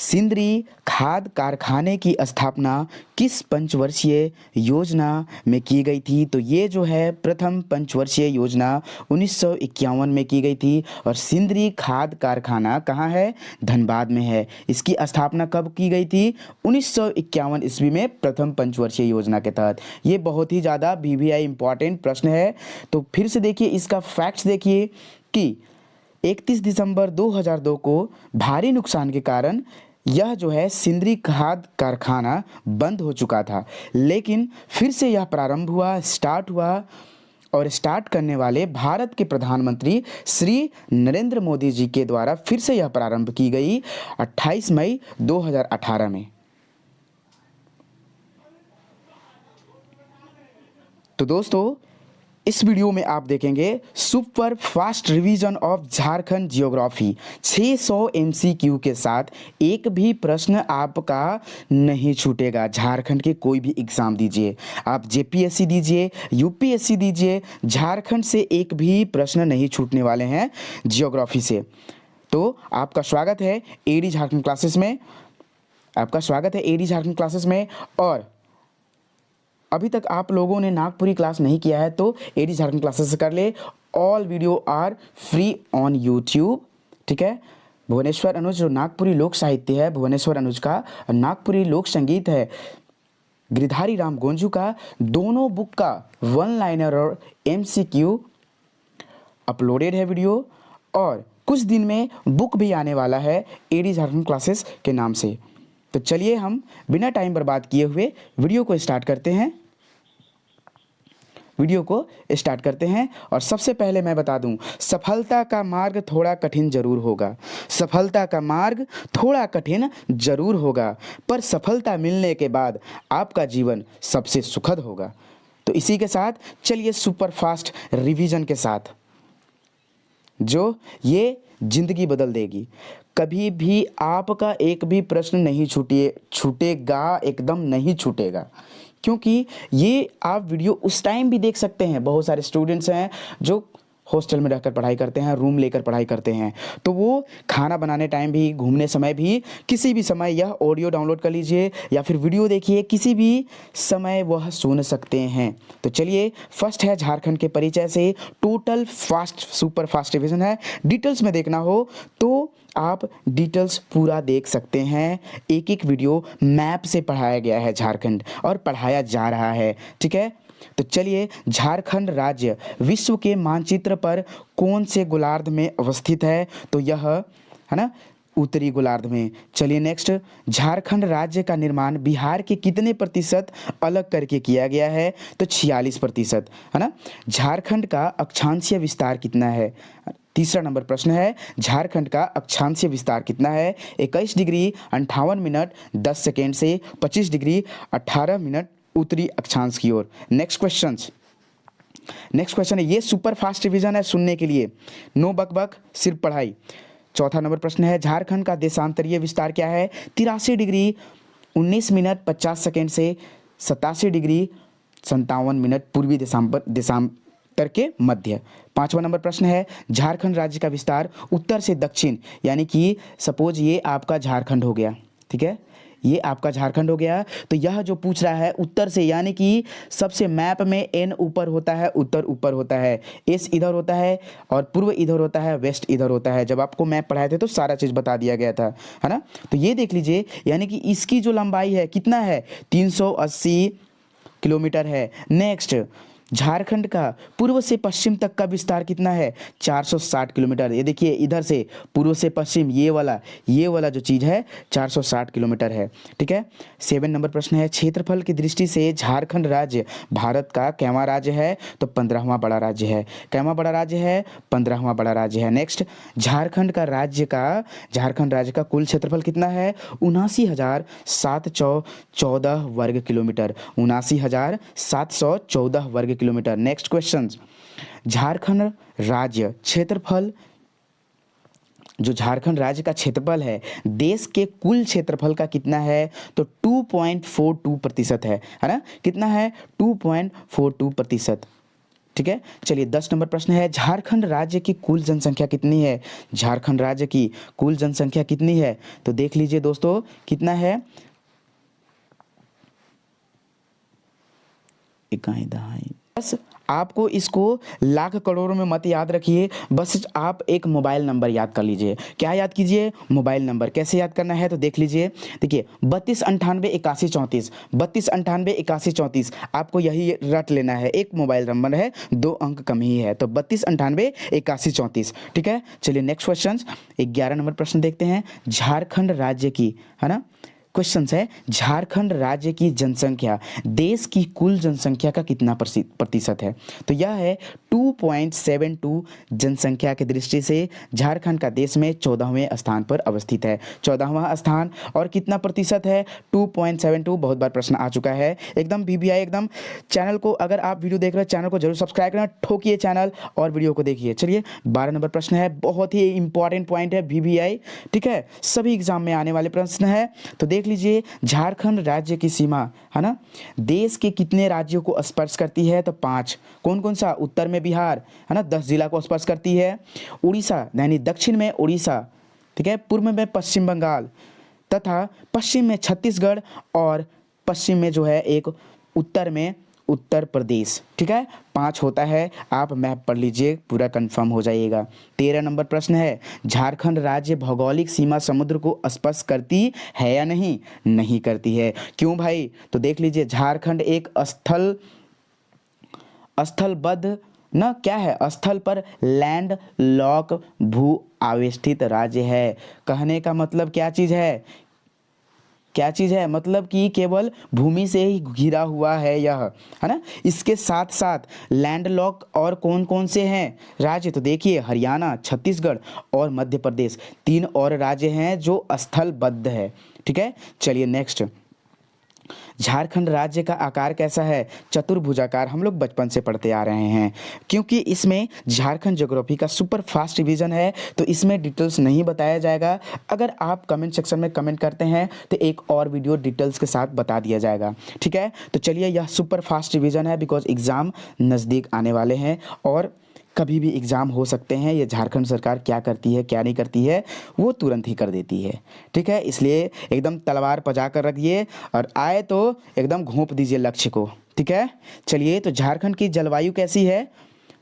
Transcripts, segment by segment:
सिंदरी खाद कारखाने की स्थापना किस पंचवर्षीय योजना में की गई थी? तो ये जो है प्रथम पंचवर्षीय योजना 1951 में की गई थी। और सिंदरी खाद कारखाना कहाँ है? धनबाद में है। इसकी स्थापना कब की गई थी? 1951 ईस्वी में प्रथम पंचवर्षीय योजना के तहत। ये बहुत ही ज़्यादा VVI इंपॉर्टेंट प्रश्न है। तो फिर से देखिए इसका फैक्ट्स देखिए कि 31 दिसंबर 2002 को भारी नुकसान के कारण यह जो है सिंदरी खाद कारखाना बंद हो चुका था, लेकिन फिर से यह प्रारंभ हुआ, स्टार्ट हुआ। और स्टार्ट करने वाले भारत के प्रधानमंत्री श्री नरेंद्र मोदी जी के द्वारा फिर से यह प्रारंभ की गई 28 मई 2018 में। तो दोस्तों इस वीडियो में आप देखेंगे super fast revision of Jharkhand geography 600 MCQ के साथ एक भी प्रश्न आपका नहीं छूटेगा। झारखंड के कोई भी एग्जाम दीजिए, आप JPSC दीजिए, UPSC दीजिए, झारखंड से एक भी प्रश्न नहीं छूटने वाले हैं जियोग्राफी से। तो आपका स्वागत है AD झारखंड क्लासेस में, आपका स्वागत है AD झारखंड क्लासेस में। और अभी तक आप लोगों ने नागपुरी क्लास नहीं किया है तो AD झारखंड क्लासेस से कर ले। All video are free on YouTube, ठीक है। भुवनेश्वर अनुज जो नागपुरी लोक साहित्य है, भुवनेश्वर अनुज का नागपुरी लोक संगीत है, गिरधारी राम गोंजू का, दोनों बुक का 1 लाइनर और MCQ अपलोडेड है वीडियो। और कुछ दिन में बुक भी आने वाला है AD झारखंड क्लासेस के नाम से। तो चलिए हम बिना टाइम बर्बाद किए हुए वीडियो को स्टार्ट करते हैं। और सबसे पहले मैं बता दूं, सफलता का मार्ग थोड़ा कठिन जरूर होगा, सफलता का मार्ग थोड़ा कठिन जरूर होगा, पर सफलता मिलने के बाद आपका जीवन सबसे सुखद होगा। तो इसी के साथ चलिए सुपर फास्ट रिवीजन के साथ, जो ये जिंदगी बदल देगी। कभी भी आपका एक भी प्रश्न नहीं छूटेगा, एकदम नहीं छूटेगा, क्योंकि ये आप वीडियो उस टाइम भी देख सकते हैं। बहुत सारे स्टूडेंट्स हैं जो हॉस्टल में रहकर पढ़ाई करते हैं, रूम लेकर पढ़ाई करते हैं, तो वो खाना बनाने टाइम भी, घूमने समय भी, किसी भी समय यह ऑडियो डाउनलोड कर लीजिए या फिर वीडियो देखिए, किसी भी समय वह सुन सकते हैं। तो चलिए फर्स्ट है झारखंड के परिचय से, total fast super fast revision है। डिटेल्स में देखना हो तो आप डिटेल्स पूरा देख सकते हैं। एक एक वीडियो मैप से पढ़ाया गया है झारखंड और पढ़ाया जा रहा है, ठीक है। तो चलिए, झारखंड राज्य विश्व के मानचित्र पर कौन से गोलार्ध में अवस्थित है? तो यह है ना उत्तरी गोलार्ध में। चलिए नेक्स्ट, झारखंड राज्य का निर्माण बिहार के कितने प्रतिशत अलग करके किया गया है? तो 46%, है ना। झारखंड का अक्षांशीय विस्तार कितना है? तीसरा नंबर प्रश्न है, झारखंड का अक्षांशीय विस्तार कितना है? 21 डिग्री 58 मिनट 10 सेकेंड से 25 डिग्री 18 मिनट उत्तरी अक्षांश की ओर। नेक्स्ट क्वेश्चन है, ये सुपर फास्ट रिवीजन है, सुनने के लिए, नो बकबक, सिर्फ पढ़ाई। चौथा नंबर प्रश्न है, झारखंड का देशांतरीय विस्तार क्या है? 83 डिग्री 19 मिनट 50 सेकेंड से 87 डिग्री 57 मिनट पूर्वी देशांतर के मध्य। पांचवा नंबर प्रश्न है, झारखंड राज्य का विस्तार उत्तर से दक्षिण, यानी कि सपोज ये आपका झारखंड हो गया, ठीक है, ये आपका झारखंड हो गया, तो यह जो पूछ रहा है उत्तर से, यानी कि सबसे मैप में N ऊपर होता है, उत्तर ऊपर होता है, S इधर होता है और पूर्व इधर होता है, वेस्ट इधर होता है। जब आपको मैप पढ़ाए थे तो सारा चीज़ बता दिया गया था, है ना। तो ये देख लीजिए, यानी कि इसकी जो लंबाई है कितना है? 380 किलोमीटर है। नेक्स्ट, झारखंड का पूर्व से पश्चिम तक का विस्तार कितना है? 460 किलोमीटर। ये देखिए इधर से पूर्व से पश्चिम, ये वाला जो चीज़ है 460 किलोमीटर है, ठीक है। 7 नंबर प्रश्न है, क्षेत्रफल की दृष्टि से झारखंड राज्य भारत का कैवां राज्य है? तो 15वां बड़ा राज्य है। कैवां बड़ा राज्य है? 15वां बड़ा राज्य है। नेक्स्ट, झारखंड राज्य का कुल क्षेत्रफल कितना है? 79,714 वर्ग किलोमीटर। 79,714 वर्ग किलोमीटर। नेक्स्ट क्वेश्चन, झारखंड राज्य क्षेत्रफल, जो झारखंड राज्य का क्षेत्रफल है देश के कुल क्षेत्रफल का कितना है? तो 2.42% है ना। कितना है? 2.42%, ठीक है। चलिए 10 नंबर प्रश्न है, झारखंड राज्य की कुल जनसंख्या कितनी है? झारखंड राज्य की कुल जनसंख्या कितनी है? तो देख लीजिए दोस्तों कितना है, इकाई दहाई। बस आपको इसको लाख करोड़ों में मत याद रखिए, बस आप एक मोबाइल नंबर याद कर लीजिए। क्या याद कीजिए? Mobile number. कैसे याद करना है? तो देख लीजिए, देखिए 32988134, 32988134, आपको यही रट लेना है। एक मोबाइल नंबर है, 2 अंक कम ही है, तो 32988134, ठीक है। चलिए नेक्स्ट क्वेश्चन 11 नंबर प्रश्न देखते हैं। झारखंड राज्य की, है ना, क्वेश्चन है, झारखंड राज्य की जनसंख्या देश की कुल जनसंख्या का कितना प्रतिशत है? तो यह है 2.72। जनसंख्या की दृष्टि से झारखंड का देश में 14वें स्थान पर अवस्थित है, 14वां स्थान। और कितना प्रतिशत है? 2.72। बहुत बार प्रश्न आ चुका है, एकदम VVI एकदम। चैनल को, अगर आप वीडियो देख रहे हैं, चैनल को जरूर सब्सक्राइब करना, ठोकिए चैनल और वीडियो को देखिए। चलिए 12 नंबर प्रश्न है, बहुत ही इंपॉर्टेंट पॉइंट है, VVI, ठीक है, सभी एग्जाम में आने वाले प्रश्न है। तो देख लीजिए, झारखंड राज्य की सीमा, है ना, देश के कितने राज्यों को स्पर्श करती है? तो 5। कौन कौन सा? उत्तर में बिहार, है ना, 10 जिला को स्पर्श करती है। उड़ीसा यानी दक्षिण में उड़ीसा, ठीक है, पूर्व में पश्चिम बंगाल, तथा पश्चिम में छत्तीसगढ़, और पश्चिम में जो है एक उत्तर में उत्तर प्रदेश, ठीक है। 5 होता है, आप मैप पढ़ लीजिए, पूरा कंफर्म हो जाइएगा। 13 नंबर प्रश्न है, झारखंड राज्य भौगोलिक सीमा समुद्र को स्पर्श करती है या नहीं? नहीं करती है। क्यों भाई? तो देख लीजिए, झारखंड एक स्थलबद्ध ना, क्या है, स्थल पर लैंड लॉक भू आवेष्टित राज्य है। कहने का मतलब क्या चीज़ है? क्या चीज़ है? मतलब कि केवल भूमि से ही घिरा हुआ है यह, है ना। इसके साथ साथ लैंडलॉक और कौन कौन से हैं राज्य? तो देखिए, हरियाणा, छत्तीसगढ़ और मध्य प्रदेश, 3 और राज्य हैं जो स्थलबद्ध है, ठीक है। चलिए नेक्स्ट, झारखंड राज्य का आकार कैसा है? चतुर्भुजाकार। हम लोग बचपन से पढ़ते आ रहे हैं, क्योंकि इसमें झारखंड ज्योग्राफी का सुपर फास्ट रिवीजन है, तो इसमें डिटेल्स नहीं बताया जाएगा। अगर आप कमेंट सेक्शन में कमेंट करते हैं तो एक और वीडियो डिटेल्स के साथ बता दिया जाएगा, ठीक है। तो चलिए, यह सुपर फास्ट रिवीजन है, बिकॉज एग्ज़ाम नज़दीक आने वाले हैं और कभी भी एग्ज़ाम हो सकते हैं। ये झारखंड सरकार क्या करती है, क्या नहीं करती है, वो तुरंत ही कर देती है, ठीक है। इसलिए एकदम तलवार पजा कर रखिए और आए तो एकदम घोंप दीजिए लक्ष्य को, ठीक है। चलिए, तो झारखंड की जलवायु कैसी है?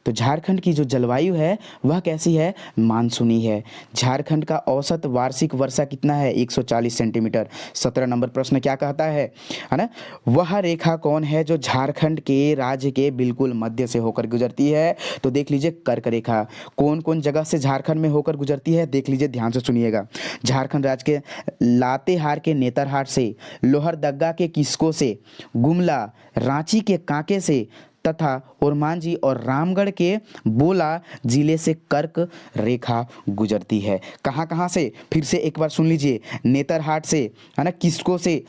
तो झारखंड की जो जलवायु है वह कैसी है? मानसूनी है। झारखंड का औसत वार्षिक वर्षा कितना है? 140 सेंटीमीटर। 17 नंबर प्रश्न क्या कहता है ना, वह रेखा कौन है जो झारखंड के राज्य के बिल्कुल मध्य से होकर गुजरती है? तो देख लीजिए, कर्क रेखा। कौन कौन जगह से झारखंड में होकर गुजरती है? देख लीजिए, ध्यान से सुनिएगा। झारखंड राज्य के लातेहार के नेतरहाट से, लोहरदग्गा के किस्को से, गुमला, रांची के कांके से, तथा ओरमांझी और रामगढ़ के बोला जिले से कर्क रेखा गुजरती है। कहाँ कहाँ से? फिर से एक बार सुन लीजिए, नेतरहाट से, है ना, किस्को से,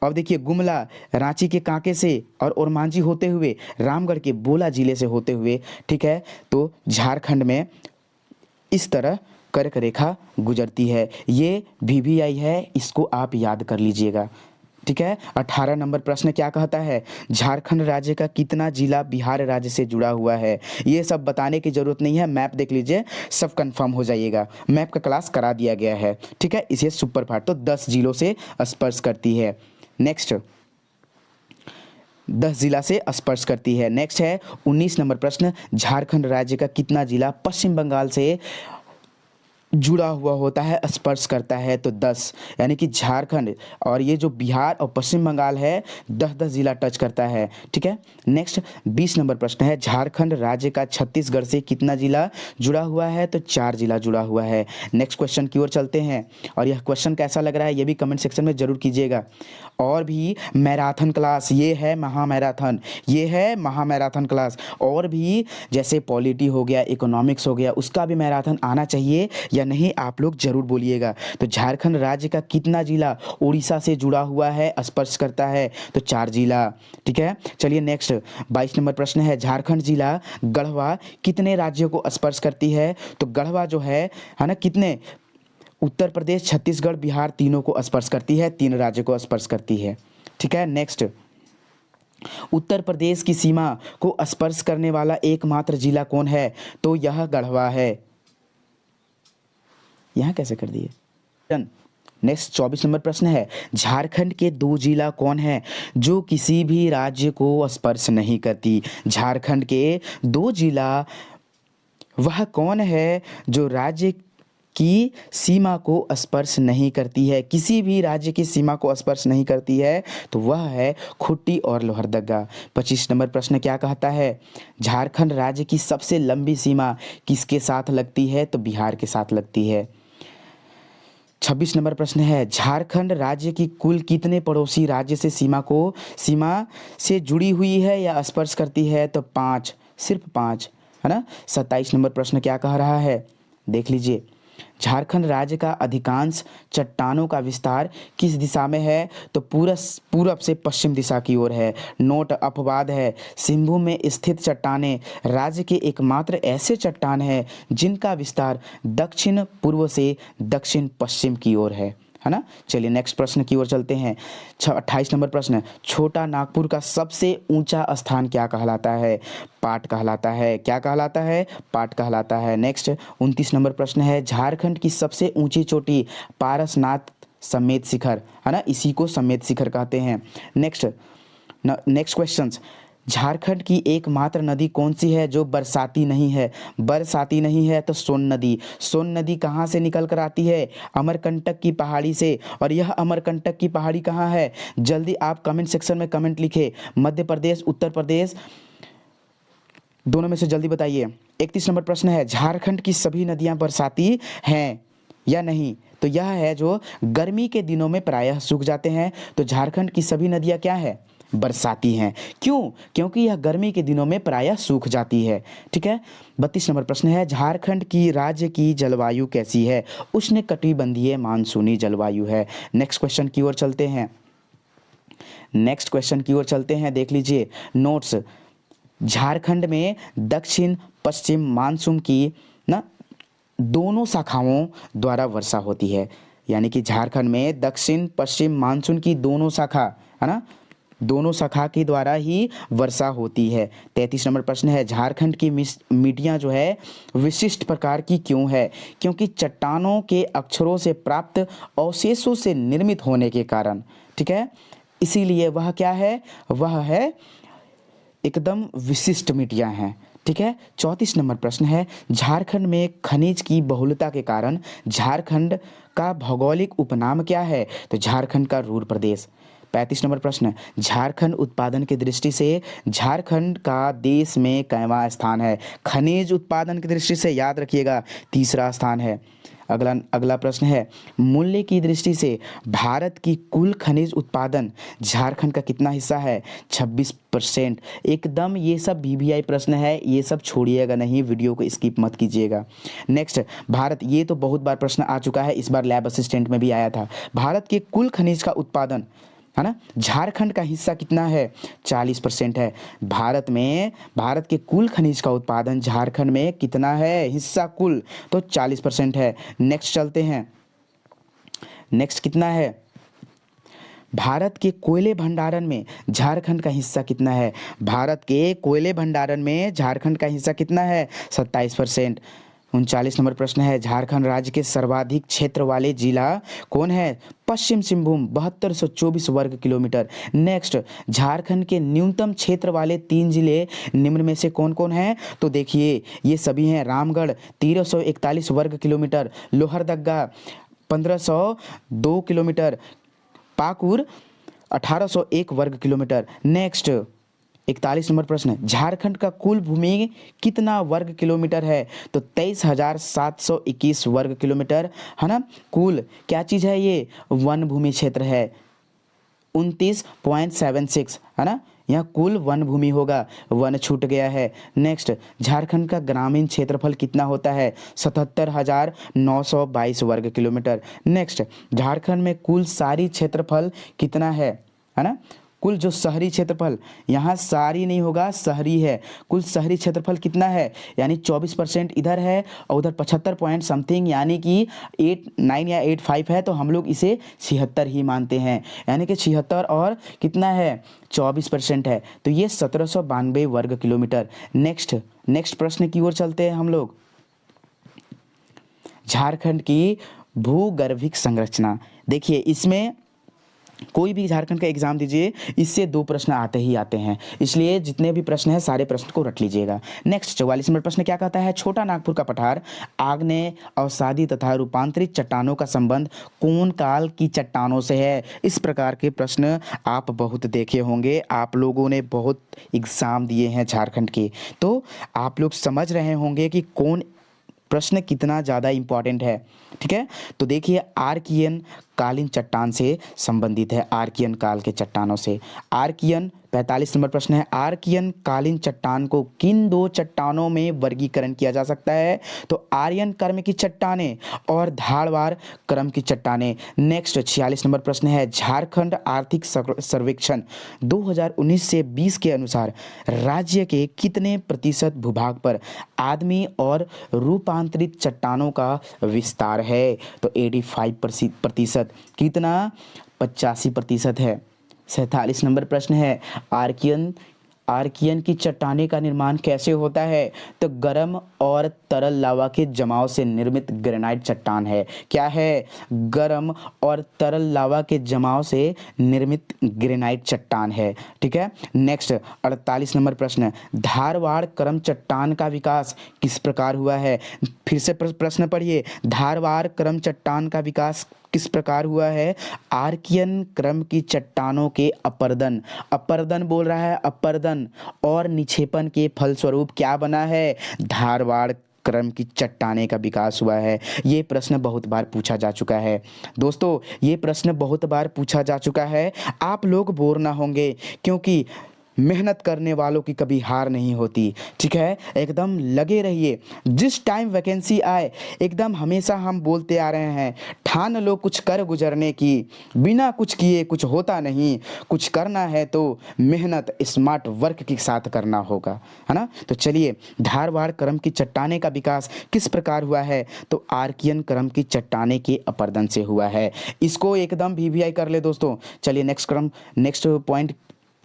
अब देखिए गुमला, रांची के कांके से और ओरमांझी होते हुए रामगढ़ के बोला जिले से होते हुए, ठीक है। तो झारखंड में इस तरह कर्क रेखा गुजरती है। ये VVI है, इसको आप याद कर लीजिएगा, ठीक है। 18 नंबर प्रश्न क्या कहता है? झारखंड राज्य का कितना जिला बिहार राज्य से जुड़ा हुआ है? ये सब बताने की जरूरत नहीं है, मैप देख लीजिए, सब कंफर्म हो जाइएगा। मैप का क्लास करा दिया गया है, ठीक है। इसे सुपर फास्ट, तो 10 जिलों से स्पर्श करती है। नेक्स्ट, 10 जिला से स्पर्श करती है। नेक्स्ट है 19 नंबर प्रश्न, झारखंड राज्य का कितना जिला पश्चिम बंगाल से जुड़ा हुआ होता है, स्पर्श करता है? तो 10, यानी कि झारखंड और ये जो बिहार और पश्चिम बंगाल है 10-10 जिला टच करता है, ठीक है। नेक्स्ट 20 नंबर प्रश्न है, झारखंड राज्य का छत्तीसगढ़ से कितना जिला जुड़ा हुआ है? तो 4 जिला जुड़ा हुआ है। नेक्स्ट क्वेश्चन की ओर चलते हैं, और यह क्वेश्चन कैसा लग रहा है ये भी कमेंट सेक्शन में जरूर कीजिएगा। और भी मैराथन क्लास, ये है महामैराथन, ये है महामैराथन क्लास, और भी जैसे पॉलिटी हो गया, इकोनॉमिक्स हो गया, उसका भी मैराथन आना चाहिए या नहीं, आप लोग जरूर बोलिएगा। तो झारखंड राज्य का कितना जिला उड़ीसा से जुड़ा हुआ है, स्पर्श करता है? तो 4 जिला, ठीक है। चलिए नेक्स्ट 22 नंबर प्रश्न है, झारखंड जिला गढ़वा कितने राज्यों को स्पर्श करती है? तो गढ़वा जो है ना, कितने? उत्तर प्रदेश, छत्तीसगढ़, बिहार, तीनों को स्पर्श करती है, 3 राज्यों को स्पर्श करती है, ठीक है। नेक्स्ट उत्तर प्रदेश की सीमा को स्पर्श करने वाला एकमात्र जिला कौन है? तो यह गढ़वा है। यहाँ कैसे कर दिए? डन। नेक्स्ट 24 नंबर प्रश्न है, झारखंड के दो जिला कौन है जो किसी भी राज्य को स्पर्श नहीं करती? झारखंड के दो जिला वह कौन है जो राज्य की सीमा को स्पर्श नहीं करती है, किसी भी राज्य की सीमा को स्पर्श नहीं करती है? तो वह है खुट्टी और लोहरदगा। 25 नंबर प्रश्न क्या कहता है? झारखंड राज्य की सबसे लंबी सीमा किसके साथ लगती है? तो बिहार के साथ लगती है। 26 नंबर प्रश्न है, झारखंड राज्य की कुल कितने पड़ोसी राज्य से सीमा से जुड़ी हुई है या स्पर्श करती है? तो 5, सिर्फ 5, है ना। 27 नंबर प्रश्न क्या कह रहा है? देख लीजिए, झारखंड राज्य का अधिकांश चट्टानों का विस्तार किस दिशा में है? तो पूरब से पश्चिम दिशा की ओर है। नोट अपवाद है, सिंहभूम में स्थित चट्टानें राज्य के एकमात्र ऐसे चट्टान हैं जिनका विस्तार दक्षिण पूर्व से दक्षिण पश्चिम की ओर है ना। चलिए नेक्स्ट प्रश्न की ओर चलते हैं। 28 नंबर प्रश्न, छोटा नागपुर का सबसे ऊंचा स्थान क्या कहलाता है? पाट कहलाता है। क्या कहलाता है? पाट कहलाता है। नेक्स्ट 29 नंबर प्रश्न है, झारखंड की सबसे ऊंची चोटी पारसनाथ समेत शिखर, है ना, इसी को समेत शिखर कहते हैं। नेक्स्ट क्वेश्चन, झारखंड की एकमात्र नदी कौन सी है जो बरसाती नहीं है? बरसाती नहीं है तो सोन नदी। सोन नदी कहाँ से निकल कर आती है? अमरकंटक की पहाड़ी से। और यह अमरकंटक की पहाड़ी कहाँ है? जल्दी आप कमेंट सेक्शन में कमेंट लिखे, मध्य प्रदेश, उत्तर प्रदेश, दोनों में से जल्दी बताइए। 31 नंबर प्रश्न है, झारखंड की सभी नदियाँ बरसाती हैं या नहीं? तो यह है जो गर्मी के दिनों में प्रायः सूख जाते हैं। तो झारखंड की सभी नदियाँ क्या है? बरसाती हैं। क्यों? क्योंकि यह गर्मी के दिनों में प्रायः सूख जाती है। ठीक है। 32 नंबर प्रश्न है, झारखंड की राज्य की जलवायु कैसी है? उष्णकटिबंधीय मानसूनी जलवायु है। नेक्स्ट क्वेश्चन की ओर चलते हैं। देख लीजिए नोट्स, झारखंड में दक्षिण पश्चिम मानसून की ना दोनों शाखाओं द्वारा वर्षा होती है। यानी कि झारखंड में दक्षिण पश्चिम मानसून की दोनों शाखा, है ना, दोनों शाखा के द्वारा ही वर्षा होती है। 33 नंबर प्रश्न है, झारखंड की मिट्टियाँ जो है विशिष्ट प्रकार की क्यों है? क्योंकि चट्टानों के अक्षरों से प्राप्त अवशेषों से निर्मित होने के कारण। ठीक है, इसीलिए वह क्या है? वह है एकदम विशिष्ट मिट्टियाँ हैं। ठीक है। 34 नंबर प्रश्न है, झारखंड में खनिज की बहुलता के कारण झारखंड का भौगोलिक उपनाम क्या है? तो झारखंड का रूर प्रदेश। 35 नंबर प्रश्न, झारखंड उत्पादन की दृष्टि से झारखंड का देश में कईवां स्थान है? खनिज उत्पादन की दृष्टि से याद रखिएगा तीसरा स्थान है। अगला प्रश्न है, मूल्य की दृष्टि से भारत की कुल खनिज उत्पादन झारखंड का कितना हिस्सा है? 26%। एकदम ये सब VVI प्रश्न है, ये सब छोड़िएगा नहीं, वीडियो को स्किप मत कीजिएगा। नेक्स्ट, भारत, ये तो बहुत बार प्रश्न आ चुका है, इस बार लैब असिस्टेंट में भी आया था। भारत के कुल खनिज का उत्पादन, है ना, झारखंड का हिस्सा कितना है? 40% है। भारत के कुल खनिज का उत्पादन झारखंड में कितना है हिस्सा कुल? तो 40% है। नेक्स्ट चलते हैं। नेक्स्ट कितना है? भारत के कोयले भंडारण में झारखंड का हिस्सा कितना है? भारत के कोयले भंडारण में झारखंड का हिस्सा कितना है? 27%। 39 नंबर प्रश्न है, झारखंड राज्य के सर्वाधिक क्षेत्र वाले जिला कौन है? पश्चिम सिंहभूम, 7224 वर्ग किलोमीटर। नेक्स्ट, झारखंड के न्यूनतम क्षेत्र वाले 3 जिले निम्न में से कौन कौन हैं? तो देखिए ये सभी हैं, रामगढ़ 1341 वर्ग किलोमीटर, लोहरदगा 1502 किलोमीटर, पाकुड़ 1801 वर्ग किलोमीटर। नेक्स्ट 41 नंबर प्रश्न, झारखंड का कुल भूमि कितना वर्ग किलोमीटर है? तो 23,721 वर्ग किलोमीटर, है ना। कुल क्या चीज़ है? ये वन भूमि क्षेत्र है, 29.76, है ना। यहाँ कुल वन भूमि होगा, वन छूट गया है। नेक्स्ट, झारखंड का ग्रामीण क्षेत्रफल कितना होता है? 77,922 वर्ग किलोमीटर। नेक्स्ट, झारखंड में कुल शहरी क्षेत्रफल कितना है ना? कुल जो शहरी क्षेत्रफल, यहाँ सारी नहीं होगा, शहरी है, कुल शहरी क्षेत्रफल कितना है, यानी 24% इधर है और उधर 75 पॉइंट समथिंग, यानी कि 89 या 85 है, तो हम लोग इसे 76 ही मानते हैं, यानी कि 76 और कितना है 24% है, तो ये 1792 वर्ग किलोमीटर। नेक्स्ट प्रश्न की ओर चलते हैं हम लोग। झारखंड की भूगर्भिक संरचना, देखिए इसमें कोई भी झारखंड का एग्जाम दीजिए, इससे 2 प्रश्न आते ही आते हैं, इसलिए जितने भी प्रश्न हैं सारे प्रश्न को रट लीजिएगा। नेक्स्ट 44 नंबर प्रश्न क्या कहता है, छोटा नागपुर का पठार आग्नेय अवसादी तथा रूपांतरित चट्टानों का संबंध कौन काल की चट्टानों से है। इस प्रकार के प्रश्न आप बहुत देखे होंगे, आप लोगों ने बहुत एग्जाम दिए हैं झारखंड के, तो आप लोग समझ रहे होंगे कि कौन प्रश्न कितना ज़्यादा इम्पॉर्टेंट है। ठीक है, तो देखिए आर्कियन कालीन चट्टान से संबंधित है, आर्कियन काल के चट्टानों से। आर्कियन 45 नंबर प्रश्न है, आर्कियन कालीन चट्टान को किन 2 चट्टानों में वर्गीकरण किया जा सकता है, तो आर्यन क्रम की चट्टानें और धारवाड़ क्रम की चट्टानें। नेक्स्ट 46 नंबर प्रश्न है, झारखंड आर्थिक सर्वेक्षण 2019 से 20 के अनुसार राज्य के कितने प्रतिशत भूभाग पर आदमी और रूपांतरित चट्टानों का विस्तार है, तो 85%, कितना 85% है। 47 नंबर प्रश्न है, आर्कियन की चट्टाने का निर्माण कैसे होता है, तो गर्म और तरल लावा के जमाव से निर्मित ग्रेनाइट चट्टान है। क्या है, गर्म और तरल लावा के जमाव से निर्मित ग्रेनाइट चट्टान है। ठीक है, नेक्स्ट 48 नंबर प्रश्न, धारवाड़ क्रम चट्टान का विकास किस प्रकार हुआ है। फिर से प्रश्न पढ़िए, धारवाड़ क्रम चट्टान का विकास किस प्रकार हुआ है, आर्कियन क्रम की चट्टानों के अपर्दन बोल रहा है, अपर्दन और निक्षेपण के फलस्वरूप क्या बना है, धारवाड़ क्रम की चट्टाने का विकास हुआ है। ये प्रश्न बहुत बार पूछा जा चुका है दोस्तों, ये प्रश्न बहुत बार पूछा जा चुका है। आप लोग बोर ना होंगे, क्योंकि मेहनत करने वालों की कभी हार नहीं होती। ठीक है, एकदम लगे रहिए, जिस टाइम वैकेंसी आए एकदम हमेशा हम बोलते आ रहे हैं, ठान लो कुछ कर गुजरने की, बिना कुछ किए कुछ होता नहीं, कुछ करना है तो मेहनत स्मार्ट वर्क के साथ करना होगा, है ना। तो चलिए, धारवाड़ क्रम की चट्टाने का विकास किस प्रकार हुआ है, तो आर्कियन क्रम की चट्टाने के अपर्दन से हुआ है। इसको एकदम VVI कर ले दोस्तों। चलिए नेक्स्ट पॉइंट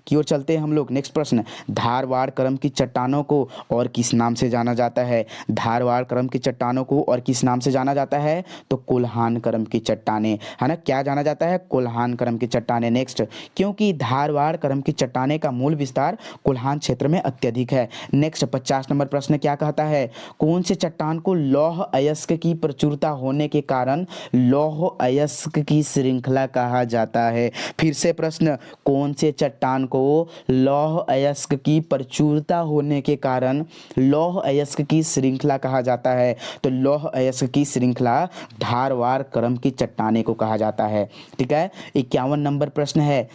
की ओर चलते हैं हम लोग। नेक्स्ट प्रश्न, धारवाड़ क्रम की चट्टानों को और किस नाम से जाना जाता है, धारवाड़ क्रम की चट्टानों को और किस नाम से जाना जाता है, तो कोल्हान क्रम की चट्टाने, है ना। क्या जाना जाता है, कोल्हान क्रम की चट्टाने। नेक्स्ट, क्योंकि धारवाड़ क्रम की चट्टाने का मूल विस्तार कोल्हान क्षेत्र में अत्यधिक है। नेक्स्ट 50 नंबर प्रश्न क्या कहता है, कौन से चट्टान को लौह अयस्क की प्रचुरता होने के कारण लौह अयस्क की श्रृंखला कहा जाता है। फिर से प्रश्न, कौन से चट्टान को लौह अयस्क की प्रचुरता होने के कारण लौह अयस्क की श्रृंखला कहा जाता है, तो लौह अयस्क की श्रृंखला धारवाड़ क्रम की चट्टाने को कहा जाता है। ठीक है, 51 नंबर प्रश्न है,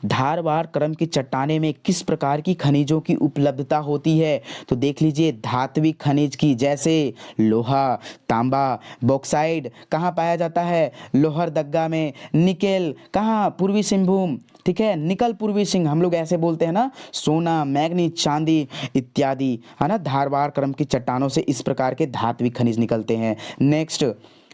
धारवाड़ क्रम की चट्टाने में किस प्रकार की खनिजों की उपलब्धता होती है, तो देख लीजिए, धात्विक खनिज की, जैसे लोहा, तांबा, बॉक्साइड कहाँ पाया जाता है, लोहरदगा में। निकेल कहाँ, पूर्वी सिंहभूम। ठीक है, निकल पूर्वी सिंह हम लोग ऐसे बोलते हैं ना। सोना, मैग्नीज, चांदी इत्यादि, है ना, धारवाड़ क्रम की चट्टानों से इस प्रकार के धात्विक खनिज निकलते हैं। नेक्स्ट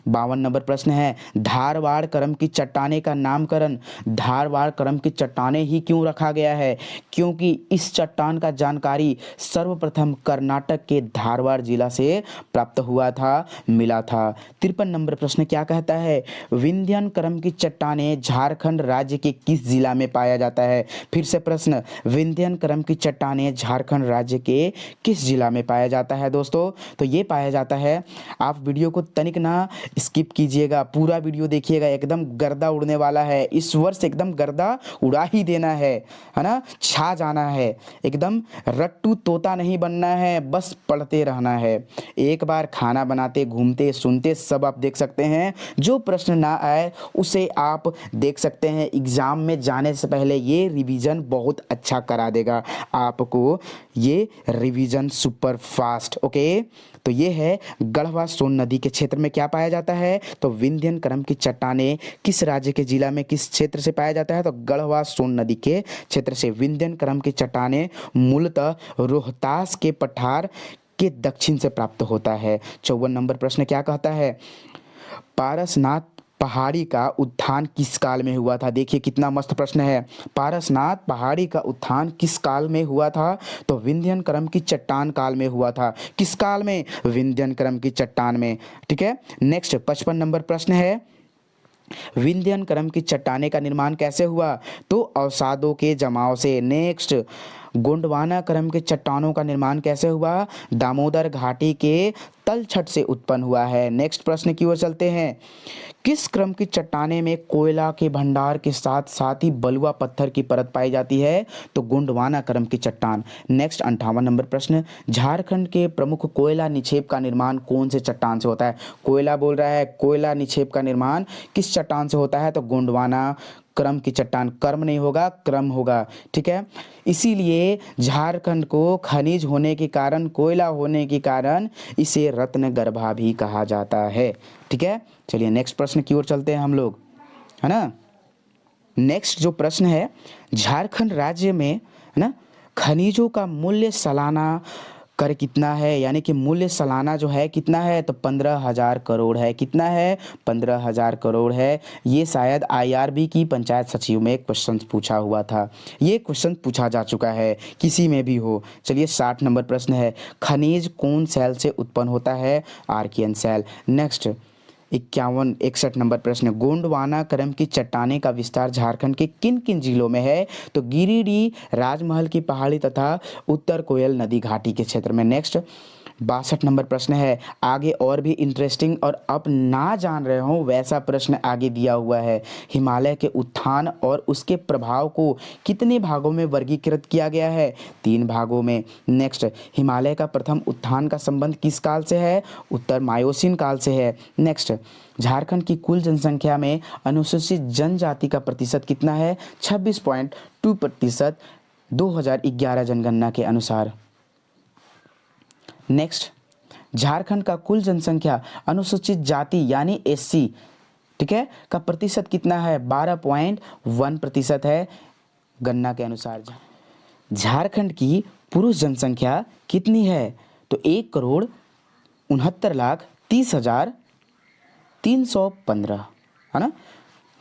52 नंबर प्रश्न है, धारवाड़ क्रम की चट्टाने का नामकरण धारवाड़ क्रम की चट्टाने ही क्यों रखा गया है, क्योंकि इस चट्टान का जानकारी सर्वप्रथम कर्नाटक के धारवाड़ जिला से प्राप्त हुआ था, मिला था। 53 नंबर प्रश्न क्या कहता है, विंध्यन क्रम की चट्टाने झारखंड राज्य के किस जिला में पाया जाता है। फिर से प्रश्न, विंध्यन क्रम की चट्टाने झारखंड राज्य के किस जिला में पाया जाता है दोस्तों, तो ये पाया जाता है, आप वीडियो को तनिक ना स्किप कीजिएगा, पूरा वीडियो देखिएगा, एकदम गर्दा उड़ने वाला है। इस वर्ष एकदम गर्दा उड़ा ही देना है ना, छा जाना है, एकदम रट्टू तोता नहीं बनना है, बस पढ़ते रहना है। एक बार खाना बनाते, घूमते, सुनते सब आप देख सकते हैं। जो प्रश्न ना आए उसे आप देख सकते हैं। एग्जाम में जाने से पहले ये रिवीजन बहुत अच्छा करा देगा आपको, ये रिवीजन सुपर फास्ट। ओके, तो ये है गढ़वा सोन नदी के क्षेत्र में क्या पाया जाता है, तो विंध्यन क्रम की चट्टानें किस राज्य के जिला में किस क्षेत्र से पाया जाता है, तो गढ़वा सोन नदी के क्षेत्र से। विंध्यन क्रम की चट्टानें मूलतः रोहतास के पठार के दक्षिण से प्राप्त होता है। 54 नंबर प्रश्न क्या कहता है, पारसनाथ पहाड़ी का उत्थान किस काल में हुआ था। देखिए कितना मस्त प्रश्न है। पारसनाथ पहाड़ी का उत्थान किस काल में हुआ था, तो विंध्यन क्रम की चट्टान काल में हुआ था। किस काल में, विंध्यन क्रम की चट्टान में। ठीक है, नेक्स्ट 55 नंबर प्रश्न है, विंध्यन क्रम की चट्टाने का निर्माण कैसे हुआ, तो अवसादों के जमाव से। नेक्स्ट, गोंडवाना क्रम के चट्टानों का निर्माण कैसे हुआ, दामोदर घाटी के तलछट से उत्पन्न हुआ है। नेक्स्ट प्रश्न की ओर चलते हैं, किस क्रम की चट्टाने में कोयला के भंडार के साथ साथ ही बलुआ पत्थर की परत पाई जाती है, तो गोंडवाना क्रम की चट्टान। नेक्स्ट 58 नंबर प्रश्न, झारखंड के प्रमुख कोयला निक्षेप का निर्माण कौन से चट्टान से होता है। कोयला बोल रहा है, कोयला निक्षेप का निर्माण किस चट्टान से होता है, तो गोंडवाना क्रम की चट्टान। कर्म नहीं होगा, क्रम होगा। ठीक है, इसीलिए झारखंड को खनिज होने के कारण, कोयला होने के कारण इसे रत्न गर्भा भी कहा जाता है। ठीक है, चलिए नेक्स्ट प्रश्न की ओर चलते हैं हम लोग, है ना। नेक्स्ट जो प्रश्न है, झारखंड राज्य में, है ना, खनिजों का मूल्य सालाना कर कितना है, यानी कि मूल्य सालाना जो है कितना है, तो 15,000 करोड़ है। कितना है, 15,000 करोड़ है। ये शायद IRB की पंचायत सचिव में एक क्वेश्चन पूछा हुआ था, ये क्वेश्चन पूछा जा चुका है, किसी में भी हो। चलिए 60 नंबर प्रश्न है, खनिज कौन सेल से उत्पन्न होता है, आर्कियन सेल। नेक्स्ट 61 नंबर प्रश्न, गोंडवाना क्रम की चट्टाने का विस्तार झारखंड के किन किन जिलों में है, तो गिरिडीह, राजमहल की पहाड़ी तथा उत्तर कोयल नदी घाटी के क्षेत्र में। नेक्स्ट 62 नंबर प्रश्न है, आगे और भी इंटरेस्टिंग और आप ना जान रहे हो वैसा प्रश्न आगे दिया हुआ है। हिमालय के उत्थान और उसके प्रभाव को कितने भागों में वर्गीकृत किया गया है, 3 भागों में। नेक्स्ट, हिमालय का प्रथम उत्थान का संबंध किस काल से है, उत्तर मायोसीन काल से है। नेक्स्ट, झारखंड की कुल जनसंख्या में अनुसूचित जनजाति का प्रतिशत कितना है, 26.2% 2011 जनगणना के अनुसार। नेक्स्ट, झारखंड का कुल जनसंख्या अनुसूचित जाति यानी SC, ठीक है, का प्रतिशत कितना है, 12.1% है गणना के अनुसार। झारखंड की पुरुष जनसंख्या कितनी है, तो 1,69,30,315, है ना।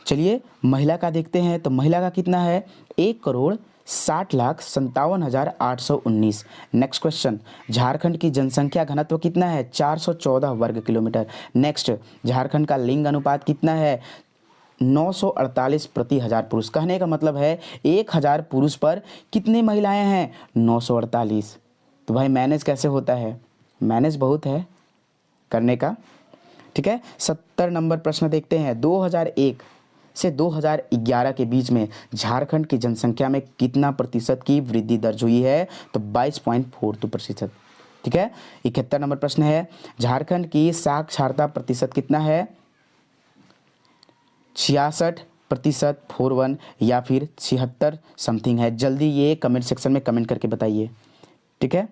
चलिए महिला का देखते हैं, तो महिला का कितना है, 1,60,57,819। नेक्स्ट क्वेश्चन, झारखंड की जनसंख्या घनत्व कितना है, 414 वर्ग किलोमीटर। नेक्स्ट, झारखंड का लिंग अनुपात कितना है, 948 प्रति 1000 पुरुष। कहने का मतलब है 1000 पुरुष पर कितने महिलाएं हैं, 948। तो भाई मैनेज कैसे होता है, मैनेज बहुत है करने का। ठीक है, 70 नंबर प्रश्न देखते हैं, 2001 से 2011 के बीच में झारखंड की जनसंख्या में कितना प्रतिशत की वृद्धि दर्ज हुई है, तो 22.42%। ठीक है, 71 नंबर प्रश्न है, झारखंड की साक्षरता प्रतिशत कितना है, 66%, 41 या फिर 76 समथिंग है। जल्दी ये कमेंट सेक्शन में कमेंट करके बताइए। ठीक है,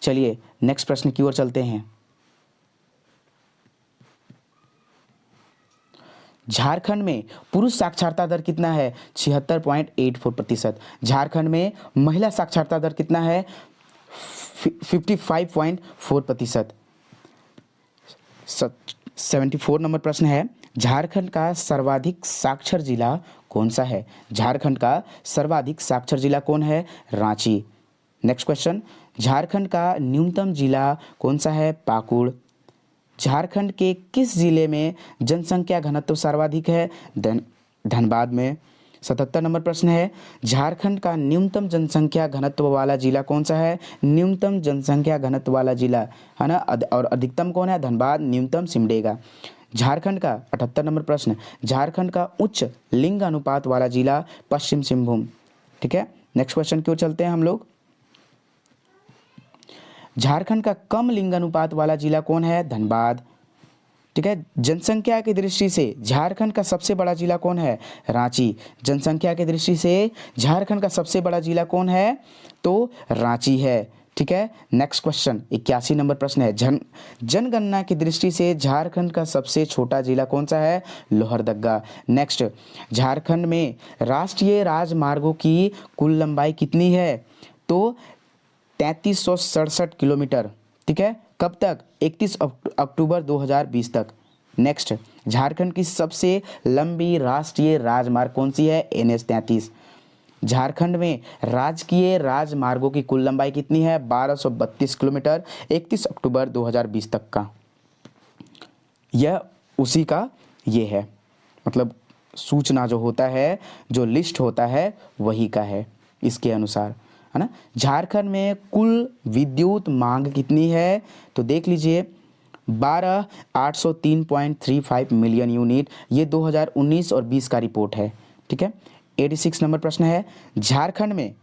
चलिए नेक्स्ट प्रश्न की ओर चलते हैं। झारखंड में पुरुष साक्षरता दर कितना है, 76.84%। झारखंड में महिला साक्षरता दर कितना है, 55.4%। 74 नंबर प्रश्न है, झारखंड का सर्वाधिक साक्षर जिला कौन सा है। झारखंड का सर्वाधिक साक्षर जिला कौन है, रांची। नेक्स्ट क्वेश्चन, झारखंड का न्यूनतम जिला कौन सा है, पाकुड़। झारखंड के किस जिले में जनसंख्या घनत्व सर्वाधिक है, धनबाद में। 77 नंबर प्रश्न है, झारखंड का न्यूनतम जनसंख्या घनत्व वाला जिला कौन सा है, न्यूनतम जनसंख्या घनत्व वाला जिला, है ना, और अधिकतम कौन है, धनबाद, न्यूनतम सिमडेगा। झारखंड का 78 नंबर प्रश्न, झारखंड का उच्च लिंग अनुपात वाला जिला पश्चिम सिंहभूम। ठीक है, नेक्स्ट क्वेश्चन की ओर चलते हैं हम लोग। झारखंड का कम लिंग अनुपात वाला जिला कौन है, धनबाद। ठीक है, जनसंख्या की दृष्टि से झारखंड का सबसे बड़ा जिला कौन है, रांची। जनसंख्या की दृष्टि से झारखंड का सबसे बड़ा जिला कौन है, तो रांची है। ठीक ठीक है। नेक्स्ट क्वेश्चन 81 नंबर प्रश्न है, जनगणना की दृष्टि से झारखंड का सबसे छोटा जिला कौन सा है? लोहरदगा। नेक्स्ट, झारखंड में राष्ट्रीय राजमार्गों की कुल लंबाई कितनी है? तो 3367 किलोमीटर। ठीक है, कब तक? 31 अक्टूबर 2020 तक। नेक्स्ट, झारखंड की सबसे लंबी राष्ट्रीय राजमार्ग कौन सी है? NH 33। झारखंड में राजकीय राजमार्गों की कुल लंबाई कितनी है? 1232 किलोमीटर 31 अक्टूबर 2020 तक का। यह उसी का ये है, मतलब सूचना जो होता है, जो लिस्ट होता है वही का है इसके अनुसार, है ना। झारखंड में कुल विद्युत मांग कितनी है? तो देख लीजिए 12803.35 मिलियन यूनिट। ये 2019 और 20 का रिपोर्ट है। ठीक है। 86 नंबर प्रश्न है, झारखंड में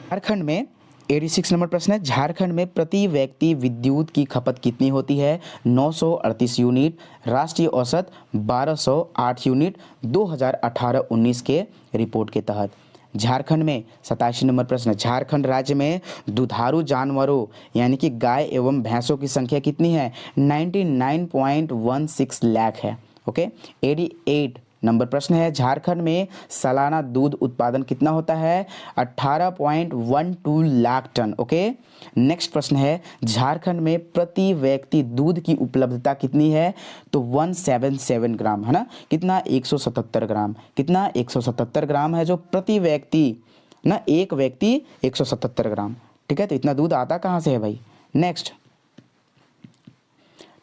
झारखंड में 86 नंबर प्रश्न है, झारखंड में प्रति व्यक्ति विद्युत की खपत कितनी होती है? 938 यूनिट। राष्ट्रीय औसत 1208 यूनिट 2018-19 के रिपोर्ट के तहत। झारखंड में 87 नंबर प्रश्न, झारखंड राज्य में दुधारू जानवरों यानी कि गाय एवं भैंसों की संख्या कितनी है? 99.16 लाख है। ओके। 88 नंबर प्रश्न है, झारखंड में सालाना दूध उत्पादन कितना होता है? 18.12 लाख टन। ओके। नेक्स्ट प्रश्न है, झारखंड में प्रति व्यक्ति दूध की उपलब्धता कितनी है? तो 177 ग्राम, है ना। कितना? 177 ग्राम। कितना? 177 ग्राम है जो प्रति व्यक्ति ना, एक व्यक्ति 177 ग्राम। ठीक है, तो इतना दूध आता कहाँ से है भाई? Next,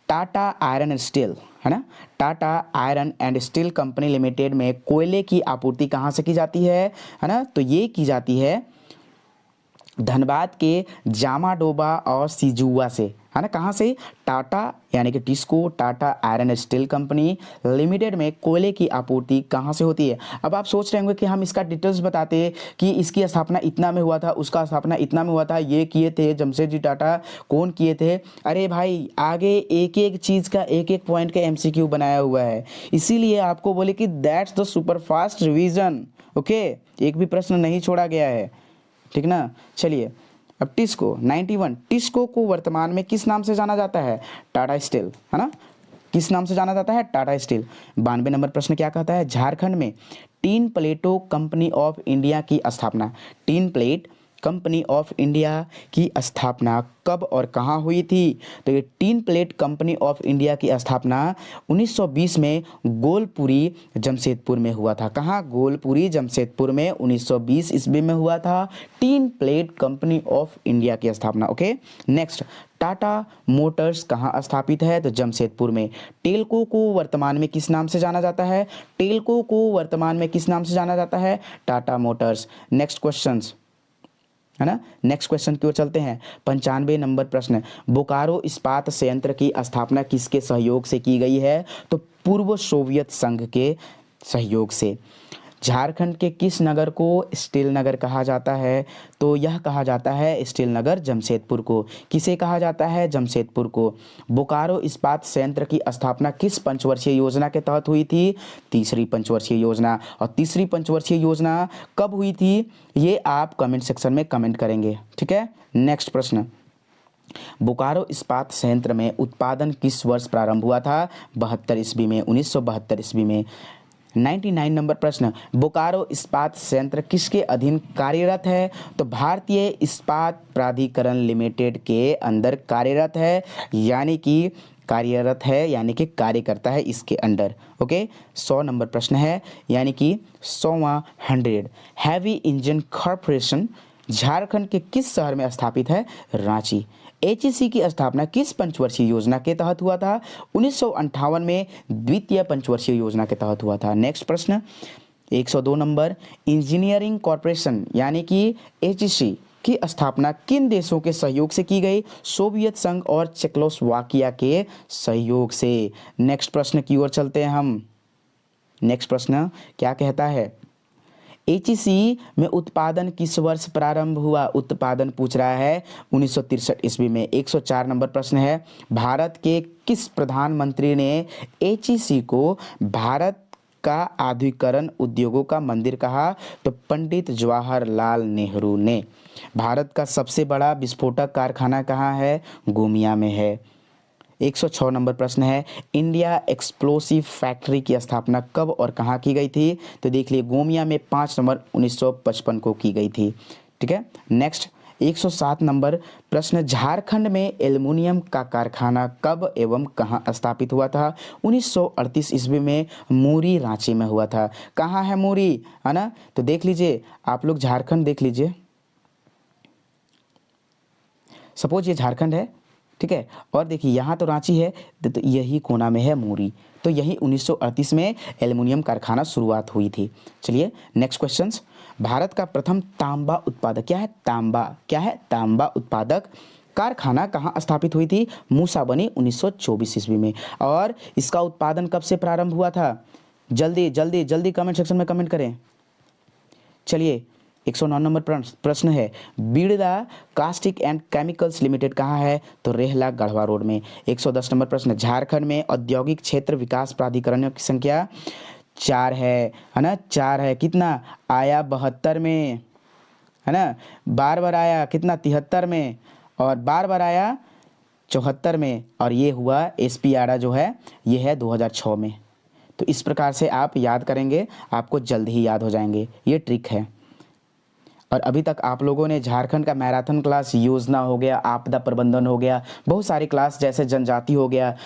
Tata iron and steel, है ना। Tata iron and steel company limited में कोयले की आपूर्ति कहाँ से की जाती है ना? तो ये की जाती है धनबाद के जामाडोबा और सिजुआ से, है ना। कहाँ से? टाटा यानी कि TISCO Tata iron and steel company limited में कोयले की आपूर्ति कहाँ से होती है? अब आप सोच रहे होंगे कि हम इसका डिटेल्स बताते कि इसकी स्थापना इतना में हुआ था, उसका स्थापना इतना में हुआ था, ये किए थे जमशेदजी टाटा, कौन किए थे? अरे भाई, आगे एक एक चीज़ का एक एक पॉइंट का MCQ बनाया हुआ है, इसीलिए आपको बोले कि that's the super fast revision. Okay, एक भी प्रश्न नहीं छोड़ा गया है, ठीक ना। चलिए, अब टिस्को 91, टिस्को को वर्तमान में किस नाम से जाना जाता है? टाटा स्टील, है ना। किस नाम से जाना जाता है? टाटा स्टील। 92 नंबर प्रश्न क्या कहता है, झारखंड में टीन प्लेटों कंपनी ऑफ इंडिया की स्थापना, tin plate company of India की स्थापना कब और कहाँ हुई थी? तो ये tin plate company of India की स्थापना 1920 में गोलपुरी जमशेदपुर में हुआ था। कहाँ? गोलपुरी जमशेदपुर में 1920 ईस्वी में हुआ था tin plate company of India की स्थापना। ओके। नेक्स्ट, टाटा मोटर्स कहाँ स्थापित है? तो जमशेदपुर में। टेल्को को वर्तमान में किस नाम से जाना जाता है? टेल्को को वर्तमान में किस नाम से जाना जाता है? टाटा मोटर्स। नेक्स्ट क्वेश्चंस, है ना। नेक्स्ट क्वेश्चन की ओर चलते हैं। 95 नंबर प्रश्न, बोकारो इस्पात संयंत्र की स्थापना किसके सहयोग से की गई है? तो पूर्व सोवियत संघ के सहयोग से। झारखंड के किस नगर को स्टील नगर कहा जाता है? तो यह कहा जाता है स्टील नगर जमशेदपुर को। किसे कहा जाता है? जमशेदपुर को। बोकारो इस्पात संयंत्र की स्थापना किस पंचवर्षीय योजना के तहत हुई थी? तीसरी पंचवर्षीय योजना। और तीसरी पंचवर्षीय योजना कब हुई थी? ये आप कमेंट सेक्शन में कमेंट करेंगे, ठीक है। नेक्स्ट प्रश्न, बोकारो इस्पात संयंत्र में उत्पादन किस वर्ष प्रारंभ हुआ था? 72 ईस्वी में, 1972 ईस्वी में। 99 नंबर प्रश्न, बोकारो इस्पात संयंत्र किसके अधीन कार्यरत है? तो भारतीय इस्पात प्राधिकरण लिमिटेड के अंदर कार्यरत है, यानी कि कार्यरत है यानी कि कार्य करता है इसके अंडर। ओके। 100 नंबर प्रश्न है, यानी कि 100वां 100। हैवी इंजन कॉर्पोरेशन झारखंड के किस शहर में स्थापित है? रांची। HEC की स्थापना किस पंचवर्षीय योजना के तहत हुआ था? 1958 में द्वितीय पंचवर्षीय योजना के तहत हुआ था। नेक्स्ट प्रश्न 102 नंबर, इंजीनियरिंग कॉर्पोरेशन यानी कि HEC की स्थापना किन देशों के सहयोग से की गई? सोवियत संघ और चेकोस्लोवाकिया के सहयोग से। नेक्स्ट प्रश्न की ओर चलते हैं हम। नेक्स्ट प्रश्न क्या कहता है, HEC में उत्पादन किस वर्ष प्रारंभ हुआ? उत्पादन पूछ रहा है 1963 ईस्वी में। 104 नंबर प्रश्न है, भारत के किस प्रधानमंत्री ने HEC को भारत का आधुनिकीकरण उद्योगों का मंदिर कहा? तो पंडित जवाहरलाल नेहरू ने। भारत का सबसे बड़ा विस्फोटक कारखाना कहाँ है? गोमिया में है। 106 नंबर प्रश्न है, इंडिया एक्सप्लोसिव फैक्ट्री की स्थापना कब और कहाँ की गई थी? तो देख लिए गोमिया में 5 नंबर 1955 को की गई थी। ठीक है, नेक्स्ट 107 नंबर प्रश्न, झारखंड में एल्युमिनियम का कारखाना कब एवं कहाँ स्थापित हुआ था? 1938 ईस्वी में मूरी रांची में हुआ था। कहाँ है मूरी, है ना? तो देख लीजिए आप लोग, झारखंड देख लीजिए, सपोज ये झारखंड है, ठीक है, और देखिए यहाँ तो रांची है, तो यही कोना में है मूरी। तो यही 1938 में एल्युमिनियम कारखाना शुरुआत हुई थी। चलिए नेक्स्ट क्वेश्चंस, भारत का प्रथम तांबा उत्पादक क्या है? तांबा क्या है? तांबा उत्पादक कारखाना कहाँ स्थापित हुई थी? मूसाबनी 1924 ईस्वी में। और इसका उत्पादन कब से प्रारंभ हुआ था? जल्दी जल्दी जल्दी कमेंट सेक्शन में कमेंट करें। चलिए 109 नंबर प्रश्न है, Birla caustic and chemicals limited कहाँ है? तो रेहला गढ़वा रोड में। 110 नंबर प्रश्न, झारखंड में औद्योगिक क्षेत्र विकास प्राधिकरणों की संख्या 4 है ना? 4 है। कितना आया? 72 में, है ना? बार बार आया कितना? 73 में, और बार बार आया 74 में, और ये हुआ एसपी आड़ा जो है ये है 2006 में। तो इस प्रकार से आप याद करेंगे, आपको जल्द ही याद हो जाएंगे, ये ट्रिक है। और अभी तक आप लोगों ने झारखंड का मैराथन क्लास, योजना हो गया, आपदा प्रबंधन हो गया, बहुत सारी क्लास जैसे जनजाति हो गया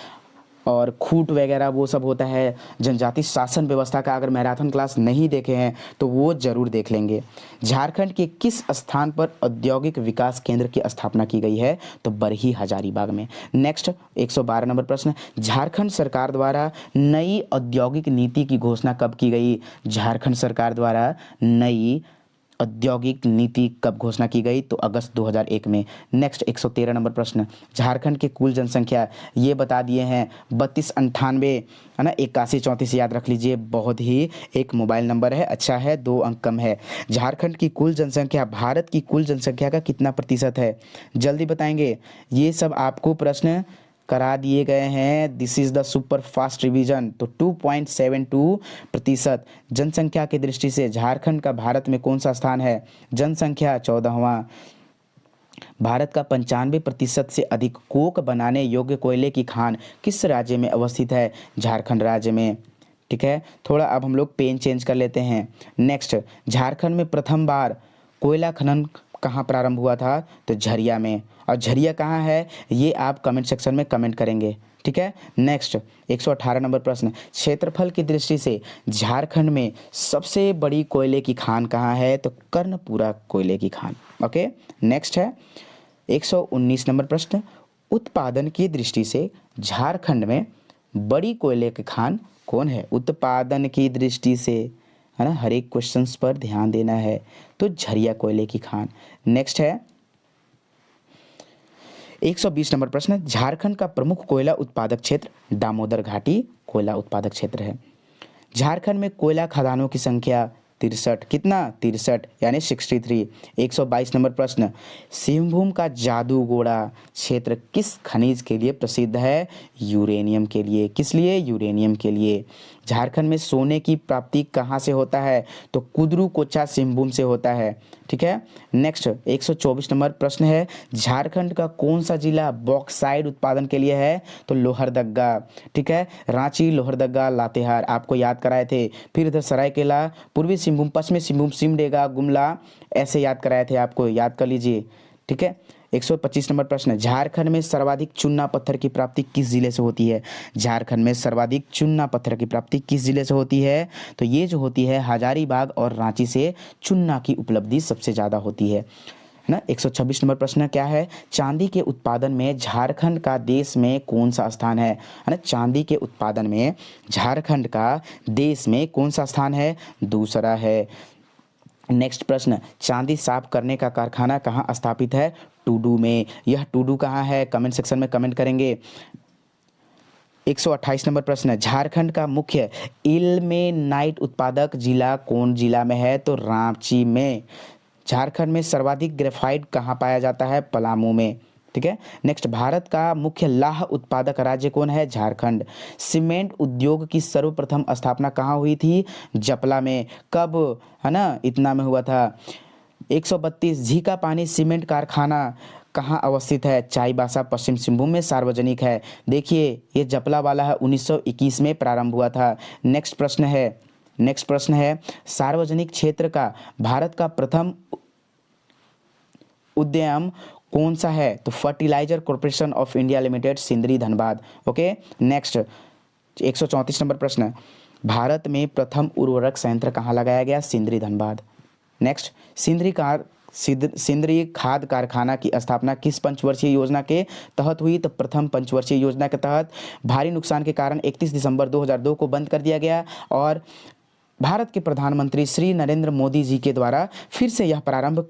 और खूट वगैरह वो सब होता है, जनजाति शासन व्यवस्था का अगर मैराथन क्लास नहीं देखे हैं तो वो ज़रूर देख लेंगे। झारखंड के किस स्थान पर औद्योगिक विकास केंद्र की स्थापना की गई है? तो बरही हजारीबाग में। नेक्स्ट 112 नंबर प्रश्न, झारखंड सरकार द्वारा नई औद्योगिक नीति की घोषणा कब की गई? झारखंड सरकार द्वारा नई औद्योगिक नीति कब घोषणा की गई? तो अगस्त 2001 में। नेक्स्ट 113 नंबर प्रश्न, झारखंड की कुल जनसंख्या ये बता दिए हैं 3298, है ना? 8134 याद रख लीजिए, बहुत ही एक मोबाइल नंबर है, अच्छा है, 2 अंक कम है। झारखंड की कुल जनसंख्या भारत की कुल जनसंख्या का कितना प्रतिशत है? जल्दी बताएंगे। ये सब आपको प्रश्न करा दिए गए हैं, this is the super fast revision. तो 2.72% जनसंख्या की दृष्टि से झारखंड का भारत में कौन सा स्थान है? जनसंख्या 14वां। भारत का 95% से अधिक कोक बनाने योग्य कोयले की खान किस राज्य में अवस्थित है? झारखंड राज्य में। ठीक है, थोड़ा अब हम लोग पेन चेंज कर लेते हैं। नेक्स्ट, झारखंड में प्रथम बार कोयला खनन कहाँ प्रारंभ हुआ था? तो झरिया में। और झरिया कहाँ है ये आप कमेंट सेक्शन में कमेंट करेंगे। ठीक है, नेक्स्ट 118 नंबर प्रश्न, क्षेत्रफल की दृष्टि से झारखंड में सबसे बड़ी कोयले की खान कहाँ है? तो कर्णपुरा कोयले की खान। ओके, नेक्स्ट है 119 नंबर प्रश्न, उत्पादन की दृष्टि से झारखंड में बड़ी कोयले की खान कौन है? उत्पादन की दृष्टि से, है ना, हर एक क्वेश्चंस पर ध्यान देना है। तो झरिया कोयले की खान। नेक्स्ट है 120 नंबर प्रश्न, झारखंड का प्रमुख कोयला उत्पादक क्षेत्र दामोदर घाटी कोयला उत्पादक क्षेत्र है। झारखंड में कोयला खदानों की संख्या 63, कितना? 63 यानी 63। 122 नंबर प्रश्न, सिंहभूम का जादूगोड़ा क्षेत्र किस खनिज के लिए प्रसिद्ध है? यूरेनियम के लिए। किस लिए? यूरेनियम के लिए। झारखंड में सोने की प्राप्ति कहाँ से होता है? तो कुदरू कोचा सिंहभूम से होता है। ठीक है, नेक्स्ट 124 नंबर प्रश्न है, झारखंड का कौन सा जिला बॉक्साइड उत्पादन के लिए है? तो लोहरदगा। ठीक है, रांची, लोहरदगा, लातेहार आपको याद कराए थे। फिर इधर सरायकेला, पूर्वी सिंहभूम, पश्चिमी सिंहभूम, सिमडेगा, गुमला, ऐसे याद कराए थे, आपको याद कर लीजिए। ठीक है, 125 नंबर प्रश्न, झारखंड में सर्वाधिक चूना पत्थर की प्राप्ति किस जिले से होती है? झारखंड में सर्वाधिक चूना पत्थर की प्राप्ति किस जिले से होती है? तो ये जो होती है हजारीबाग और रांची से चूना की उपलब्धि सबसे ज़्यादा होती है ना। 126 नंबर प्रश्न क्या है? चांदी के उत्पादन में झारखंड का देश में कौन सा स्थान है ना? चांदी के उत्पादन में झारखंड का देश में कौन सा स्थान है? दूसरा है। नेक्स्ट प्रश्न, चांदी साफ करने का कारखाना कहाँ स्थापित है? टूडू में। यह टूडू कहाँ है? कमेंट सेक्शन में कमेंट करेंगे। 128 नंबर प्रश्न, झारखंड का मुख्य इल्मेनाइट उत्पादक जिला कौन जिला में है? तो रांची में। झारखंड में सर्वाधिक ग्रेफाइट कहाँ पाया जाता है? पलामू में। ठीक है। नेक्स्ट, भारत का मुख्य लाह उत्पादक राज्य कौन है? झारखंड। सीमेंट उद्योग की सर्वप्रथम स्थापना कहाँ हुई थी? जपला में। कब? है ना, इतना में हुआ था। 132, झीका पानी सीमेंट कारखाना कहाँ अवस्थित है? चाईबासा, पश्चिम सिंहभूम में सार्वजनिक है। देखिए ये जपला वाला है, 1921 में प्रारंभ हुआ था। नेक्स्ट प्रश्न है सार्वजनिक क्षेत्र का भारत का प्रथम उद्यम कौन सा है? तो fertiliser corporation of India limited, Sindri, Dhanbad. Okay. Next 134 number प्रश्न, भारत में प्रथम उर्वरक संयंत्र कहाँ लगाया गया? सिंदरी, धनबाद। नेक्स्ट, सिंदरी खाद कारखाना की स्थापना किस पंचवर्षीय योजना के तहत हुई? तो प्रथम पंचवर्षीय योजना के तहत। भारी नुकसान के कारण 31 दिसंबर 2002 को बंद कर दिया गया और भारत के प्रधानमंत्री श्री नरेंद्र मोदी जी के द्वारा फिर से यह प्रारंभ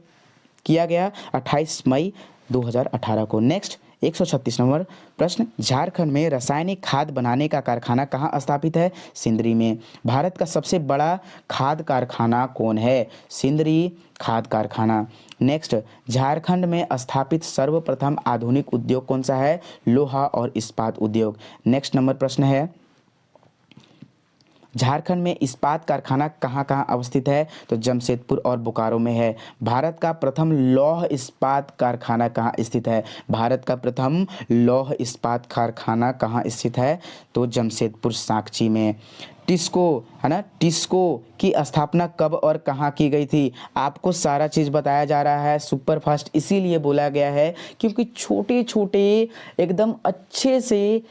किया गया 28 मई 2018 को। नेक्स्ट 136 नंबर प्रश्न, झारखंड में रासायनिक खाद बनाने का कारखाना कहाँ स्थापित है? सिंदरी में। भारत का सबसे बड़ा खाद कारखाना कौन है? सिंदरी खाद कारखाना। नेक्स्ट, झारखंड में स्थापित सर्वप्रथम आधुनिक उद्योग कौन सा है? लोहा और इस्पात उद्योग। नेक्स्ट नंबर प्रश्न है, झारखंड में इस्पात कारखाना कहाँ कहाँ अवस्थित है? तो जमशेदपुर और बोकारो में है। भारत का प्रथम लौह इस्पात कारखाना कहाँ स्थित है? भारत का प्रथम लौह इस्पात कारखाना कहाँ स्थित है? तो जमशेदपुर, सांची में। टिस्को, है ना, टिस्को की स्थापना कब और कहाँ की गई थी? आपको सारा चीज़ बताया जा रहा है सुपर फास्ट, इसीलिए बोला गया है क्योंकि छोटे छोटे एकदम अच्छे से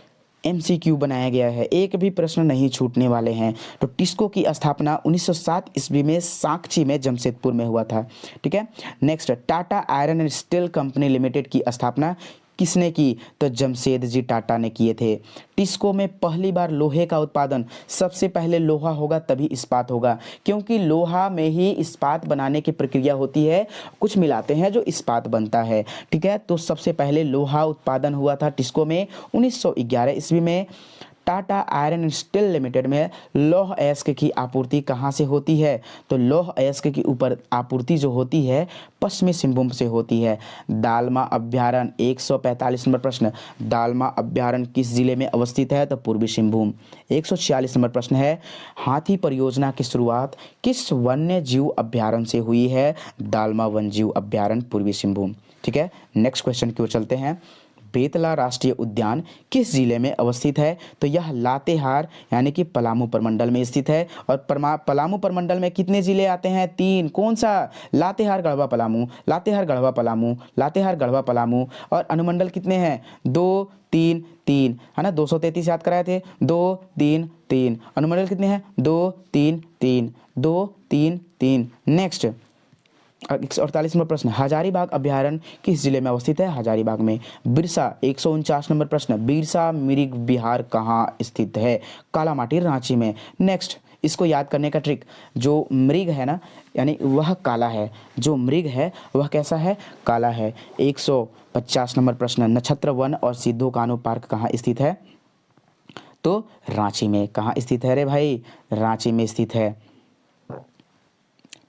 MCQ बनाया गया है, एक भी प्रश्न नहीं छूटने वाले हैं। तो टिस्को की स्थापना 1907 ईस्वी में सांची में, जमशेदपुर में हुआ था। ठीक है। Next, Tata iron and steel company limited की स्थापना किसने की? तो जमशेद जी टाटा ने किए थे। टिस्को में पहली बार लोहे का उत्पादन, सबसे पहले लोहा होगा तभी इस्पात होगा, क्योंकि लोहा में ही इस्पात बनाने की प्रक्रिया होती है, कुछ मिलाते हैं जो इस्पात बनता है। ठीक है, तो सबसे पहले लोहा उत्पादन हुआ था टिस्को में 1911 ईस्वी में। Tata iron and steel limited में लौह अयस्क की आपूर्ति कहाँ से होती है? तो लौह अयस्क की ऊपर आपूर्ति जो होती है पश्चिमी सिंहभूम से होती है। दालमा अभ्यारण्य, 145 नंबर प्रश्न, दालमा अभ्यारण्य किस जिले में अवस्थित है? तो पूर्वी सिंहभूम। 146 नंबर प्रश्न है, हाथी परियोजना की शुरुआत किस वन्य जीव अभ्यारण्य से हुई है? दालमा वन्य जीव अभ्यारण्य, पूर्वी सिंहभूम। ठीक है। नेक्स्ट क्वेश्चन की ओर चलते हैं, बेतला राष्ट्रीय उद्यान किस जिले में अवस्थित है? तो यह लातेहार यानी कि पलामू प्रमंडल में स्थित है। और पलामू प्रमंडल में कितने जिले आते हैं? 3। कौन सा? लातेहार, गढ़वा, पलामू, लातेहार, गढ़वा, पलामू, लातेहार, गढ़वा, पलामू। और अनुमंडल कितने हैं? 2, 3, 3, है ना, 233 याद कराए थे, 2, 3, 3। अनुमंडल कितने हैं? 2, 3, 3, 2, 3, 3। नेक्स्ट 148 नंबर प्रश्न, हजारीबाग अभ्यारण्य किस जिले में अवस्थित है? हजारीबाग में। बिरसा, 149 नंबर प्रश्न, बिरसा मृग विहार कहाँ स्थित है? कालामाटी, रांची में। नेक्स्ट, इसको याद करने का ट्रिक, जो मृग है ना, यानी वह काला है, जो मृग है वह कैसा है? काला है। 150 नंबर प्रश्न, नक्षत्र वन और सिद्धो कान्हो पार्क कहाँ स्थित है? तो रांची में। कहाँ स्थित है रे भाई? रांची में स्थित है।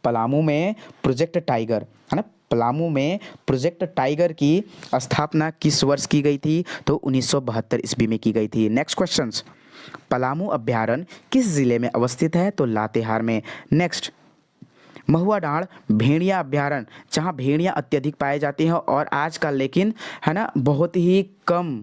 पलामू में प्रोजेक्ट टाइगर, है ना, पलामू में प्रोजेक्ट टाइगर की स्थापना किस वर्ष की गई थी? तो 1972 ईस्वी में की गई थी। नेक्स्ट क्वेश्चंस, पलामू अभ्यारण्य किस जिले में अवस्थित है? तो लातेहार में। नेक्स्ट, महुआ डाँड़ भेड़िया अभ्यारण्य, जहाँ भेड़िया अत्यधिक पाए जाते हैं और आजकल लेकिन, है ना, बहुत ही कम,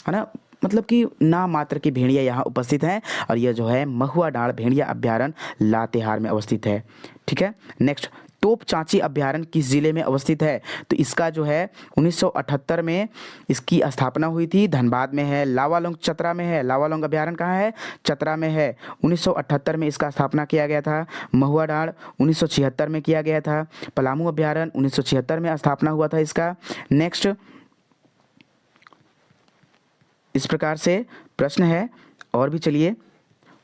है ना, मतलब कि नाम मात्र की भेड़िया यहाँ उपस्थित हैं, और यह जो है महुआ डाँड़ भेड़िया अभ्यारण्य लातेहार में अवस्थित है। ठीक है। नेक्स्ट, तोप चांची अभ्यारण्य किस जिले में अवस्थित है? तो इसका जो है 1978 में इसकी स्थापना हुई थी, धनबाद में है। लावालौंग चतरा में है। लावालौंग अभ्यारण्य कहाँ है? चतरा में है। 1978 में इसका स्थापना किया गया था। महुआ डाँड़ 1976 में किया गया था। पलामू अभ्यारण्य 1976 में स्थापना हुआ था इसका। नेक्स्ट, इस प्रकार से प्रश्न है और भी। चलिए,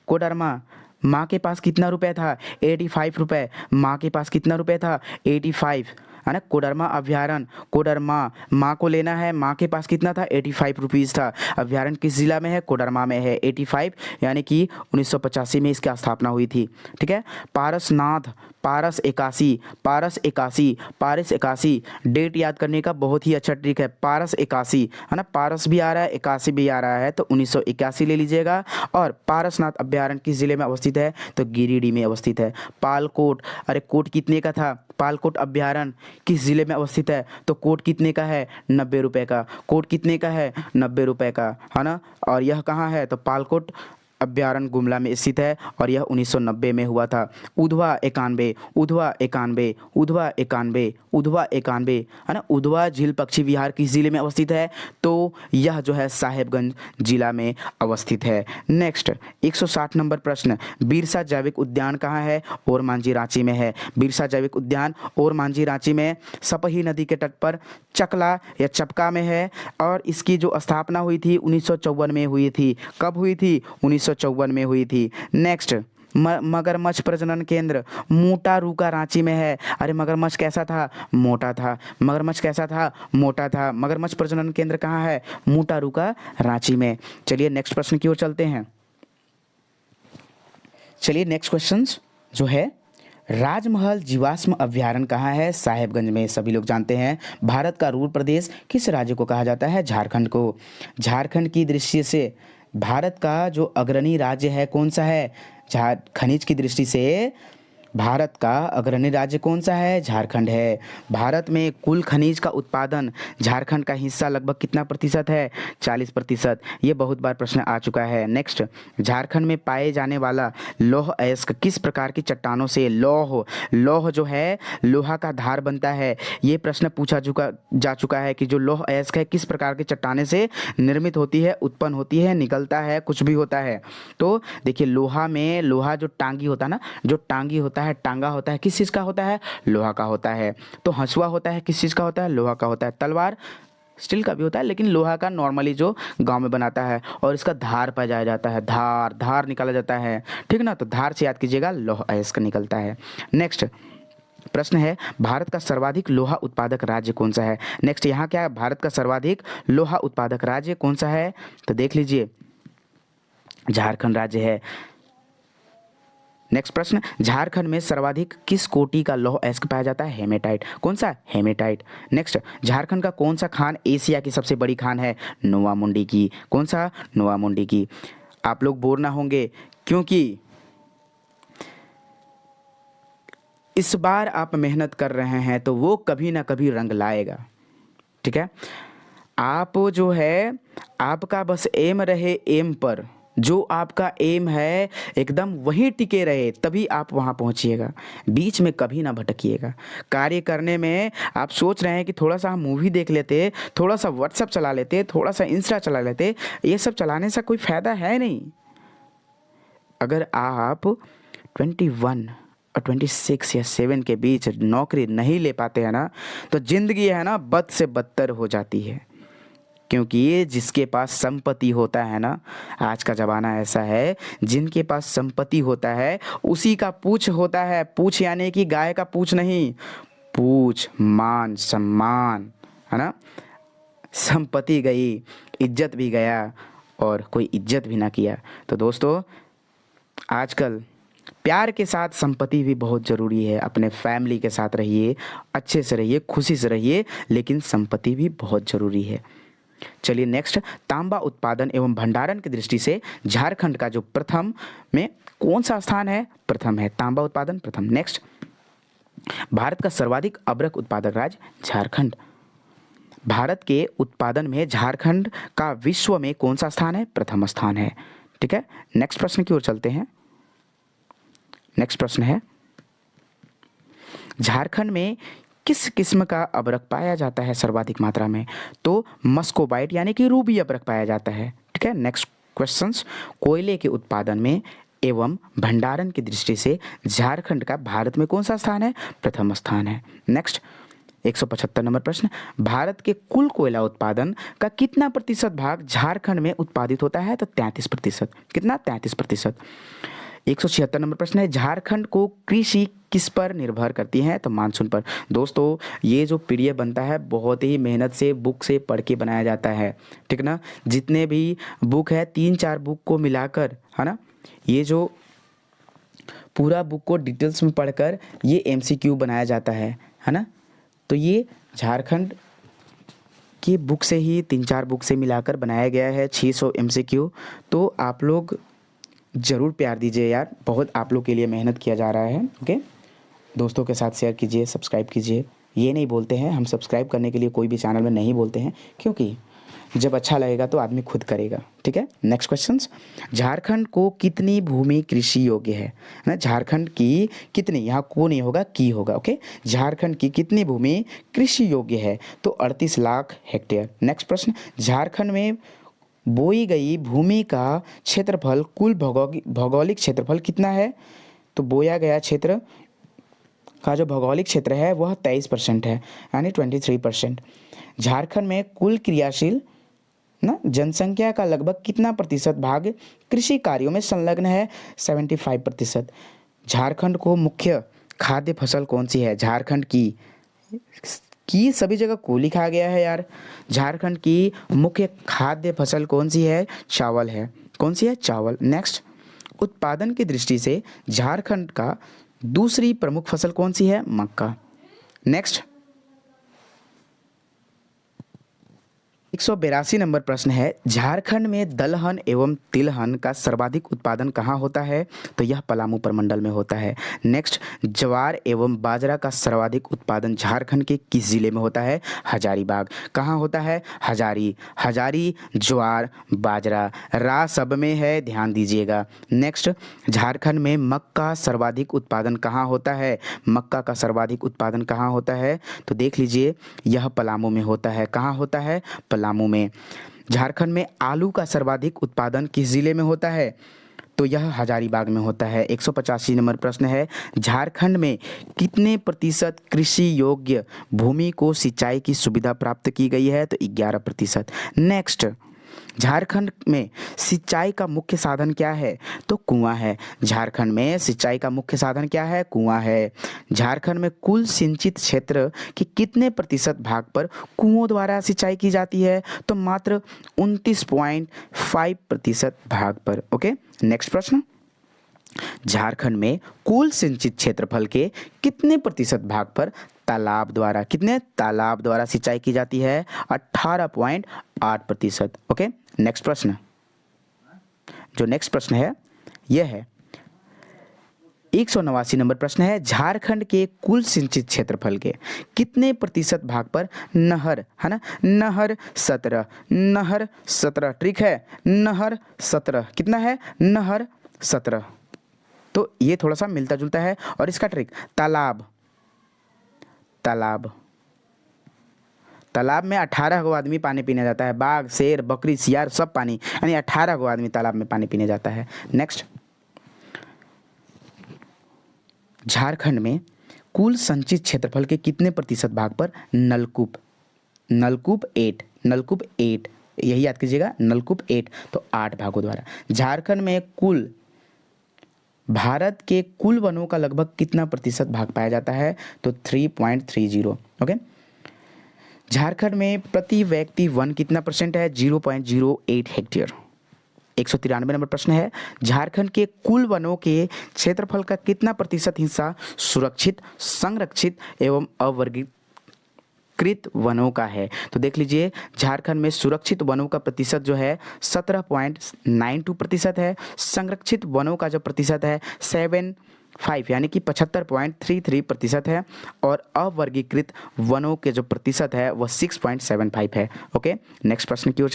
कोडरमा, माँ के पास कितना रुपए था? 85 रुपये। माँ के पास कितना रुपए था? 85। है ना। कोडरमा अभ्यारण्य, कोडरमा माँ को लेना है, माँ के पास कितना था 85 रुपीज़ था। अभ्यारण्य किस जिला में है, कोडरमा में है। 85 यानी कि 1985 में इसकी स्थापना हुई थी। ठीक है। पारसनाथ, पारस 81, पारस 81, पारस 81, डेट याद करने का बहुत ही अच्छा ट्रिक है। पारस 81 है ना, पारस भी आ रहा है 81 भी आ रहा है, तो 1981 ले लीजिएगा। और पारसनाथ अभ्यारण्य किस जिले में अवस्थित है, तो गिरिडीह में अवस्थित है। पालकोट, अरे कोट कितने का था, पालकोट अभ्यारण्य किस जिले में अवस्थित है, तो कोट कितने का है 90 रुपये का। कोट कितने का है 90 रुपये का, है ना। और यह कहाँ है, तो पालकोट अभ्यारण्य गुमला में स्थित है और यह 1990 में हुआ था। उधवा 91, उधवा 91, उधवा 91, उधवा 91, है ना। उधवा झील पक्षी विहार किस जिले में अवस्थित है, तो यह जो है साहेबगंज जिला में अवस्थित है। नेक्स्ट 160 नंबर प्रश्न, बिरसा जैविक उद्यान कहाँ है, ओरमांझी रांची में है। बिरसा जैविक उद्यान ओरमांझी रांची में सपही नदी के तट पर चकला या चपका में है और इसकी जो स्थापना हुई थी 1954 में हुई थी। कब हुई थी, 1954 में हुई थी। नेक्स्ट मगरमच्छ प्रजनन केंद्र मोटारूका रांची में है। अरे मगरमच्छ कैसा था, मोटा था। मगरमच्छ कैसा था, मोटा था। मगरमच्छ प्रजनन केंद्र कहाँ है, मोटारूका रांची में। चलिए नेक्स्ट प्रश्न की ओर चलते हैं। चलिए नेक्स्ट क्वेश्चन जो है, राजमहल जीवाश्म अभ्यारण्य कहाँ है, साहेबगंज में। सभी लोग जानते हैं। भारत का रूर प्रदेश किस राज्य को कहा जाता है, झारखंड को। झारखंड की दृष्टि से भारत का जो अग्रणी राज्य है कौन सा है, खनिज की दृष्टि से भारत का अग्रणी राज्य कौन सा है, झारखंड है। भारत में कुल खनिज का उत्पादन झारखंड का हिस्सा लगभग कितना प्रतिशत है, 40%। ये बहुत बार प्रश्न आ चुका है। नेक्स्ट, झारखंड में पाए जाने वाला लौह अयस्क किस प्रकार की चट्टानों से, लौह जो है लोहा का धार बनता है। ये प्रश्न पूछा जा चुका है कि जो लौह अयस्क है किस प्रकार की चट्टाने से निर्मित होती है, उत्पन्न होती है, निकलता है, कुछ भी होता है। तो देखिए लोहा में, लोहा जो टांगी होता है ना, जो टांगी होता है, टांगा होता है, किस चीज़ का होता है, लोहा का होता है। तो हंसुआ होता है, किस चीज़ का होता है, लोहा का होता है। तलवार स्टील का भी होता है, लेकिन लोहा का नॉर्मली जो गांव में बनाता है, और इसका धार पाया जाता है, धार निकाला जाता है। ठीक ना, तो धार से याद कीजिएगा, लौह अयस्क निकलता है। नेक्स्ट प्रश्न है, भारत का सर्वाधिक लोहा उत्पादक राज्य कौन सा है। नेक्स्ट यहाँ क्या है, भारत का सर्वाधिक लोहा उत्पादक राज्य कौन सा है, तो देख लीजिए झारखंड राज्य है। नेक्स्ट प्रश्न, झारखंड में सर्वाधिक किस कोटि का लौह अयस्क पाया जाता है, हेमेटाइट। कौन सा, हेमेटाइट। नेक्स्ट, झारखंड का कौन सा खान एशिया की सबसे बड़ी खान है, नोवा मुंडी की। कौन सा, नोवा मुंडी की। आप लोग बोर ना होंगे क्योंकि इस बार आप मेहनत कर रहे हैं तो वो कभी ना कभी रंग लाएगा। ठीक है, आप जो है, आपका बस एम रहे, एम पर जो आपका एम है एकदम वहीं टिके रहे, तभी आप वहाँ पहुँचिएगा। बीच में कभी ना भटकिएगा। कार्य करने में आप सोच रहे हैं कि थोड़ा सा हम मूवी देख लेते, थोड़ा सा व्हाट्सएप चला लेते, थोड़ा सा इंस्टा चला लेते, ये सब चलाने से कोई फ़ायदा है नहीं। अगर आप 21 और 26 या 7 के बीच नौकरी नहीं ले पाते हैं ना, तो ज़िंदगी है ना बद से बदतर हो जाती है। क्योंकि ये जिसके पास संपत्ति होता है ना, आज का ज़माना ऐसा है, जिनके पास संपत्ति होता है उसी का पूछ होता है। पूछ यानी कि गाय का पूछ नहीं, पूछ मान सम्मान, है ना। संपत्ति गई, इज्जत भी गया, और कोई इज्जत भी ना किया। तो दोस्तों आजकल प्यार के साथ संपत्ति भी बहुत ज़रूरी है। अपने फैमिली के साथ रहिए, अच्छे से रहिए, खुशी से रहिए, लेकिन संपत्ति भी बहुत ज़रूरी है। चलिए नेक्स्ट, तांबा उत्पादन एवं भंडारण की दृष्टि से झारखंड का जो प्रथम में कौन सा स्थान है, प्रथम है, तांबा उत्पादन प्रथम। नेक्स्ट, भारत का सर्वाधिक अभ्रक उत्पादक राज्य झारखंड। भारत के उत्पादन में झारखंड का विश्व में कौन सा स्थान है, प्रथम स्थान है। ठीक है, नेक्स्ट प्रश्न की ओर चलते हैं। नेक्स्ट प्रश्न है, झारखंड में किस किस्म का अभ्रक पाया जाता है सर्वाधिक मात्रा में, तो मस्कोबाइट यानी कि रूबी अभ्रक पाया जाता है। ठीक है, नेक्स्ट क्वेश्चंस, कोयले के उत्पादन में एवं भंडारण की दृष्टि से झारखंड का भारत में कौन सा स्थान है, प्रथम स्थान है। नेक्स्ट 175 नंबर प्रश्न, भारत के कुल कोयला उत्पादन का कितना प्रतिशत भाग झारखंड में उत्पादित होता है, तो 33%। कितना, 33%। 176 नंबर प्रश्न है, झारखंड को कृषि किस पर निर्भर करती है? तो मानसून पर। दोस्तों ये जो पीडीएफ बनता है बहुत ही मेहनत से बुक से पढ़ के बनाया जाता है, ठीक ना। जितने भी बुक है 3-4 बुक को मिलाकर, है ना, ये जो पूरा बुक को डिटेल्स में पढ़कर ये एमसीक्यू बनाया जाता है ना। तो ये झारखंड की बुक से ही 3-4 बुक से मिलाकर बनाया गया है 600 एमसीक्यू। तो आप लोग ज़रूर प्यार दीजिए यार, बहुत आप लोग के लिए मेहनत किया जा रहा है। ओके, दोस्तों के साथ शेयर कीजिए, सब्सक्राइब कीजिए। ये नहीं बोलते हैं हम सब्सक्राइब करने के लिए, कोई भी चैनल में नहीं बोलते हैं, क्योंकि जब अच्छा लगेगा तो आदमी खुद करेगा, ठीक है। नेक्स्ट क्वेश्चंस, झारखंड को कितनी भूमि कृषि योग्य है ना। झारखंड की कितनी, यहाँ को नहीं होगा की होगा, ओके। झारखंड की कितनी भूमि कृषि योग्य है? तो 38 लाख हेक्टेयर। नेक्स्ट प्रश्न, झारखंड में बोई गई भूमि का क्षेत्रफल कुल भौगोलिक क्षेत्रफल कितना है? तो बोया गया क्षेत्र का जो भौगोलिक क्षेत्र है वह 23% है, यानी 23%। झारखंड में कुल क्रियाशील ना जनसंख्या का लगभग कितना प्रतिशत भाग कृषि कार्यों में संलग्न है? 75%। झारखंड को मुख्य खाद्य फसल कौन सी है? झारखंड की सभी जगह को लिखा गया है यार। झारखंड की मुख्य खाद्य फसल कौन सी है? चावल है। कौन सी है? चावल। नेक्स्ट, उत्पादन की दृष्टि से झारखंड का दूसरी प्रमुख फसल कौन सी है? मक्का। नेक्स्ट, 182 नंबर प्रश्न है, झारखंड में दलहन एवं तिलहन का सर्वाधिक उत्पादन कहाँ होता है? तो यह पलामू प्रमंडल में होता है। नेक्स्ट, ज्वार एवं बाजरा का सर्वाधिक उत्पादन झारखंड के किस जिले में होता है? हजारीबाग। कहाँ होता है? हजारी ज्वार बाजरा रा सब में है, ध्यान दीजिएगा। नेक्स्ट, झारखंड में मक्का सर्वाधिक उत्पादन कहाँ होता है? मक्का का सर्वाधिक उत्पादन कहाँ होता है? तो देख लीजिए, यह पलामू में होता है। कहाँ होता है? पलामू में। झारखंड में आलू का सर्वाधिक उत्पादन किस जिले में होता है? तो यह हजारीबाग में होता है। 185 नंबर प्रश्न है, झारखंड में कितने प्रतिशत कृषि योग्य भूमि को सिंचाई की सुविधा प्राप्त की गई है? तो 11%। नेक्स्ट, झारखंड में सिंचाई का मुख्य साधन क्या है? तो कुआं है। झारखंड में सिंचाई का मुख्य साधन क्या है? कुआं है। झारखंड में कुल सिंचित क्षेत्र के कितने प्रतिशत भाग पर कुओं द्वारा सिंचाई की जाती है? तो मात्र 29.5% भाग पर। ओके, नेक्स्ट प्रश्न, झारखंड में कुल सिंचित क्षेत्रफल के कितने प्रतिशत भाग पर तालाब द्वारा सिंचाई की जाती है? 18.8%। ओके, नेक्स्ट प्रश्न, जो नेक्स्ट प्रश्न है यह है 189 नंबर प्रश्न है, झारखंड के कुल सिंचित क्षेत्रफल के कितने प्रतिशत भाग पर नहर, है ना, नहर 17, ट्रिक है, नहर 17 कितना है? नहर 17। तो ये थोड़ा सा मिलता जुलता है। और इसका ट्रिक, तालाब में 18 गो आदमी पानी पीने जाता है। बाघ, शेर, बकरी, सियार सब पानी, यानी 18 गो आदमी तालाब में पानी पीने जाता है। नेक्स्ट, झारखंड में कुल संचित क्षेत्रफल के कितने प्रतिशत भाग पर नलकूप 8, यही याद कीजिएगा, नलकूप 8, तो 8 भागों द्वारा। झारखंड में कुल भारत के कुल वनों का लगभग कितना प्रतिशत भाग पाया जाता है? तो 3.30। ओके, झारखंड में प्रति व्यक्ति वन कितना परसेंट है? 0.08 हेक्टेयर। 193 नंबर प्रश्न है, झारखंड के कुल वनों के क्षेत्रफल का कितना प्रतिशत हिस्सा सुरक्षित, संरक्षित एवं अवर्गीकृत वनों का है? तो देख लीजिए, झारखंड में सुरक्षित वनों का प्रतिशत जो है 17.92% है। संरक्षित वनों का जो प्रतिशत है 75 यानी कि 75.33% है। और अवर्गीकृत वनों के जो प्रतिशत है वह 6.75 है। ओके, नेक्स्ट प्रश्न की ओर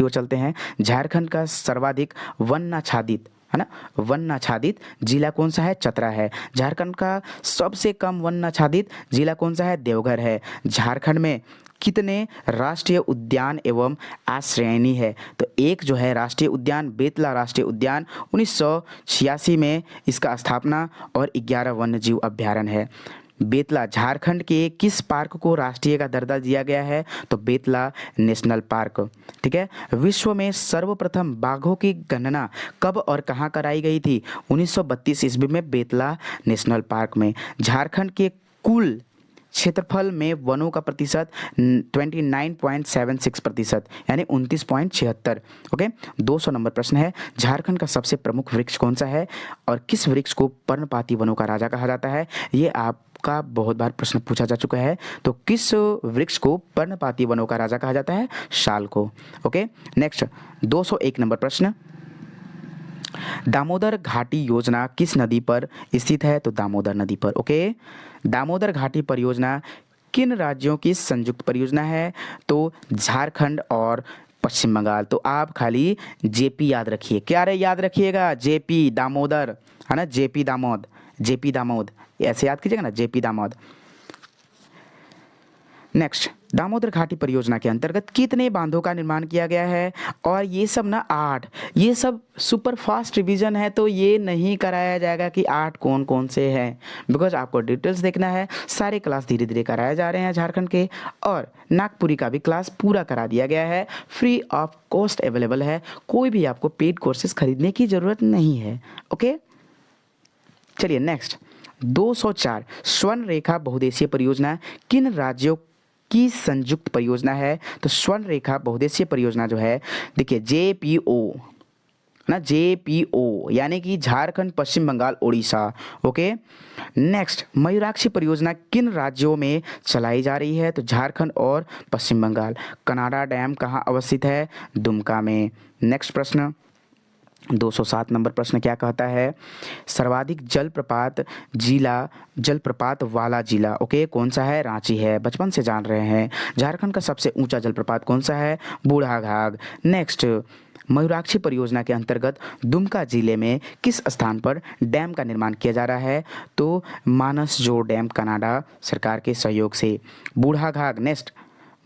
चलते हैं। झारखंड का सर्वाधिक वनाच्छादित, है ना, वनाच्छादित जिला कौन सा है? चतरा है। झारखंड का सबसे कम वनाच्छादित जिला कौन सा है? देवघर है। झारखंड में कितने राष्ट्रीय उद्यान एवं आश्रयनी है? तो एक जो है राष्ट्रीय उद्यान, बेतला राष्ट्रीय उद्यान, 1986 में इसका स्थापना, और 11 वन्यजीव अभ्यारण्य है। बेतला झारखंड के किस पार्क को राष्ट्रीय का दर्जा दिया गया है? तो बेतला नेशनल पार्क। ठीक है। विश्व में सर्वप्रथम बाघों की गणना कब और कहाँ कराई गई थी? 1932 ईस्वी में बेतला नेशनल पार्क में। झारखंड के कुल क्षेत्रफल में वनों का प्रतिशत 29.76%, यानी 29.76। ओके। 200 नंबर प्रश्न है, झारखंड का सबसे प्रमुख वृक्ष कौन सा है और किस वृक्ष को पर्णपाती वनों का राजा कहा जाता है? ये आपका बहुत बार प्रश्न पूछा जा चुका है। तो किस वृक्ष को पर्णपाती वनों का राजा कहा जाता है? साल को। ओके। नेक्स्ट 201 नंबर प्रश्न, दामोदर घाटी योजना किस नदी पर स्थित है? तो दामोदर नदी पर। ओके। दामोदर घाटी परियोजना किन राज्यों की संयुक्त परियोजना है? तो झारखंड और पश्चिम बंगाल। तो आप खाली जेपी याद रखिए। क्या रे याद रखिएगा? जेपी दामोदर, है ना, जेपी दामोद, जेपी दामोद, ऐसे याद कीजिएगा ना, जेपी दामोद। नेक्स्ट, दामोदर घाटी परियोजना के अंतर्गत कितने बांधों का निर्माण किया गया है? और ये सब ना 8, ये सब सुपर फास्ट रिवीजन है, तो ये नहीं कराया जाएगा कि 8 कौन कौन से हैं, बिकॉज आपको डिटेल्स देखना है। सारे क्लास धीरे धीरे कराए जा रहे हैं झारखंड के, और नागपुरी का भी क्लास पूरा करा दिया गया है, फ्री ऑफ कॉस्ट अवेलेबल है। कोई भी आपको पेड कोर्सेज खरीदने की ज़रूरत नहीं है। ओके, चलिए नेक्स्ट 204, स्वर्ण रेखा बहुउद्देशीय परियोजना किन राज्यों की संयुक्त परियोजना है? तो स्वर्ण रेखा बहुउद्देशीय परियोजना जो है, देखिए JPO ना, JPO यानी कि झारखंड, पश्चिम बंगाल, उड़ीसा। ओके। नेक्स्ट, मयूराक्षी परियोजना किन राज्यों में चलाई जा रही है? तो झारखंड और पश्चिम बंगाल। कनाडा डैम कहाँ अवस्थित है? दुमका में। नेक्स्ट प्रश्न 207 नंबर प्रश्न क्या कहता है? सर्वाधिक जलप्रपात वाला जिला, ओके, कौन सा है? रांची है, बचपन से जान रहे हैं। झारखंड का सबसे ऊंचा जलप्रपात कौन सा है? बूढ़ाघाघ। नेक्स्ट, मयूराक्षी परियोजना के अंतर्गत दुमका जिले में किस स्थान पर डैम का निर्माण किया जा रहा है? तो मानसजोर डैम, कनाडा सरकार के सहयोग से। बूढ़ाघाघ। नेक्स्ट,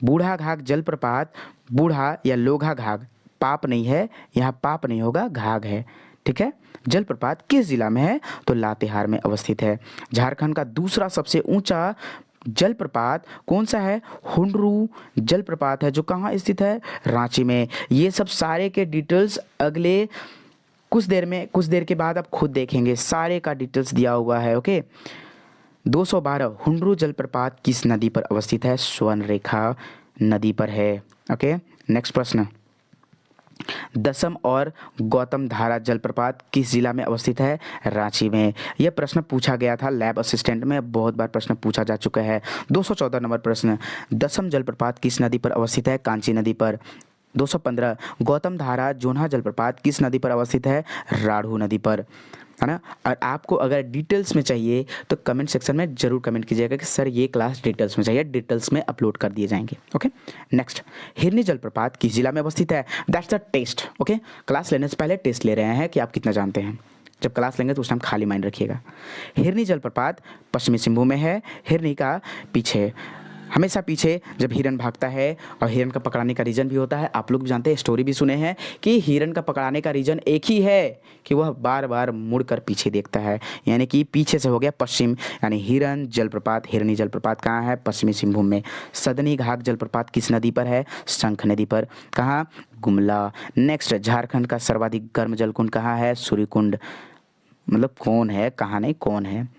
बूढ़ाघाघ जलप्रपात, बूढ़ा या लोघा घाघ, पाप नहीं है, यहाँ पाप नहीं होगा, घाघ है। ठीक है। जलप्रपात किस जिला में है? तो लातेहार में अवस्थित है। झारखंड का दूसरा सबसे ऊंचा जलप्रपात कौन सा है? हुंडरू जलप्रपात है, जो कहाँ स्थित है? रांची में। ये सब सारे के डिटेल्स अगले कुछ देर के बाद आप खुद देखेंगे, सारे का डिटेल्स दिया हुआ है। ओके। 212, हुंडरू जलप्रपात किस नदी पर अवस्थित है? स्वर्ण रेखा नदी पर है। ओके। नेक्स्ट प्रश्न, दसम और गौतम धारा जलप्रपात किस जिला में अवस्थित है? रांची में। यह प्रश्न पूछा गया था लैब असिस्टेंट में, बहुत बार प्रश्न पूछा जा चुका है। 214 नंबर प्रश्न, दसम जलप्रपात किस नदी पर अवस्थित है? कांची नदी पर। 215, गौतम धारा जोन्हा जलप्रपात किस नदी पर अवस्थित है? राढ़ू नदी पर, है ना। और आपको अगर डिटेल्स में चाहिए तो कमेंट सेक्शन में जरूर कमेंट कीजिएगा कि सर ये क्लास डिटेल्स में चाहिए, डिटेल्स में अपलोड कर दिए जाएंगे। ओके। नेक्स्ट, हिरनी जलप्रपात किस जिला में अवस्थित है? That's the test. Okay. Class लेने से पहले टेस्ट ले रहे हैं कि आप कितना जानते हैं। जब क्लास लेंगे तो उस टाइम खाली माइंड रखिएगा। हिरनी जलप्रपात पश्चिमी सिंहभूम में है। हिरनी का पीछे, हमेशा पीछे जब हिरन भागता है, और हिरन का पकड़ाने का रीजन भी होता है, आप लोग भी जानते हैं, स्टोरी भी सुने हैं कि हिरन का पकड़ाने का रीजन एक ही है कि वह बार बार मुड़कर पीछे देखता है, यानी कि पीछे से हो गया पश्चिम, यानी हिरन जलप्रपात, हिरनी जलप्रपात कहाँ है? पश्चिमी सिंहभूम में। सदनी घाघ जलप्रपात किस नदी पर है? शंख नदी पर। कहाँ? गुमला। नेक्स्ट, झारखंड का सर्वाधिक गर्म जलकुंड कहाँ है? सूर्यकुंड, मतलब कौन है, कहाँ नहीं, कौन है।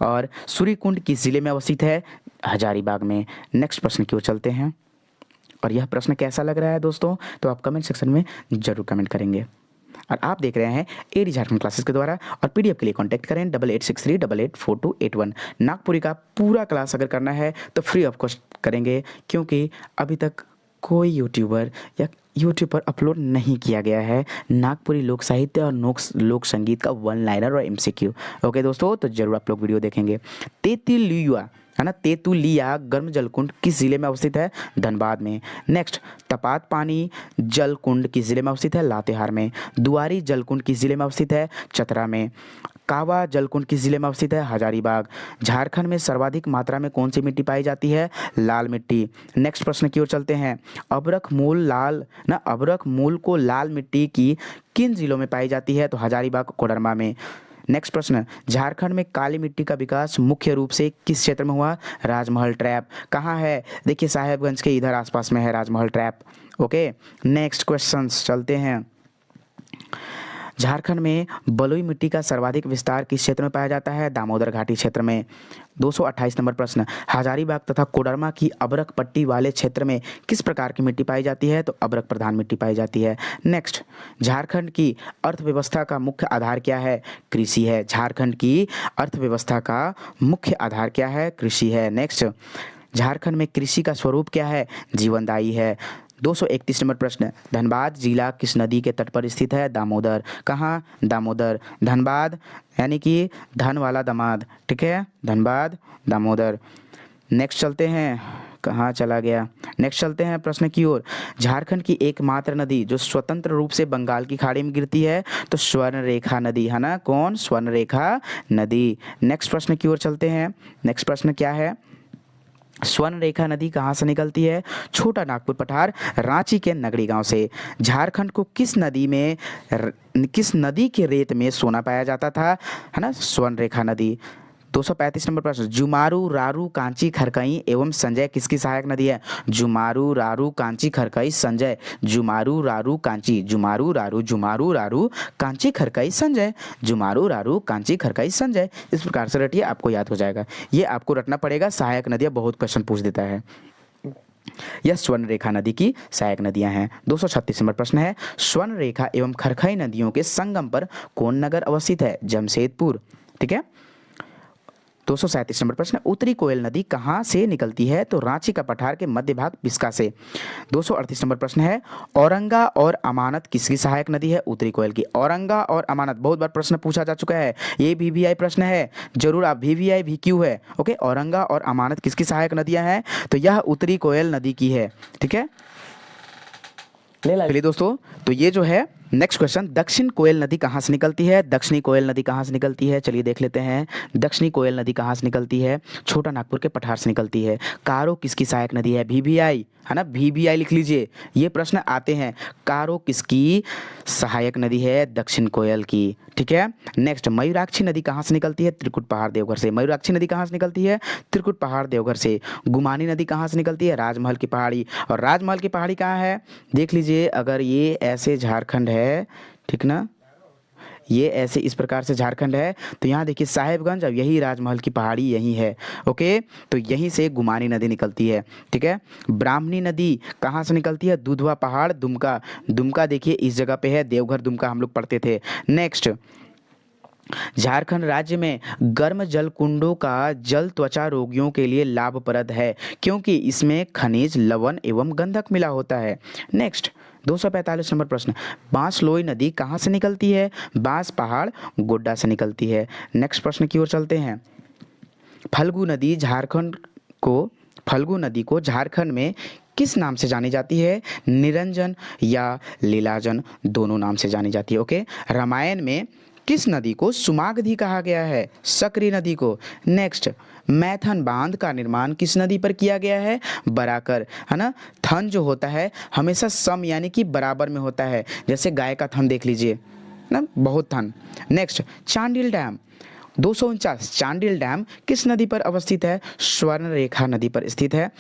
और सूर्यकुंड किस जिले में अवस्थित है? हजारीबाग में। नेक्स्ट प्रश्न की ओर चलते हैं, और यह प्रश्न कैसा लग रहा है दोस्तों, तो आप कमेंट सेक्शन में जरूर कमेंट करेंगे। और आप देख रहे हैं एडी झारखंड क्लासेस के द्वारा, और पीडीएफ के लिए कांटेक्ट करें 8863884281। नागपुरी का पूरा क्लास अगर करना है तो फ्री ऑफ कॉस्ट करेंगे, क्योंकि अभी तक कोई यूट्यूबर या यूट्यूब पर अपलोड नहीं किया गया है नागपुरी लोक साहित्य और लोक संगीत का वन लाइनर और MCQ। ओके दोस्तों, तो जरूर आप लोग वीडियो देखेंगे। तेतुलिया, है ना, तेतुलिया गर्म जलकुंड किस जिले में अवस्थित है? धनबाद में। नेक्स्ट, तपात पानी जलकुंड किस जिले में अवस्थित है? लातेहार में। दुआरी जलकुंड किस जिले में अवस्थित है? चतरा में। कावा जलकुंड किस जिले में अवस्थित है? हजारीबाग। झारखंड में सर्वाधिक मात्रा में कौन सी मिट्टी पाई जाती है? लाल मिट्टी। नेक्स्ट प्रश्न की ओर चलते हैं, अबरख मूल को लाल मिट्टी की किन जिलों में पाई जाती है? तो हजारीबाग, कोडरमा में। नेक्स्ट प्रश्न, झारखंड में काली मिट्टी का विकास मुख्य रूप से किस क्षेत्र में हुआ? राजमहल ट्रैप कहाँ है? देखिए साहेबगंज के इधर आसपास में है राजमहल ट्रैप। ओके, नेक्स्ट क्वेश्चंस चलते हैं। झारखंड में बलुई मिट्टी का सर्वाधिक विस्तार किस क्षेत्र में पाया जाता है? दामोदर घाटी क्षेत्र में। 228 नंबर प्रश्न, हजारीबाग तथा कोडरमा की अभ्रक पट्टी वाले क्षेत्र में किस प्रकार की मिट्टी पाई जाती है? तो अभ्रक प्रधान मिट्टी पाई जाती है। नेक्स्ट, झारखंड की अर्थव्यवस्था का मुख्य आधार क्या है? कृषि है। झारखंड की अर्थव्यवस्था का मुख्य आधार क्या है? कृषि है। नेक्स्ट, झारखंड में कृषि का स्वरूप क्या है? जीवनदायी है। 231 नंबर प्रश्न, धनबाद जिला किस नदी के तट पर स्थित है? दामोदर। कहाँ? दामोदर। धनबाद यानी कि धन वाला दामाद, ठीक है, धनबाद दामोदर। नेक्स्ट चलते हैं, कहाँ चला गया? नेक्स्ट चलते हैं प्रश्न की ओर। झारखंड की एकमात्र नदी जो स्वतंत्र रूप से बंगाल की खाड़ी में गिरती है? तो स्वर्णरेखा नदी है ना। कौन? स्वर्णरेखा नदी। नेक्स्ट प्रश्न की ओर चलते हैं। नेक्स्ट प्रश्न क्या है? स्वर्णरेखा नदी कहाँ से निकलती है? छोटा नागपुर पठार रांची के नगड़ी गांव से। झारखंड को किस नदी के रेत में सोना पाया जाता था? है ना, स्वर्णरेखा नदी। 235 नंबर प्रश्न, जुमारू, रारू, कांची, खरकई एवं संजय किसकी सहायक नदी है? जुमारू, रारू, कांची, खरकई, संजय। जुमारू, रारू, कांची, जुमारू, रारू, जुमारू, रारू, कांची, खरकई, संजय। जुमारू, रारू, कांची, खरकई, संजय। इस प्रकार से रटिए, आपको याद हो जाएगा। ये आपको रटना पड़ेगा, सहायक नदियाँ बहुत क्वेश्चन पूछ देता है। यह स्वर्णरेखा नदी की सहायक नदियां हैं। 236 नंबर प्रश्न है, स्वर्णरेखा एवं खरखई नदियों के संगम पर कौन नगर अवस्थित है? जमशेदपुर। ठीक है। 237 नंबर प्रश्न, उत्तरी कोयल नदी कहाँ से निकलती है? तो रांची का पठार के मध्य भाग पिस्का से। 238 नंबर प्रश्न है, औरंगा और अमानत किसकी सहायक नदी है? उत्तरी कोयल की। औरंगा और अमानत बहुत बार प्रश्न पूछा जा चुका है, ये VVI प्रश्न है, जरूर आप VVI VQ है। ओके, औरंगा और अमानत किसकी सहायक नदियां हैं? तो यह उत्तरी कोयल नदी की है। ठीक है, चलिए दोस्तों, तो ये जो है नेक्स्ट क्वेश्चन, दक्षिण कोयल नदी कहाँ से निकलती है? दक्षिणी कोयल नदी कहाँ से निकलती है? चलिए देख लेते हैं। दक्षिणी कोयल नदी कहाँ से निकलती है? छोटा नागपुर के पठार से निकलती है। कारो किसकी सहायक नदी है? VVI है ना, VVI लिख लीजिए, ये प्रश्न आते हैं। कारो किसकी सहायक नदी है? दक्षिण कोयल की। ठीक है। नेक्स्ट, मयूराक्षी नदी कहाँ से निकलती है? त्रिकुट पहाड़ देवघर से। मयूराक्षी नदी कहाँ से निकलती है? त्रिकुट पहाड़ देवघर से। गुमानी नदी कहाँ से निकलती है? राजमहल की पहाड़ी। और राजमहल की पहाड़ी कहाँ है? देख लीजिए, अगर ये ऐसे झारखंड है, ठीक ना, ये ऐसे इस प्रकार से झारखंड है, तो यहाँ देखिए साहेबगंज, अब यही राजमहल की पहाड़ी यही है। ओके, तो यहीं से गुमानी नदी निकलती है। ठीक है। ब्राह्मणी नदी कहाँ से निकलती है? दुधवा पहाड़, दुमका। दुमका देखिए इस जगह पे है, देवघर दुमका हम लोग पढ़ते थे। नेक्स्ट, झारखंड राज्य में गर्म जल कुंडों का जल त्वचा रोगियों के लिए लाभप्रद है क्योंकि इसमें खनिज, लवण एवं गंधक मिला होता है। नेक्स्ट, 245 नंबर प्रश्न, बांसलोई नदी कहाँ से निकलती है? बांस पहाड़ गोड्डा से निकलती है। नेक्स्ट प्रश्न की ओर चलते हैं। फल्गु नदी को झारखंड में किस नाम से जानी जाती है? निरंजन या लीलाजन, दोनों नाम से जानी जाती है। ओके, रामायण में किस नदी को सुमागधी कहा गया है? सकरी नदी को। नेक्स्ट, मैथन बांध का निर्माण किस नदी पर किया गया है? बराकर, है ना। थन जो होता है हमेशा सम यानी कि बराबर में होता है, जैसे गाय का थन देख लीजिए ना, बहुत थन। Next, Chandil dam 249, Chandil dam किस नदी पर अवस्थित है? स्वर्णरेखा नदी पर स्थित है।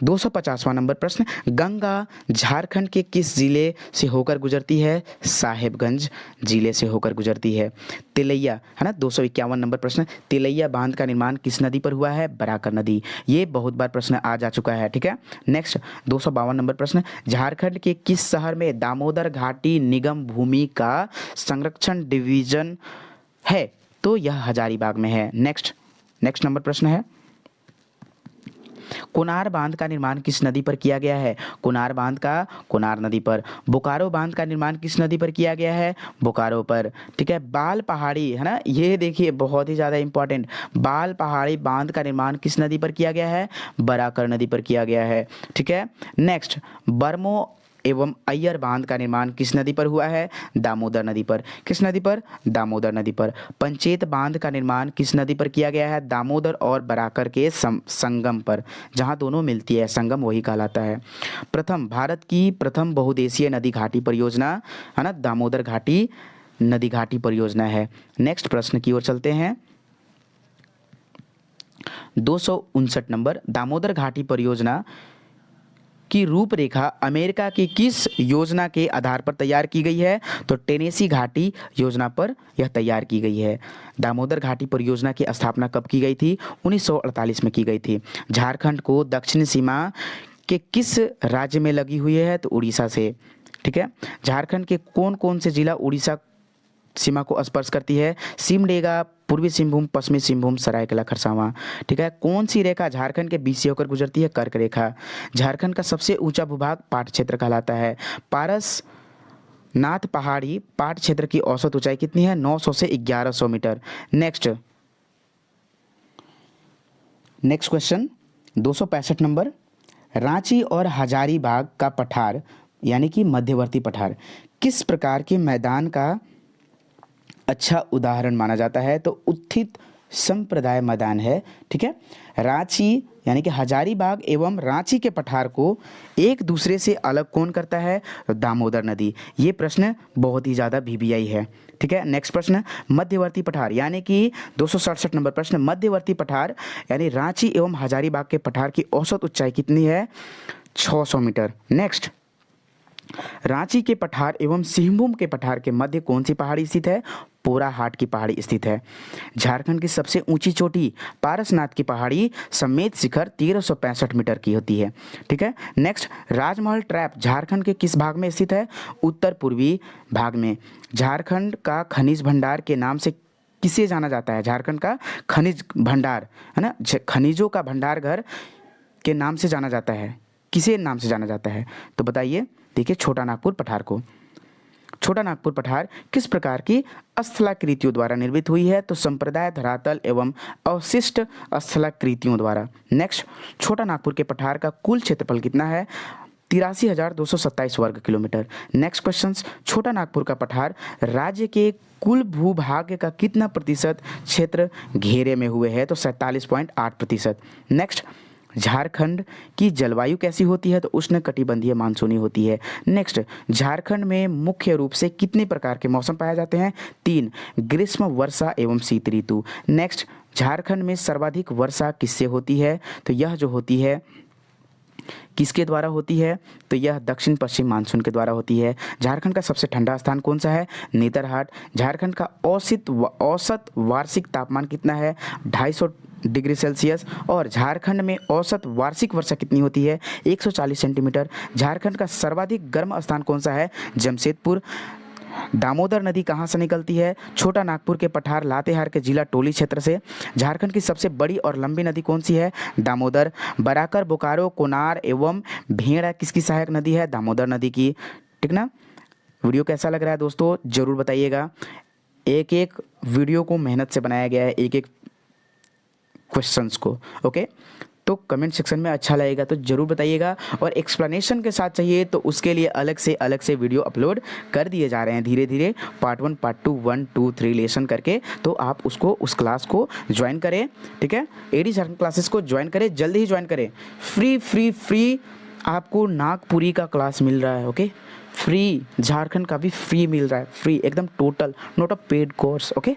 250वां नंबर प्रश्न, गंगा झारखंड के किस जिले से होकर गुजरती है? साहेबगंज जिले से होकर गुजरती है। तिलैया, है ना, 251 नंबर प्रश्न, तिलैया बांध का निर्माण किस नदी पर हुआ है? बराकर नदी। ये बहुत बार प्रश्न आ जा चुका है। ठीक है। नेक्स्ट, 252 नंबर प्रश्न, झारखंड के किस शहर में दामोदर घाटी निगम भूमि का संरक्षण डिवीजन है? तो यह हजारीबाग में है। नेक्स्ट नंबर प्रश्न है, कोनार बांध का निर्माण किस नदी पर किया गया है? कोनार बांध का कोनार नदी पर। बोकारो बांध का निर्माण किस नदी पर किया गया है? बोकारो पर। ठीक है। बाल पहाड़ी, है ना, ये देखिए बहुत ही ज़्यादा इंपॉर्टेंट, बाल पहाड़ी बांध का निर्माण किस नदी पर किया गया है? बराकर नदी पर किया गया है। ठीक है। नेक्स्ट, बर्मो एवं अय्यर बांध का निर्माण किस नदी पर हुआ है? दामोदर नदी पर। किस नदी पर? दामोदर नदी पर। पंचेत बांध का निर्माण किस नदी पर किया गया है? दामोदर और बराकर के संगम पर, जहां दोनों मिलती है, संगम वही कहलाता है। भारत की प्रथम बहुउद्देशीय नदी घाटी परियोजना, है ना, दामोदर घाटी नदी घाटी परियोजना है। नेक्स्ट प्रश्न की ओर चलते हैं। 259 नंबर, दामोदर घाटी परियोजना की रूपरेखा अमेरिका की किस योजना के आधार पर तैयार की गई है? तो टेनेसी घाटी योजना पर यह तैयार की गई है। दामोदर घाटी परियोजना की स्थापना कब की गई थी? 1948 में की गई थी। झारखंड को दक्षिण सीमा के किस राज्य में लगी हुई है? तो उड़ीसा से। ठीक है, झारखंड के कौन कौन से जिला उड़ीसा सीमा को स्पर्श करती है? सिमडेगा, पूर्वी सिंहभूम, पश्चिमी सिंहभूम, सरायकेला खरसावां। ठीक है, कौन सी रेखा झारखंड के बीच से होकर गुजरती है? कर्क रेखा। झारखंड का सबसे ऊंचा भूभाग पाट क्षेत्र कहलाता है। पारसनाथ पहाड़ी पाट क्षेत्र की औसत ऊंचाई कितनी है? 900 से 1100 metre. Next question 265 number, Ranchi और हजारीबाग का पठार यानी कि मध्यवर्ती पठार किस प्रकार के मैदान का अच्छा उदाहरण माना जाता है? तो उत्थित संप्रदाय मैदान है। ठीक है, रांची यानी कि हजारीबाग एवं रांची के पठार को एक दूसरे से अलग कौन करता है? दामोदर नदी। ये प्रश्न बहुत ही ज़्यादा VBI है। ठीक है, नेक्स्ट प्रश्न, मध्यवर्ती पठार यानी कि 267 नंबर प्रश्न, मध्यवर्ती पठार यानी रांची एवं हजारीबाग के पठार की औसत ऊंचाई कितनी है? 600 मीटर। नेक्स्ट, रांची के पठार एवं सिंहभूम के पठार के मध्य कौन सी पहाड़ी स्थित है? पोराहाट की पहाड़ी स्थित है। झारखंड की सबसे ऊंची चोटी पारसनाथ की पहाड़ी समेत शिखर 1365 मीटर की होती है। ठीक है, नेक्स्ट, राजमहल ट्रैप झारखंड के किस भाग में स्थित है? उत्तर पूर्वी भाग में। झारखंड का खनिज भंडार के नाम से किसे जाना जाता है? झारखंड का खनिज भंडार है ना, खनिजों का भंडार घर के नाम से जाना जाता है। किसे नाम से जाना जाता है? तो बताइए। देखिए, छोटा नागपुर पठार को। छोटा नागपुर पठार किस प्रकार की स्थलाकृतियों द्वारा निर्मित हुई है? तो संप्रदाय, धरातल एवं अवशिष्ट स्थलाकृतियों द्वारा। नेक्स्ट, छोटा नागपुर के पठार का कुल क्षेत्रफल कितना है? 83,227 वर्ग किलोमीटर। नेक्स्ट क्वेश्चन, छोटा नागपुर का पठार राज्य के कुल भूभाग का कितना प्रतिशत क्षेत्र घेरे में हुए है? तो 47.8%। नेक्स्ट, झारखंड की जलवायु कैसी होती है? तो उष्णकटिबंधीय मानसूनी होती है। नेक्स्ट, झारखंड में मुख्य रूप से कितने प्रकार के मौसम पाए जाते हैं? 3, ग्रीष्म, वर्षा एवं शीत ऋतु। नेक्स्ट, झारखंड में सर्वाधिक वर्षा किससे होती है? तो यह जो होती है किसके द्वारा होती है? तो यह दक्षिण पश्चिम मानसून के द्वारा होती है। झारखंड का सबसे ठंडा स्थान कौन सा है? नेतरहाट। झारखंड का औसत वार्षिक तापमान कितना है? 250 डिग्री सेल्सियस। और झारखंड में औसत वार्षिक वर्षा कितनी होती है? 140 सेंटीमीटर। झारखंड का सर्वाधिक गर्म स्थान कौन सा है? जमशेदपुर। दामोदर नदी कहाँ से निकलती है? छोटा नागपुर के पठार लातेहार के जिला टोली क्षेत्र से। झारखंड की सबसे बड़ी और लंबी नदी कौन सी है? दामोदर। बराकर, बोकारो, कोनार एवं भेड़ा किसकी सहायक नदी है? दामोदर नदी की। ठीक ना। वीडियो कैसा लग रहा है दोस्तों, जरूर बताइएगा। एक एक वीडियो को मेहनत से बनाया गया है, एक एक क्वेश्चंस को। ओके, तो कमेंट सेक्शन में अच्छा लगेगा तो ज़रूर बताइएगा। और एक्सप्लेनेशन के साथ चाहिए तो उसके लिए अलग से वीडियो अपलोड कर दिए जा रहे हैं धीरे धीरे, पार्ट 1, पार्ट 2, 1, 2, 3 लेसन करके। तो आप उस क्लास को ज्वाइन करें। ठीक है, एडी झारखंड क्लासेस को ज्वाइन करें, जल्दी ही ज्वाइन करें। फ्री आपको नागपुरी का क्लास मिल रहा है। ओके, फ्री, झारखंड का भी फ्री मिल रहा है, फ्री एकदम total, not a paid course. Okay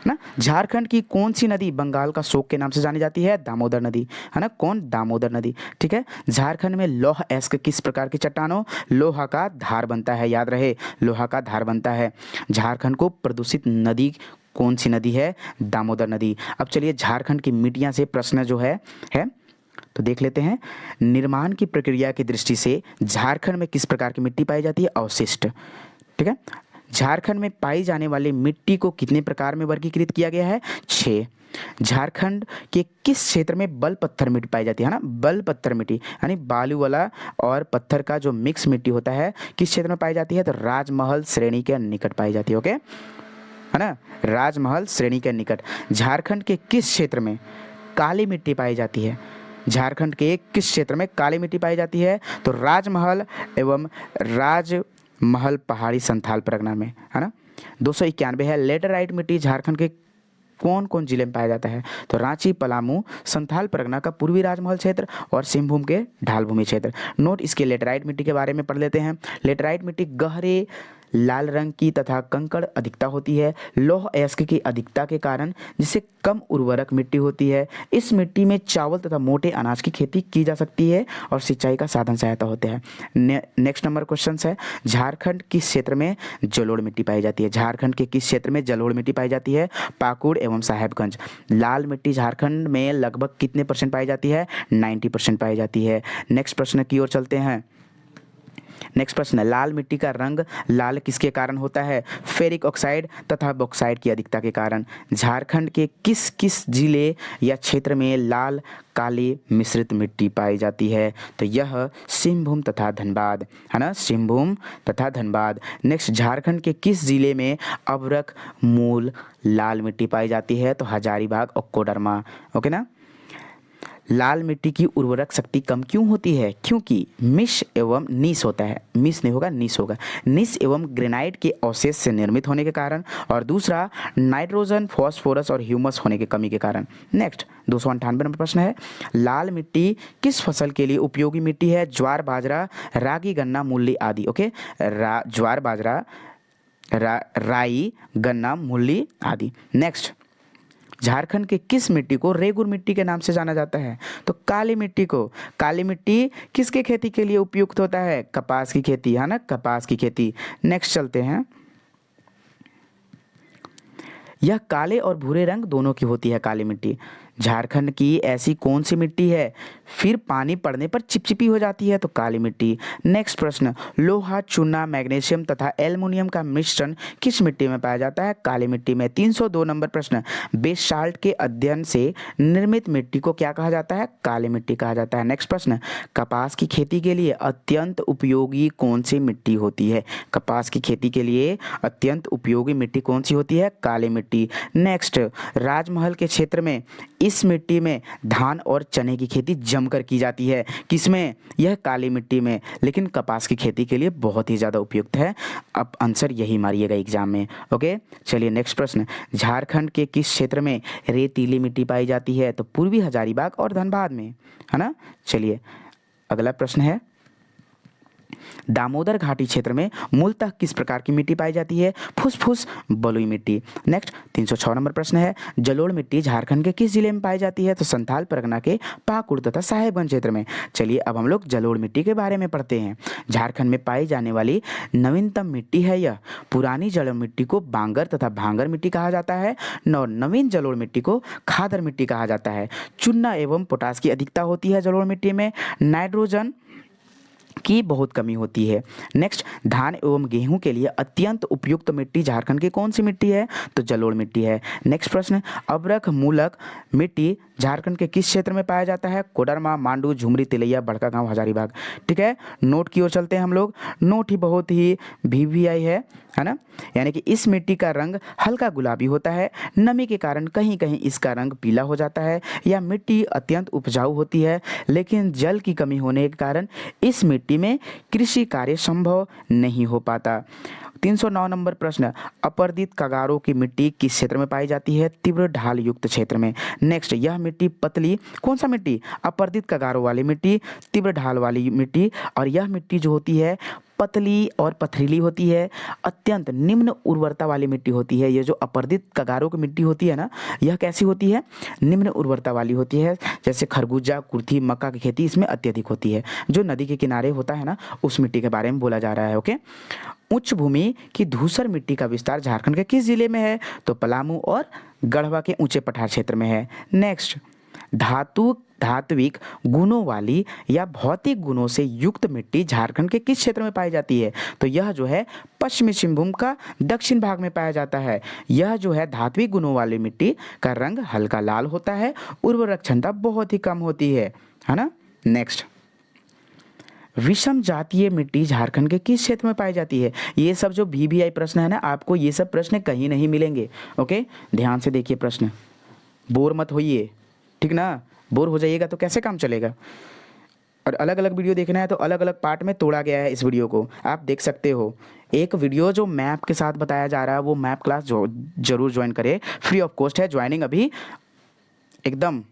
ना। झारखंड की कौन सी नदी बंगाल का शोक के नाम से जानी जाती है? दामोदर नदी, है ना। कौन? दामोदर नदी। ठीक है, झारखंड में लौह अयस्क किस प्रकार की चट्टानों लोहा का धार बनता है? याद रहे, लोहा का धार बनता है। झारखंड को प्रदूषित नदी कौन सी नदी है? दामोदर नदी। अब चलिए झारखंड की मिट्टियाँ से प्रश्न जो है तो देख लेते हैं। निर्माण की प्रक्रिया की दृष्टि से झारखंड में किस प्रकार की मिट्टी पाई जाती है? अवशिष्ट। ठीक है, झारखंड में पाई जाने वाली मिट्टी को कितने प्रकार में वर्गीकृत किया गया है? 6। झारखंड के किस क्षेत्र में बल पत्थर मिट्टी पाई जाती है ना? बल पत्थर मिट्टी यानी बालू वाला और पत्थर का जो मिक्स मिट्टी होता है, किस क्षेत्र में पाई जाती है? तो राजमहल श्रेणी के निकट पाई जाती है। ओके, है ना, राजमहल श्रेणी के निकट। झारखंड के किस क्षेत्र में काली मिट्टी पाई जाती है? झारखंड के किस क्षेत्र में काली मिट्टी पाई जाती है? तो राजमहल एवं राजमहल पहाड़ी संथाल परगना में, है ना। 291 है। लेटराइट मिट्टी झारखंड के कौन कौन जिले में पाया जाता है? तो रांची, पलामू, संथाल परगना का पूर्वी राजमहल क्षेत्र और सिंहभूम के ढाल भूमि क्षेत्र। नोट इसके लेटराइट मिट्टी के बारे में पढ़ लेते हैं। लेटराइट मिट्टी गहरे लाल रंग की तथा कंकड़ अधिकता होती है। लौह अयस्क की अधिकता के कारण जिससे कम उर्वरक मिट्टी होती है। इस मिट्टी में चावल तथा मोटे अनाज की खेती की जा सकती है और सिंचाई का साधन सहायता होता है। नेक्स्ट नंबर क्वेश्चन है, झारखंड किस क्षेत्र में जलोढ़ मिट्टी पाई जाती है? झारखंड के किस क्षेत्र में जलोढ़ मिट्टी पाई जाती है? पाकुड़ एवं साहेबगंज। लाल मिट्टी झारखंड में लगभग कितने % पाई जाती है? 90% पाई जाती है। नेक्स्ट प्रश्न की ओर चलते हैं। नेक्स्ट प्रश्न, लाल मिट्टी का रंग लाल किसके कारण होता है? फेरिक ऑक्साइड तथा बॉक्साइड की अधिकता के कारण। झारखंड के किस किस जिले या क्षेत्र में लाल काली मिश्रित मिट्टी पाई जाती है? तो यह सिंहभूम तथा धनबाद है ना, सिंहभूम तथा धनबाद। नेक्स्ट, झारखंड के किस जिले में अभ्रक मूल लाल मिट्टी पाई जाती है? तो हजारीबाग और कोडरमा। ओके ना। लाल मिट्टी की उर्वरक शक्ति कम क्यों होती है? क्योंकि मिश एवं नीस होता है, मिस नहीं होगा नीस होगा, नीस एवं ग्रेनाइट के अवशेष से निर्मित होने के कारण, और दूसरा नाइट्रोजन फॉस्फोरस और ह्यूमस होने की कमी के कारण। नेक्स्ट 298 नंबर प्रश्न है, लाल मिट्टी किस फसल के लिए उपयोगी मिट्टी है? ज्वार बाजरा रागी गन्ना मूली आदि। ओके, ज्वार बाजरा राई गन्ना मूली आदि। नेक्स्ट, झारखंड के किस मिट्टी को रेगुर मिट्टी के नाम से जाना जाता है? तो काली मिट्टी को। काली मिट्टी किसके खेती के लिए उपयुक्त होता है? कपास की खेती है ना, कपास की खेती। नेक्स्ट चलते हैं, यह काले और भूरे रंग दोनों की होती है काली मिट्टी। झारखंड की ऐसी कौन सी मिट्टी है फिर पानी पड़ने पर चिपचिपी हो जाती है? तो काली मिट्टी। नेक्स्ट प्रश्न, लोहा चूना मैग्नीशियम तथा एल्युमिनियम का मिश्रण किस मिट्टी में पाया जाता है? काली मिट्टी में। 302 नंबर प्रश्न, बेसाल्ट के अध्ययन से निर्मित मिट्टी को क्या कहा जाता है? काली मिट्टी कहा जाता है। नेक्स्ट प्रश्न, कपास की खेती के लिए अत्यंत उपयोगी कौन सी मिट्टी होती है? कपास की खेती के लिए अत्यंत उपयोगी मिट्टी कौन सी होती है? काली मिट्टी। नेक्स्ट, राजमहल के क्षेत्र में इस मिट्टी में धान और चने की खेती जमकर की जाती है। किसमें? यह काली मिट्टी में, लेकिन कपास की खेती के लिए बहुत ही ज़्यादा उपयुक्त है। अब आंसर यही मारिएगा एग्जाम में। ओके, चलिए नेक्स्ट प्रश्न, झारखंड के किस क्षेत्र में रेतीली मिट्टी पाई जाती है? तो पूर्वी हजारीबाग और धनबाद में, है ना। चलिए अगला प्रश्न है, दामोदर घाटी क्षेत्र में मूलतः किस प्रकार की मिट्टी पाई जाती है? फुसफुस बलुई मिट्टी। नेक्स्ट 306 नंबर प्रश्न है, जलोढ़ मिट्टी झारखंड के किस जिले में पाई जाती है? तो संथाल परगना के पाकुड़ तथा साहेबगंज क्षेत्र में। चलिए अब हम लोग जलोढ़ मिट्टी के बारे में पढ़ते हैं। झारखंड में पाई जाने वाली नवीनतम मिट्टी है यह। पुरानी जलोढ़ मिट्टी को बांगर तथा भांगर मिट्टी कहा जाता है और नवीन जलोढ़ मिट्टी को खादर मिट्टी कहा जाता है। चूना एवं पोटास की अधिकता होती है जलोढ़ मिट्टी में। नाइट्रोजन की बहुत कमी होती है। नेक्स्ट, धान एवं गेहूं के लिए अत्यंत उपयुक्त मिट्टी झारखंड की कौन सी मिट्टी है? तो जलोढ़ मिट्टी है। नेक्स्ट प्रश्न, अभ्रक मूलक मिट्टी झारखंड के किस क्षेत्र में पाया जाता है? कोडरमा, मांडू, झुमरी, तिलैया, बड़कागांव, हजारीबाग। ठीक है, नोट की ओर चलते हैं हम लोग। नोट ही बहुत ही VVI है ना, यानी कि इस मिट्टी का रंग हल्का गुलाबी होता है। नमी के कारण कहीं कहीं इसका रंग पीला हो जाता है। यह मिट्टी अत्यंत उपजाऊ होती है, लेकिन जल की कमी होने के कारण इस मिट्टी में कृषि कार्य संभव नहीं हो पाता। 309 नंबर प्रश्न, अपर्दित कगारों की मिट्टी किस क्षेत्र में पाई जाती है? तीव्र ढाल युक्त क्षेत्र में। नेक्स्ट, यह मिट्टी पतली, कौन सा मिट्टी? अपर्दित कगारों वाली मिट्टी, तीव्र ढाल वाली मिट्टी। और यह मिट्टी जो होती है पतली और पथरीली होती है, अत्यंत निम्न उर्वरता वाली मिट्टी होती है। ये जो अपर्दित कगारों की मिट्टी होती है ना, यह कैसी होती है? निम्न उर्वरता वाली होती है। जैसे खरबूजा, कुर्थी, मक्का की खेती इसमें अत्यधिक होती है। जो नदी के किनारे होता है ना, उस मिट्टी के बारे में बोला जा रहा है। ओके, उच्च भूमि की धूसर मिट्टी का विस्तार झारखंड के किस जिले में है? तो पलामू और गढ़वा के ऊंचे पठार क्षेत्र में है। नेक्स्ट, धात्विक गुणों वाली या भौतिक गुणों से युक्त मिट्टी झारखंड के किस क्षेत्र में पाई जाती है? तो यह जो है पश्चिमी सिंहभूम का दक्षिण भाग में पाया जाता है। यह जो है धात्विक गुणों वाली मिट्टी का रंग हल्का लाल होता है, उर्वरक क्षमता बहुत ही कम होती है ना। नेक्स्ट, विषम जातीय मिट्टी झारखंड के किस क्षेत्र में पाई जाती है? ये सब जो VVI प्रश्न है ना, आपको ये सब प्रश्न कहीं नहीं मिलेंगे। ओके, ध्यान से देखिए प्रश्न, बोर मत होइए, ठीक ना। बोर हो जाइएगा तो कैसे काम चलेगा। और अलग अलग वीडियो देखना है तो अलग अलग पार्ट में तोड़ा गया है इस वीडियो को, आप देख सकते हो। एक वीडियो जो मैप के साथ बताया जा रहा है, वो मैप क्लास जो जरूर ज्वाइन करें, फ्री ऑफ कॉस्ट है। ज्वाइनिंग अभी एकदम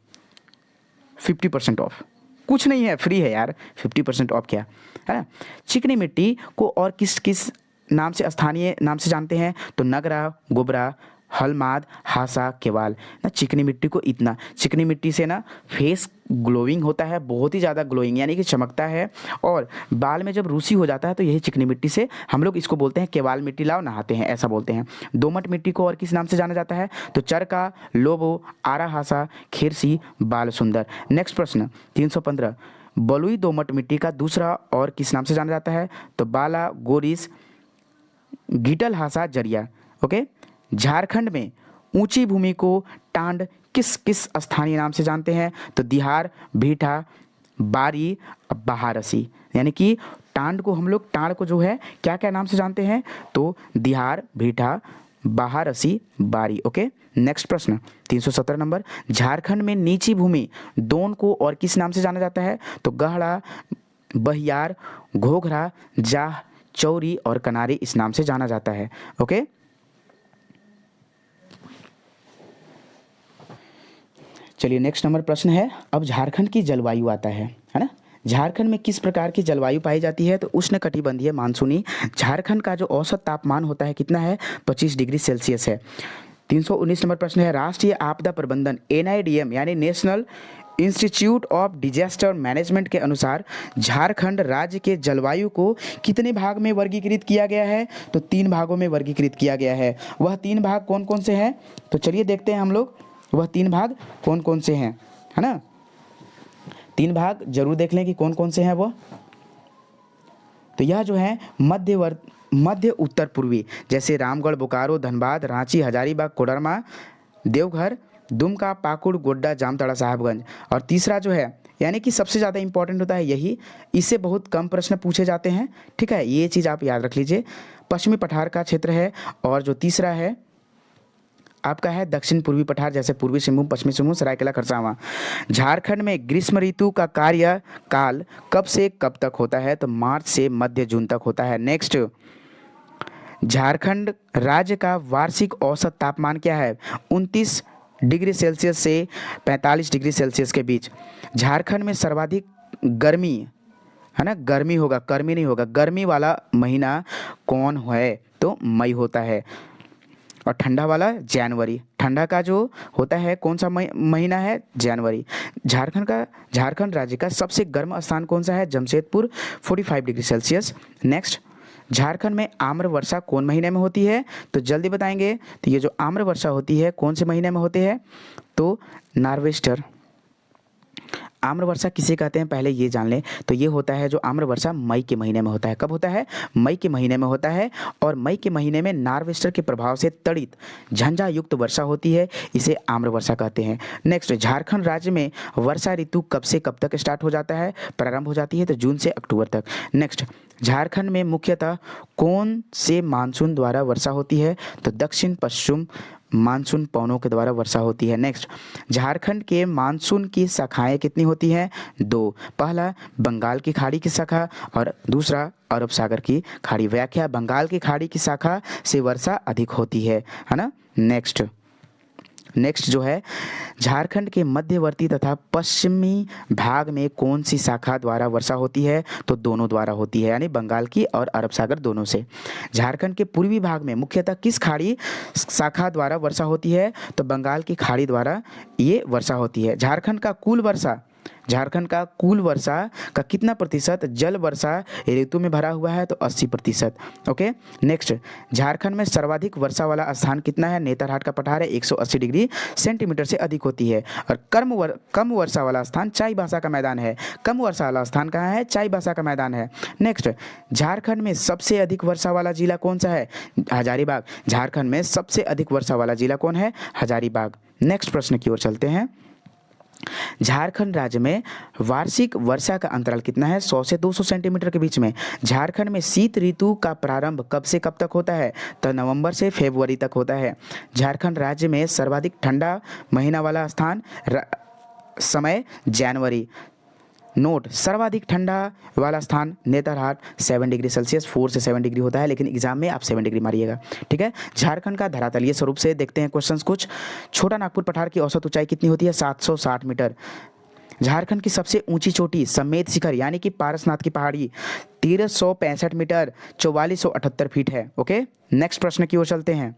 50% ऑफ, कुछ नहीं है, फ्री है यार। 50% ऑफ क्या है ना। चिकनी मिट्टी को और किस किस नाम से, स्थानीय नाम से जानते हैं तो नगरा, गुबरा, हलमाद, हासा, केवाल ना। चिकनी मिट्टी को इतना, चिकनी मिट्टी से ना फेस ग्लोइंग होता है, बहुत ही ज़्यादा ग्लोइंग यानी कि चमकता है, और बाल में जब रूसी हो जाता है तो यही चिकनी मिट्टी से हम लोग इसको बोलते हैं केवाल मिट्टी लाओ नहाते हैं, ऐसा बोलते हैं। दोमट मिट्टी को और किस नाम से जाना जाता है तो चरका, लोबो, आरा हासा, खिरसी, बाल सुंदर। नेक्स्ट प्रश्न 315, बलुई दोमट मिट्टी का दूसरा और किस नाम से जाना जाता है तो बाला, गोरिस, गिटल हासा, जरिया। ओके। झारखंड में ऊंची भूमि को टांड किस किस स्थानीय नाम से जानते हैं तो दिहार, भीठा, बारी, बहारसी। यानी कि टांड को हम लोग, टांड को जो है क्या क्या नाम से जानते हैं तो दिहार, भीठा, बहारसी, बारी। ओके। नेक्स्ट प्रश्न 317 नंबर, झारखंड में नीची भूमि दोन को और किस नाम से जाना जाता है तो गहरा, बहियार, घोघरा, जाह, चौरी और कनारी इस नाम से जाना जाता है। ओके। चलिए नेक्स्ट नंबर प्रश्न है, अब झारखंड की जलवायु आता है ना। झारखंड में किस प्रकार की जलवायु पाई जाती है तो उष्णकटिबंधीय मानसूनी। झारखंड का जो औसत तापमान होता है कितना है 25 डिग्री सेल्सियस है। 319 नंबर प्रश्न है, राष्ट्रीय आपदा प्रबंधन NIDM यानी national institute of disaster management के अनुसार झारखंड राज्य के जलवायु को कितने भाग में वर्गीकृत किया गया है तो 3 भागों में वर्गीकृत किया गया है। वह 3 भाग कौन कौन से हैं तो चलिए देखते हैं हम लोग, वह 3 भाग कौन कौन से हैं, है ना। 3 भाग जरूर देख लें कि कौन कौन से हैं वो। तो यह जो है मध्य उत्तर पूर्वी, जैसे रामगढ़, बोकारो, धनबाद, रांची, हजारीबाग, कोडरमा, देवघर, दुमका, पाकुड़, गोड्डा, जामताड़ा, साहिबगंज। और तीसरा जो है यानी कि सबसे ज़्यादा इंपॉर्टेंट होता है यही, इससे बहुत कम प्रश्न पूछे जाते हैं, ठीक है, ये चीज़ आप याद रख लीजिए। पश्चिमी पठार का क्षेत्र है, और जो तीसरा है आपका है दक्षिण पूर्वी पठार, जैसे पूर्वी सिंहभूम, पश्चिमी सिंहभूम, सरायकेला, खरसावां। झारखंड में ग्रीष्म ऋतु का कार्यकाल कब से कब तक होता है तो मार्च से मध्य जून तक होता है। नेक्स्ट, झारखंड राज्य का वार्षिक औसत तापमान क्या है 29 डिग्री सेल्सियस से 45 डिग्री सेल्सियस के बीच। झारखंड में सर्वाधिक गर्मी, है ना, गर्मी होगा, गर्मी नहीं होगा, गर्मी वाला महीना कौन है तो मई होता है, और ठंडा वाला जनवरी। ठंडा का जो होता है कौन सा महीना है जनवरी। झारखंड राज्य का सबसे गर्म स्थान कौन सा है Jamshedpur 45 degree Celsius. Next, Jharkhand में आम्र वर्षा कौन महीने में होती है तो जल्दी बताएंगे। तो ये जो आम्र वर्षा होती है कौन से महीने में होती है तो नार्वेस्टर। आम्र वर्षा किसे कहते हैं पहले ये जान लें। तो ये होता है जो आम्र वर्षा मई के महीने में होता है। कब होता है मई के महीने में होता है, और मई के महीने में नार्वेस्टर के प्रभाव से तड़ित झंझा युक्त वर्षा होती है, इसे आम्र वर्षा कहते हैं। नेक्स्ट, झारखंड राज्य में वर्षा ऋतु कब से कब तक स्टार्ट हो जाता है, प्रारंभ हो जाती है तो जून से अक्टूबर तक। नेक्स्ट, झारखंड में मुख्यतः कौन से मानसून द्वारा वर्षा होती है तो दक्षिण पश्चिम मानसून पवनों के द्वारा वर्षा होती है। नेक्स्ट, झारखंड के मानसून की शाखाएं कितनी होती हैं 2, पहला बंगाल की खाड़ी की शाखा और दूसरा अरब सागर की खाड़ी। व्याख्या, बंगाल की खाड़ी की शाखा से वर्षा अधिक होती है ना। नेक्स्ट जो है, झारखंड के मध्यवर्ती तथा पश्चिमी भाग में कौन सी शाखा द्वारा वर्षा होती है तो दोनों द्वारा होती है, यानी बंगाल की और अरब सागर दोनों से। झारखंड के पूर्वी भाग में मुख्यतः किस खाड़ी शाखा द्वारा वर्षा होती है तो बंगाल की खाड़ी द्वारा ये वर्षा होती है। झारखंड का कुल वर्षा का कितना प्रतिशत जल वर्षा ऋतु में भरा हुआ है तो 80%। ओके। नेक्स्ट, झारखंड में सर्वाधिक वर्षा वाला स्थान कितना है नेतरहाट का पठार है 180 डिग्री सेंटीमीटर से अधिक होती है, और कम वर्षा वाला स्थान चाईबासा का मैदान है। कम वर्षा वाला स्थान कहाँ है चाईबासा का मैदान है। नेक्स्ट, झारखंड में सबसे अधिक वर्षा वाला जिला कौन सा है हजारीबाग। झारखंड में सबसे अधिक वर्षा वाला जिला कौन है हजारीबाग। नेक्स्ट प्रश्न की ओर चलते हैं। झारखंड राज्य में वार्षिक वर्षा का अंतराल कितना है 100 से 200 सेंटीमीटर के बीच में। झारखंड में शीत ऋतु का प्रारंभ कब से कब तक होता है तो नवंबर से फरवरी तक होता है। झारखंड राज्य में सर्वाधिक ठंडा महीना वाला स्थान समय जनवरी। नोट, सर्वाधिक ठंडा वाला स्थान नेतरहाट 7 डिग्री सेल्सियस 4 से 7 डिग्री होता है, लेकिन एग्जाम में आप 7 डिग्री मारिएगा, ठीक है। झारखंड का धरातलीय स्वरूप से देखते हैं क्वेश्चंस कुछ। छोटा नागपुर पठार की औसत ऊंचाई कितनी होती है 760 मीटर। झारखंड की सबसे ऊंची चोटी समेत शिखर यानी कि पारसनाथ की पहाड़ी 1365 मीटर 4478 फीट है। ओके, नेक्स्ट प्रश्न की ओर चलते हैं।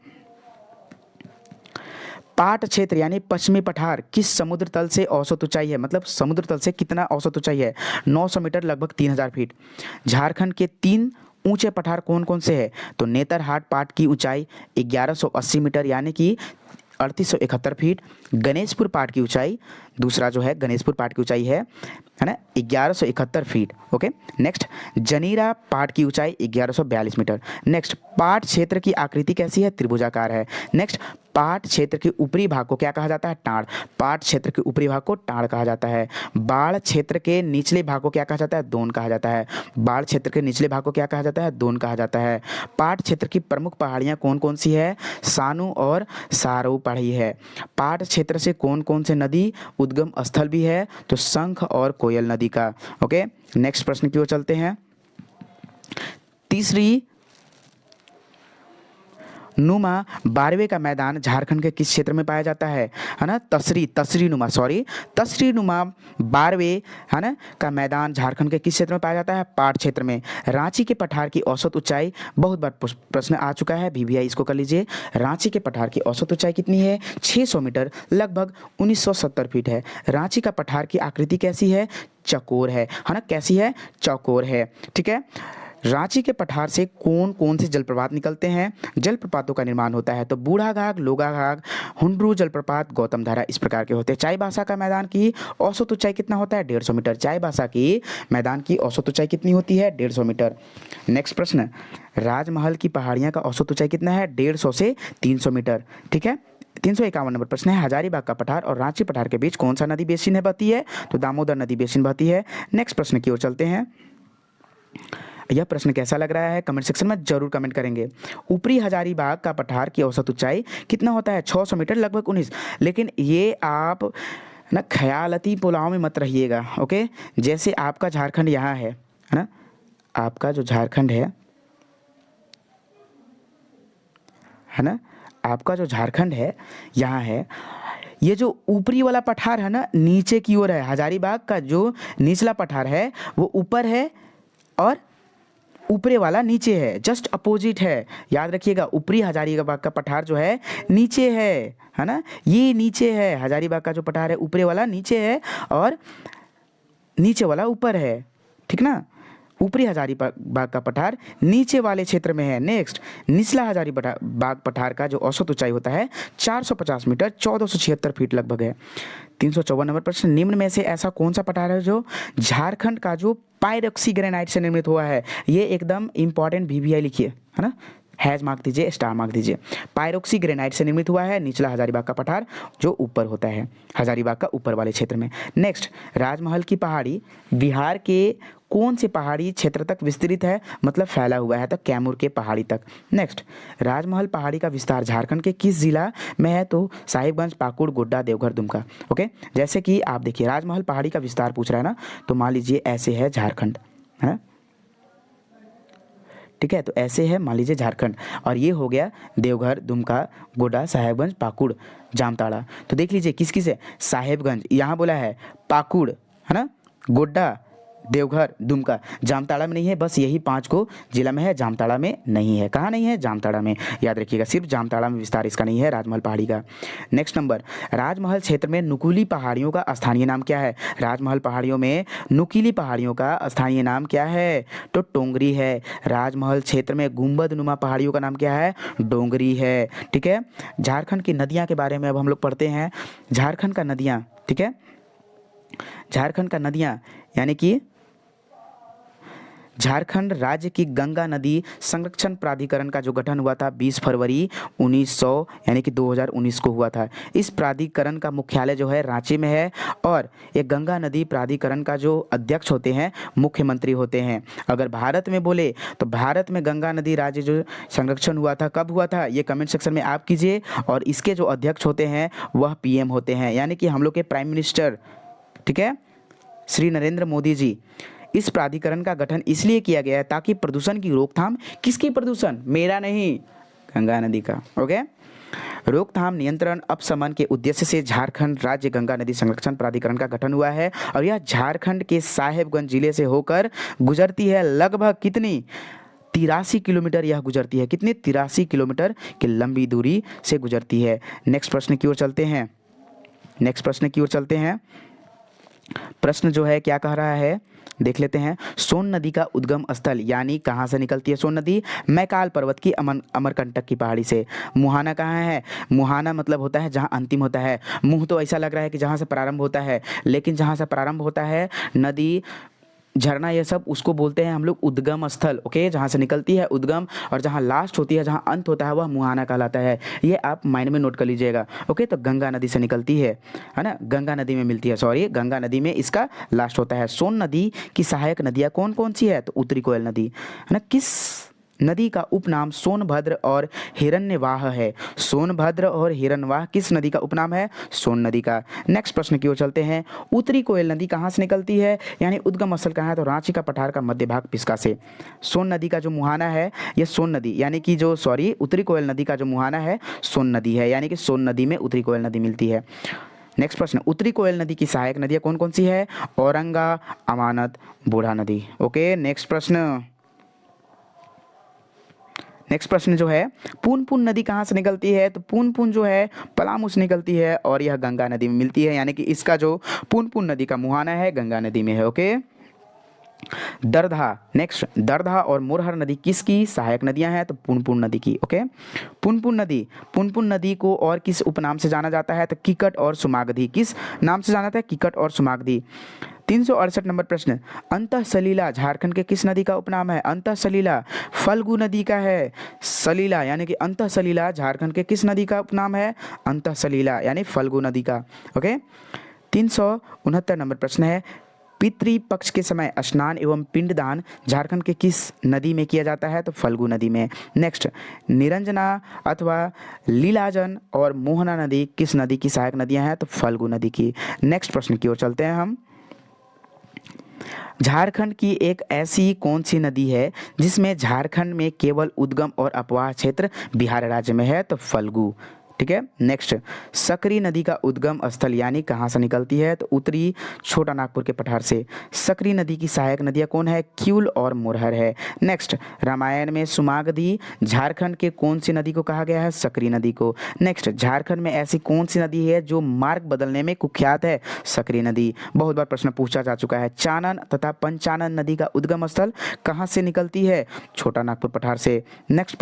पाट क्षेत्र यानी पश्चिमी पठार किस समुद्र तल से औसत ऊंचाई है, मतलब समुद्र तल से कितना औसत ऊंचाई है? 900 मीटर लगभग 3000 फीट। झारखंड के 3 ऊंचे पठार कौन कौन से हैं? तो नेतरहाट पाट की ऊंचाई 1180 मीटर यानी कि 3871 फीट। गणेशपुर पाट की ऊंचाई, दूसरा जो है गणेशपुर पाट की ऊंचाई है ना 1171 फीट। ओके, नेक्स्ट जनीरा पाट की ऊंचाई 1142 मीटर। नेक्स्ट पाट क्षेत्र की आकृति कैसी है? त्रिभुजाकार है। नेक्स्ट पाट क्षेत्र के ऊपरी भाग को क्या कहा जाता है? टाड़। पाट क्षेत्र के ऊपरी भाग को टाड़ कहा जाता है। बाढ़ क्षेत्र के निचले भाग को क्या कहा जाता है? दोन कहा जाता है। बाढ़ क्षेत्र के निचले भाग को क्या कहा जाता है? दोन कहा जाता है। पाट क्षेत्र की प्रमुख पहाड़ियाँ कौन कौन सी है? सानू और सारू पहाड़ी है। पाट क्षेत्र से कौन कौन से नदी उद्गम स्थल भी है? तो शंख और कोयल नदी का। ओके, नेक्स्ट प्रश्न की ओर चलते हैं। तीसरी नुमा बारवे का मैदान झारखंड के किस क्षेत्र में पाया जाता है ना? तसरी नुमा बारवे है ना का मैदान झारखंड के किस क्षेत्र में पाया जाता है? पाट क्षेत्र में। रांची के पठार की औसत ऊंचाई, बहुत बार प्रश्न आ चुका है, VVI इसको कर लीजिए। रांची के पठार की औसत ऊंचाई कितनी है? 600 मीटर लगभग 1970 फीट है। रांची का पठार की आकृति कैसी है? चौकोर है ना? कैसी है? चौकोर है। ठीक है, रांची के पठार से कौन कौन से जलप्रपात निकलते हैं? जलप्रपातों का निर्माण होता है तो बूढ़ा घाघ, लोगा घाघ, हुंड्रू जलप्रपात, गौतम धारा इस प्रकार के होते हैं। चाईबासा का मैदान की औसत ऊंचाई कितना होता है? 150 मीटर। चाईबासा की मैदान की औसत ऊंचाई कितनी होती है? 150 मीटर। नेक्स्ट प्रश्न, राजमहल की पहाड़ियाँ का औसत ऊंचाई कितना है? 150 से 300 मीटर। ठीक है, 351 नंबर प्रश्न है। हजारीबाग का पठार और रांची पठार के बीच कौन सा नदी बेसिन है बहती है? तो दामोदर नदी बेसिन बहती है। नेक्स्ट प्रश्न की ओर चलते हैं। यह प्रश्न कैसा लग रहा है? कमेंट सेक्शन में जरूर कमेंट करेंगे। ऊपरी हजारीबाग का पठार की औसत ऊंचाई कितना होता है? 600 मीटर लगभग 19। लेकिन ये आप ना ख्यालती पुलाव में मत रहिएगा। ओके, जैसे आपका झारखंड यहाँ है ना, आपका जो झारखंड है ना, आपका जो झारखंड है यहाँ है, ये जो ऊपरी वाला पठार है ना नीचे की ओर है। हजारीबाग का जो निचला पठार है वो ऊपर है और ऊपरे वाला नीचे है, जस्ट अपोजिट है। याद रखिएगा, ऊपरी हजारीबाग का पठार जो है नीचे है ना, ये नीचे है। हजारीबाग का जो पठार है ऊपरे वाला नीचे है और नीचे वाला ऊपर है। ठीक ना, ऊपरी हजारीबाग का पठार नीचे वाले क्षेत्र में है। नेक्स्ट, निचला हजारीबाग पठार का जो औसत ऊंचाई होता है 450 मीटर 1476 फीट लगभग है। 354 नंबर प्रश्न, निम्न में से ऐसा कौन सा पठार है जो झारखंड का जो पायरोक्सी ग्रेनाइट से निर्मित हुआ है? ये एकदम इंपॉर्टेंट, VVI लिखिए है ना, हैज मार्क दीजिए, स्टार मार्क दीजिए। पायरोक्सी ग्रेनाइट से निर्मित हुआ है निचला हजारीबाग का पठार जो ऊपर होता है, हजारीबाग का ऊपर वाले क्षेत्र में। नेक्स्ट, राजमहल की पहाड़ी बिहार के कौन से पहाड़ी क्षेत्र तक विस्तृत है, मतलब फैला हुआ है? तो कैमूर के पहाड़ी तक। नेक्स्ट, राजमहल पहाड़ी का विस्तार झारखंड के किस जिला में है? तो साहिबगंज, पाकुड़, गोड्डा, देवघर, दुमका। ओके, जैसे कि आप देखिए राजमहल पहाड़ी का विस्तार पूछ रहा है ना, तो मान लीजिए ऐसे है झारखंड है ना, ठीक है, तो ऐसे है मान लीजिए झारखंड, और ये हो गया देवघर, दुमका, गोड्डा, साहेबगंज, पाकुड़, जामताड़ा। तो देख लीजिए किस किस है, साहेबगंज यहाँ बोला है, पाकुड़ है ना, गोड्डा, देवघर, दुमका, जामताड़ा में नहीं है, बस यही 5 को जिला में है, जामताड़ा में नहीं है। कहाँ नहीं है? जामताड़ा में। याद रखिएगा, सिर्फ जामताड़ा में विस्तार इसका नहीं है राजमहल पहाड़ी का। नेक्स्ट नंबर, राजमहल क्षेत्र में नुकीली पहाड़ियों का स्थानीय नाम क्या है? राजमहल पहाड़ियों में नुकीली पहाड़ियों का स्थानीय नाम क्या है? तो टोंगरी है। राजमहल क्षेत्र में गुंबद नुमा पहाड़ियों का नाम क्या है? डोंगरी है। ठीक है, झारखंड की नदियाँ के बारे में अब हम लोग पढ़ते हैं। झारखंड का नदियाँ, ठीक है, झारखंड का नदियाँ यानी कि झारखंड राज्य की गंगा नदी संरक्षण प्राधिकरण का जो गठन हुआ था 20 फरवरी 1900 यानी कि 2019 को हुआ था। इस प्राधिकरण का मुख्यालय जो है रांची में है और ये गंगा नदी प्राधिकरण का जो अध्यक्ष होते हैं मुख्यमंत्री होते हैं। अगर भारत में बोले तो भारत में गंगा नदी राज्य जो संरक्षण हुआ था कब हुआ था, ये कमेंट सेक्शन में आप कीजिए। और इसके जो अध्यक्ष होते हैं वह PM होते हैं, यानी कि हम लोग के प्राइम मिनिस्टर, ठीक है, श्री नरेंद्र मोदी जी। इस प्राधिकरण का गठन इसलिए किया गया है ताकि प्रदूषण की रोकथाम, किसकी प्रदूषण? मेरा नहीं, गंगा नदी का। ओके, रोकथाम, नियंत्रण, अपशमन के उद्देश्य से झारखंड राज्य गंगा नदी संरक्षण प्राधिकरण का गठन हुआ है और यह झारखंड के साहेबगंज जिले से होकर गुजरती है। लगभग कितनी 83 किलोमीटर यह गुजरती है, कितनी 83 किलोमीटर की लंबी दूरी से गुजरती है। नेक्स्ट प्रश्न की ओर चलते हैं। नेक्स्ट प्रश्न की ओर चलते हैं। प्रश्न जो है क्या कह रहा है देख लेते हैं। सोन नदी का उद्गम स्थल यानी कहाँ से निकलती है सोन नदी? मैकाल पर्वत की अमरकंटक की पहाड़ी से। मुहाना कहाँ है? मुहाना मतलब होता है जहाँ अंतिम होता है। मुंह तो ऐसा लग रहा है कि जहाँ से प्रारंभ होता है, लेकिन जहाँ से प्रारंभ होता है नदी, झरना, ये सब उसको बोलते हैं हम लोग उद्गम स्थल। ओके, जहाँ से निकलती है उद्गम और जहाँ लास्ट होती है, जहाँ अंत होता है, वह मुहाना कहलाता है। ये आप माइंड में नोट कर लीजिएगा। ओके, तो गंगा नदी से निकलती है ना, गंगा नदी में मिलती है, सॉरी गंगा नदी में इसका लास्ट होता है। सोन नदी की सहायक नदियाँ कौन कौन सी है? तो उत्तरी कोयल नदी है ना। किस नदी का उपनाम सोनभद्र और हिरण्यवाह है? सोनभद्र और हिरण्यवाह किस नदी का उपनाम है? सोन नदी का। नेक्स्ट प्रश्न की ओर चलते हैं। उत्तरी कोयल नदी कहाँ से निकलती है यानी उद्गम स्थल कहाँ है? तो रांची का पठार का मध्य भाग पिस्का से। सोन नदी का जो मुहाना है यह सोन नदी यानी कि जो सॉरी उत्तरी कोयल नदी का जो मुहाना है सोन नदी है, यानी कि सोन नदी में उत्तरी कोयल नदी मिलती है। नेक्स्ट प्रश्न, उत्तरी कोयल नदी की सहायक नदियाँ कौन कौन सी है? औरंगा, अमानत, बूढ़ा नदी। ओके, नेक्स्ट प्रश्न। नेक्स्ट प्रश्न जो है, पुनपुन नदी कहाँ से निकलती है? तो पुनपुन जो है पलामू से निकलती है और यह गंगा नदी में मिलती है, यानी कि इसका जो पुनपुन नदी का मुहाना है गंगा नदी में है। ओके, दरधा। नेक्स्ट, दरधा और मोरहर नदी किसकी सहायक नदियां हैं? तो पुनपुन नदी की। ओके, पुनपुन नदी को और किस उपनाम से जाना जाता है? तो किकट और सुमागधी। किस नाम से जाना जाता है? किकट और सुमागधी। 368 नंबर प्रश्न, अंतः सलीला झारखंड के किस नदी का उपनाम है? अंतः सलीला फल्गु नदी का है। सलीला यानी कि अंतः सलीला झारखंड के किस नदी का उपनाम है? अंतः सलीला यानी फल्गु नदी का। ओके, 369 नंबर प्रश्न है, पितृपक्ष के समय स्नान एवं पिंडदान झारखंड के किस नदी में किया जाता है? तो फल्गु नदी में। नेक्स्ट, निरंजना अथवा लीलाजन और मोहना नदी किस नदी की सहायक नदियां हैं? तो फल्गु नदी की। नेक्स्ट प्रश्न की ओर चलते हैं हम। झारखंड की एक ऐसी कौन सी नदी है जिसमें झारखंड में केवल उद्गम और अपवाह क्षेत्र बिहार राज्य में है? तो फल्गु। ठीक है, नेक्स्ट, सकरी नदी का उद्गम स्थल यानी कहाँ से निकलती है? तो उत्तरी छोटा नागपुर के पठार से। सकरी नदी की सहायक नदियाँ कौन है? क्यूल और मोरहर है। नेक्स्ट, रामायण में सुमागधी झारखंड के कौन सी नदी को कहा गया है? सकरी नदी को। नेक्स्ट, झारखंड में ऐसी कौन सी नदी है जो मार्ग बदलने में कुख्यात है? सकरी नदी। बहुत बार प्रश्न पूछा जा चुका है। चानन तथा पंचानन नदी का उद्गम स्थल कहाँ से निकलती है? छोटा नागपुर पठार से। नेक्स्ट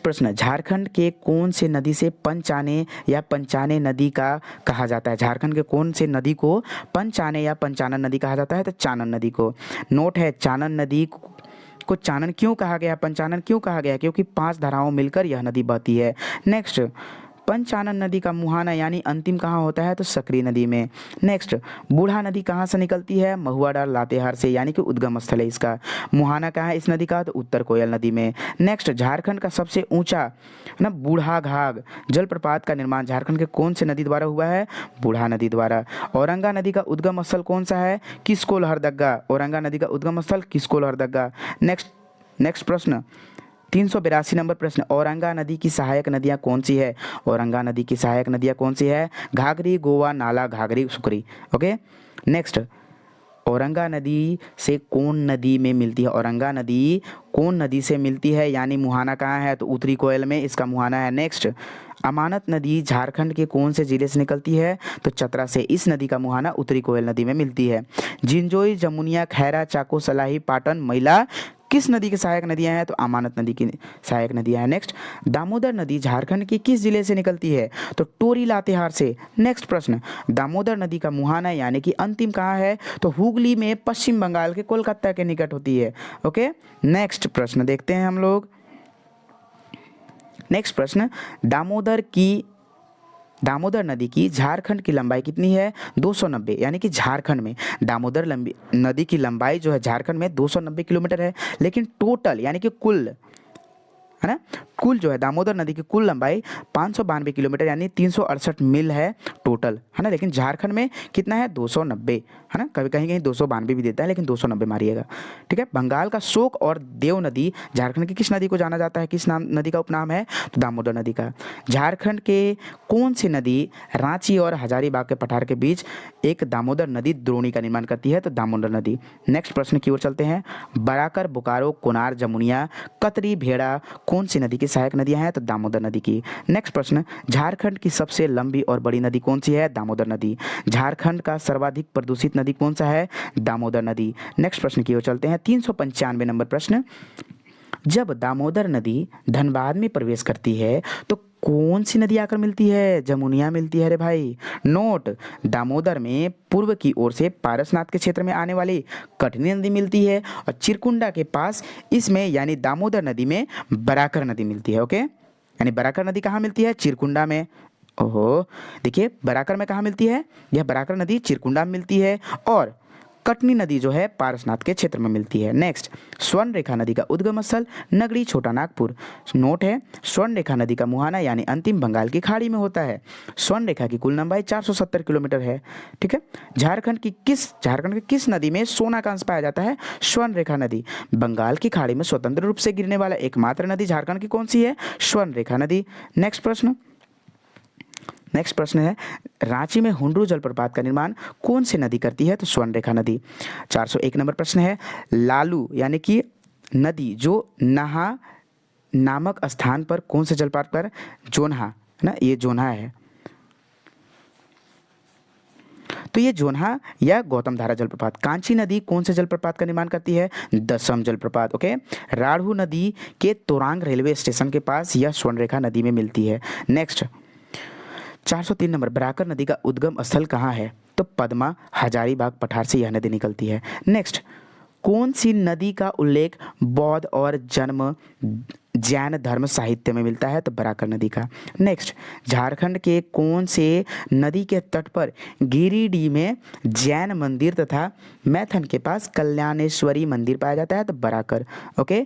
प्रश्न, झारखंड के कौन से नदी से पंचाने या पंचाने नदी का कहा जाता है? झारखंड के कौन से नदी को पंचाने या पंचानन नदी कहा जाता है? तो चानन नदी को। नोट है, चानन नदी को चानन क्यों कहा गया, पंचानन क्यों कहा गया? क्योंकि 5 धाराओं मिलकर यह नदी बहती है। नेक्स्ट, पंचानन नदी का मुहाना यानी अंतिम कहाँ होता है? तो सकरी नदी में। नेक्स्ट, बूढ़ा नदी कहाँ से निकलती है? महुआडार लातेहार से, यानी कि उद्गम स्थल है इसका। मुहाना कहाँ है इस नदी का? तो उत्तर कोयल नदी में। नेक्स्ट, झारखंड का सबसे ऊंचा ना बूढ़ा घाघ जलप्रपात का निर्माण झारखंड के कौन से नदी द्वारा हुआ है? बूढ़ा नदी द्वारा। औरंगा नदी का उद्गम स्थल कौन सा है? किसको लोहरदगा। औरंगा नदी का उद्गम स्थल किसको लोहरदगा। नेक्स्ट प्रश्न, 382 नंबर प्रश्न, औरंगा नदी की सहायक नदियाँ कौन सी है? औरंगा नदी की सहायक नदियाँ कौन सी है? घाघरी, गोवा, नाला, घाघरी, सुकरी। ओके, नेक्स्ट, औरंगा नदी से कौन नदी में मिलती है? औरंगा नदी कौन नदी से मिलती है यानी मुहाना कहाँ है? तो उत्तरी कोयल में इसका मुहाना है। नेक्स्ट, अमानत नदी झारखंड के कौन से जिले से निकलती है? तो चतरा से। इस नदी का मुहाना उत्तरी कोयल नदी में मिलती है। जिंजोई, जमुनिया, खैरा, चाको, सलाही, पाटन, मैला किस नदी की सहायक नदियां हैं? तो अमानत नदी की सहायक नदियां हैं। नेक्स्ट, दामोदर नदी झारखंड के किस जिले से निकलती है? तो टोरी लातेहार से। नेक्स्ट प्रश्न, दामोदर नदी का मुहाना यानी कि अंतिम कहाँ है? तो हुगली में, पश्चिम बंगाल के कोलकाता के निकट होती है। ओके, नेक्स्ट प्रश्न देखते हैं हम लोग। नेक्स्ट प्रश्न, दामोदर नदी की झारखंड की लंबाई कितनी है? 290, यानी कि झारखंड में दामोदर नदी की लंबाई जो है झारखंड में 290 किलोमीटर है, लेकिन टोटल यानी कि कुल है ना, कुल जो है दामोदर नदी की कुल लंबाई 592 किलोमीटर यानी 368 मील है टोटल, है ना। लेकिन झारखंड में कितना है 290, है ना। कभी कहीं कहीं 292 भी देता है, लेकिन 290 मारिएगा, ठीक है। बंगाल का शोक और देव नदी झारखंड की किस नदी को जाना जाता है, किस नाम नदी का उपनाम है, तो दामोदर नदी का। झारखंड के कौन सी नदी रांची और हजारीबाग के पठार के बीच एक दामोदर नदी द्रोणी का निर्माण करती है, तो दामोदर नदी। नेक्स्ट प्रश्न की ओर चलते हैं। बराकर, बोकारो, कोनार, जमुनिया, कतरी, भेड़ा कौन सी नदी की सहायक नदियां हैं, तो दामोदर नदी की। नेक्स्ट प्रश्न, झारखंड की सबसे लंबी और बड़ी नदी कौन सी है, दामोदर नदी। झारखंड का सर्वाधिक प्रदूषित नदी कौन सा है, दामोदर नदी। नेक्स्ट प्रश्न की ओर चलते हैं। 395 नंबर प्रश्न, जब दामोदर नदी धनबाद में प्रवेश करती है तो कौन सी नदी आकर मिलती है, जमुनिया मिलती है रे भाई। नोट, दामोदर में पूर्व की ओर से पारसनाथ के क्षेत्र में आने वाली कटनी नदी मिलती है और चिरकुंडा के पास इसमें यानी दामोदर नदी में बराकर नदी मिलती है। ओके, यानी बराकर नदी कहाँ मिलती है, चिरकुंडा में। ओहो, देखिए बराकर में कहाँ मिलती है, यह बराकर नदी चिरकुंडा में मिलती है और कटनी नदी जो है पारसनाथ के क्षेत्र में मिलती है। नेक्स्ट, स्वर्ण रेखा नदी का उद्गम स्थल नगरी छोटा नागपुर। नोट है, स्वर्ण रेखा नदी का मुहाना यानी अंतिम बंगाल की खाड़ी में होता है। स्वर्ण रेखा की कुल लंबाई 470 किलोमीटर है, ठीक है। झारखंड की किस नदी में सोना का अंश पाया जाता है, स्वर्ण रेखा नदी। बंगाल की खाड़ी में स्वतंत्र रूप से गिरने वाला एकमात्र नदी झारखंड की कौन सी है, स्वर्ण रेखा नदी। नेक्स्ट प्रश्न है, रांची में हुंडरू जलप्रपात का निर्माण कौन सी नदी करती है, तो स्वर्ण रेखा नदी। 401 नंबर प्रश्न है, लालू यानी कि नदी जो नहा नामक स्थान पर कौन से जलप्रपात पर, जोन्हा, है ना, ये जोन्हा है, तो ये जोन्हा या गौतम धारा जलप्रपात। कांची नदी कौन से जलप्रपात का निर्माण करती है, दसम जलप्रपात। ओके, राढ़ू नदी के तोरांग रेलवे स्टेशन के पास यह स्वर्ण रेखा नदी में मिलती है। नेक्स्ट, 403 नंबर, बराकर नदी का उद्गम स्थल कहाँ है, तो पद्मा, हजारीबाग पठार से यह नदी निकलती है। नेक्स्ट, कौन सी नदी का उल्लेख बौद्ध और जैन धर्म साहित्य में मिलता है, तो बराकर नदी का। नेक्स्ट, झारखंड के कौन से नदी के तट पर गिरिडीह में जैन मंदिर तथा मैथन के पास कल्याणेश्वरी मंदिर पाया जाता है, तो बराकर। ओके,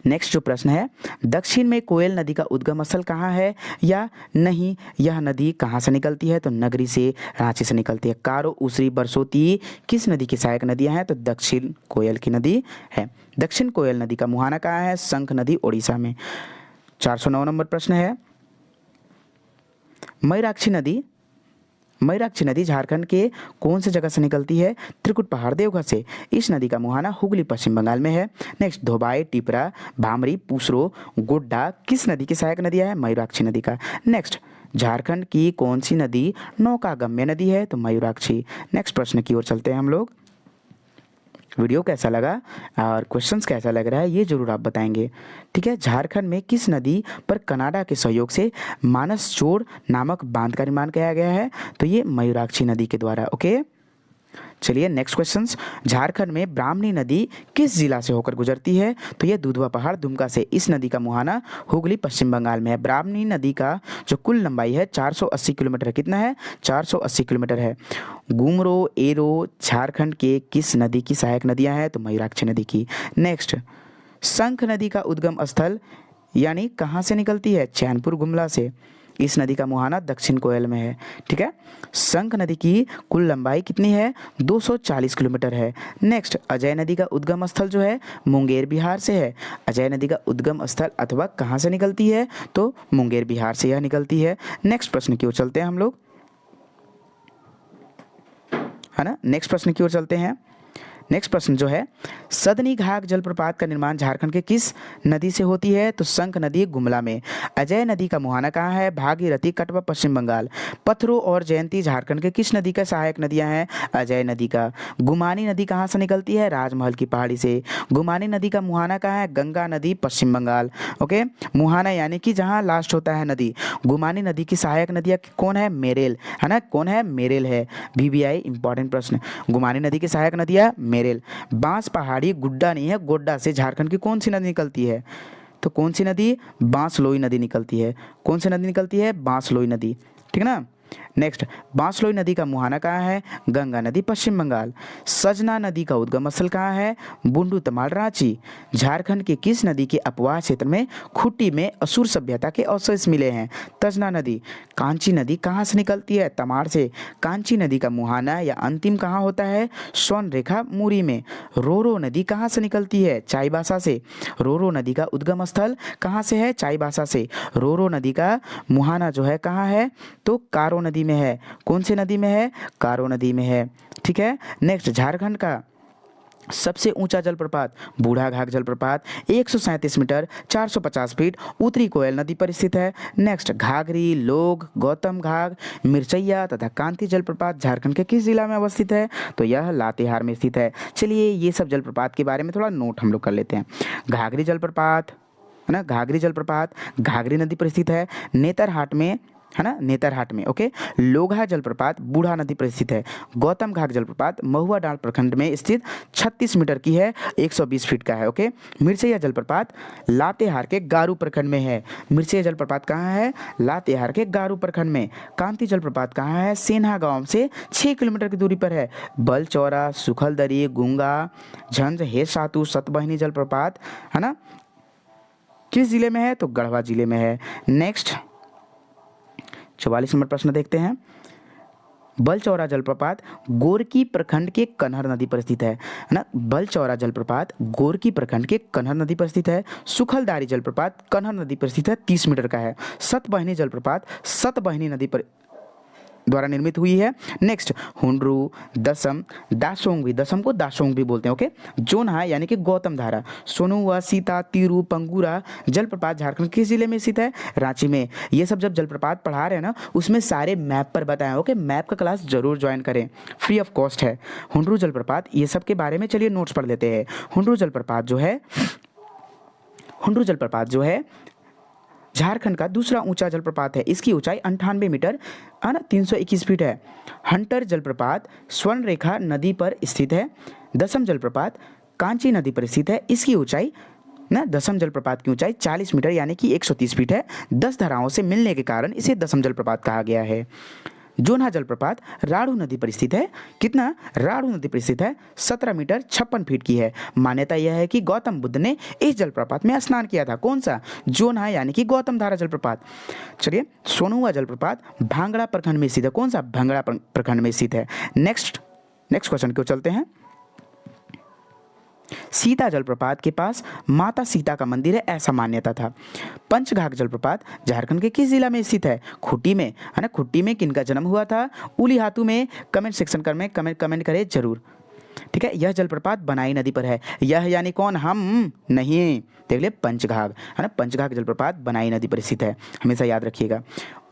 नेक्स्ट जो प्रश्न है, दक्षिण में कोयल नदी का उद्गम स्थल कहाँ है या नहीं, यह नदी कहाँ से निकलती है, तो नगरी से, रांची से निकलती है। कारो, उसरी, बरसोती किस नदी की सहायक नदियां हैं, तो दक्षिण कोयल की नदी है। दक्षिण कोयल नदी का मुहाना कहाँ है, शंख नदी ओडिशा में। 409 नंबर प्रश्न है, मयूराक्षी नदी झारखंड के कौन से जगह से निकलती है, त्रिकुट पहाड़ देवघर से। इस नदी का मुहाना हुगली पश्चिम बंगाल में है। नेक्स्ट, धोबाई, टिपरा, भामरी, पूसरो, गोड्डा किस नदी की सहायक नदियां है, मयूराक्षी नदी का। नेक्स्ट, झारखंड की कौन सी नदी नौकागम्य नदी है, तो मयूराक्षी। नेक्स्ट प्रश्न की ओर चलते हैं हम लोग। वीडियो कैसा लगा और क्वेश्चंस कैसा लग रहा है ये जरूर आप बताएंगे, ठीक है। झारखंड में किस नदी पर कनाडा के सहयोग से मानसजोड़ नामक बांध का निर्माण किया गया है, तो ये मयूराक्षी नदी के द्वारा। ओके, चलिए नेक्स्ट क्वेश्चंस। झारखंड में ब्राह्मणी नदी किस जिला से होकर गुजरती है, तो यह दूधवा पहाड़ दुमका से। इस नदी का मुहाना हुगली पश्चिम बंगाल में है। ब्राह्मणी नदी का जो कुल लंबाई है 480 किलोमीटर है, कितना है, 480 किलोमीटर है। गुमरो, एरो झारखंड के किस नदी की सहायक नदियां हैं, तो मयूराक्षी नदी की। नेक्स्ट, शंख नदी का उद्गम स्थल यानी कहाँ से निकलती है, चैनपुर गुमला से। इस नदी का मुहाना दक्षिण कोयल में है, ठीक है। शंख नदी की कुल लंबाई कितनी है, 240 किलोमीटर है। नेक्स्ट, अजय नदी का उद्गम स्थल जो है मुंगेर बिहार से है। अजय नदी का उद्गम स्थल अथवा कहाँ से निकलती है, तो मुंगेर बिहार से यह निकलती है। नेक्स्ट प्रश्न की ओर चलते हैं हम लोग, है ना। नेक्स्ट प्रश्न की ओर चलते हैं। नेक्स्ट प्रश्न जो है, सदनी घाघ जलप्रपात का निर्माण झारखंड के किस नदी से होती है, तो शंख नदी गुमला में। अजय नदी का मुहाना कहाँ है, भागीरथी, कटवा, पश्चिम बंगाल। पथरो और जयंती झारखंड के किस नदी का सहायक नदियां हैं, अजय नदी का। गुमानी नदी कहाँ से निकलती है, राजमहल की पहाड़ी से। गुमानी नदी का मुहाना कहाँ है, गंगा नदी, पश्चिम बंगाल। ओके, मुहाना यानी कि जहाँ लास्ट होता है नदी। गुमानी नदी की सहायक नदियाँ कौन है, मेरेल, है ना, कौन है, मेरेल है। VBI इंपॉर्टेंट प्रश्न। गुमानी नदी की सहायक नदियाँ मेरेल। बांस पहाड़ी, गुड्डा नहीं है, गोड्डा से झारखंड की कौन सी नदी निकलती है, तो कौन सी नदी, बांसलोई नदी निकलती है। कौन सी नदी निकलती है, बांसलोई नदी, ठीक है ना। नेक्स्ट, बांसलोई नदी का मुहाना कहाँ है? गंगा नदी, पश्चिम बंगाल। सजना नदी का उद्गम स्थल कहाँ है? बुंडू तमाल, रांची। झारखंड के किस नदी के अपवाह क्षेत्र में खुट्टी में असुर सभ्यता के अवशेष मिले हैं? तजना नदी। कांची नदी कहाँ से निकलती है? तमाड़ से। कांची नदी का मुहाना या अंतिम कहाँ होता है? स्वर्ण रेखा मूरी में। रोरो नदी कहाँ से निकलती है? चाईबासा से। रोरो नदी का उद्गम स्थल कहाँ से है? चाईबासा से। रोरो नदी का मुहाना जो है कहाँ है? तो कारो नदी में है। कौन सी नदी में है? कारो नदी में है। ठीक है। नेक्स्ट, झारखंड का सबसे ऊंचा जलप्रपात बूढ़ाघाट जलप्रपात 137 मीटर 450 फीट उत्तरी कोयल नदी पर स्थित है। नेक्स्ट, घाघरी, लोग, गौतम घाघ, मिर्चैया तथा कांति जलप्रपात झारखंड के किस जिला में अवस्थित है? तो यह लातेहार में स्थित है। चलिए ये सब जलप्रपात के बारे में थोड़ा नोट हम लोग कर लेते हैं। घाघरी जलप्रपात है ना, घाघरी जलप्रपात घाघरी नदी पर स्थित है, नेतरहाट में है ना, नेतरहाट में। ओके। लोघा जलप्रपात बूढ़ा नदी पर स्थित है। गौतम घाट जलप्रपात महुआ डाल प्रखंड में स्थित 36 मीटर की है, 120 फीट का है। ओके। मिर्चैया जलप्रपात लातेहार के गारू प्रखंड में है। मिर्चैया जलप्रपात कहाँ है? लातेहार के गारू प्रखंड में। कांति जलप्रपात कहाँ है? सेन्हा गांव से 6 किलोमीटर की दूरी पर है। बलचौरा, सुखलदरी, गुंगा, झंझ, हेसातु, सतबहिनी जलप्रपात है ना, किस जिले में है? तो गढ़वा जिले में है। नेक्स्ट, 44 नंबर प्रश्न देखते हैं। बलचौरा जलप्रपात गोरकी प्रखंड के कन्हर नदी पर स्थित है ना। बलचौरा जलप्रपात गोरकी प्रखंड के कन्हर नदी पर स्थित है। सुखलदारी जलप्रपात कन्हर नदी पर स्थित है, 30 मीटर का है। सतबहिनी जलप्रपात सतबहिनी नदी पर द्वारा निर्मित हुई है। नेक्स्ट, हुंड्रू, दसम, दासोंग भी, दसम को दासोंग भी बोलते हैं। ओके। जोनहा यानी कि गौतम धारा, सोनुआ, सीता, तीरू, पंगुरा जलप्रपात झारखंड किस जिले में स्थित है? रांची में। ये सब जब जलप्रपात पढ़ा रहे हैं ना, उसमें सारे मैप पर बताएं। ओके। मैप का क्लास जरूर ज्वाइन करें, फ्री ऑफ कॉस्ट है। हुंड्रू जलप्रपात, ये सब के बारे में चलिए नोट्स पढ़ लेते हैं। हुंड्रू जलप्रपात जो है झारखंड का दूसरा ऊंचा जलप्रपात है। इसकी ऊंचाई 98 मीटर है ना, 321 फीट है। हंटर जलप्रपात स्वर्ण रेखा नदी पर स्थित है। दसम जलप्रपात कांची नदी पर स्थित है। इसकी ऊंचाई ना, दसम जलप्रपात की ऊंचाई 40 मीटर यानी कि 130 फीट है। 10 धाराओं से मिलने के कारण इसे दसम जलप्रपात कहा गया है। जोन्हा जलप्रपात राढ़ू नदी पर स्थित है। कितना? राढ़ू नदी पर स्थित है, 17 मीटर 56 फीट की है। मान्यता यह है कि गौतम बुद्ध ने इस जलप्रपात में स्नान किया था। कौन सा? जोन्हा यानी कि गौतम धारा जलप्रपात। चलिए, सोनुआ जलप्रपात भांगड़ा प्रखंड में स्थित है। कौन सा? भांगड़ा प्रखंड में स्थित है। नेक्स्ट क्वेश्चन को चलते हैं। सीता जलप्रपात के पास माता सीता का मंदिर है, ऐसा मान्यता था। पंचघाघ जलप्रपात झारखंड के किस जिला में स्थित है? खूंटी में है ना। खूंटी में किनका जन्म हुआ था? उलीहातू में। कमेंट सेक्शन में कमेंट करें जरूर। ठीक है। यह जलप्रपात बनाई नदी पर है। यह यानी कौन? हम नहीं, देख ले, पंचघाघ है ना। पंचघाघ जलप्रपात बनाई नदी पर स्थित है, हमेशा याद रखिएगा।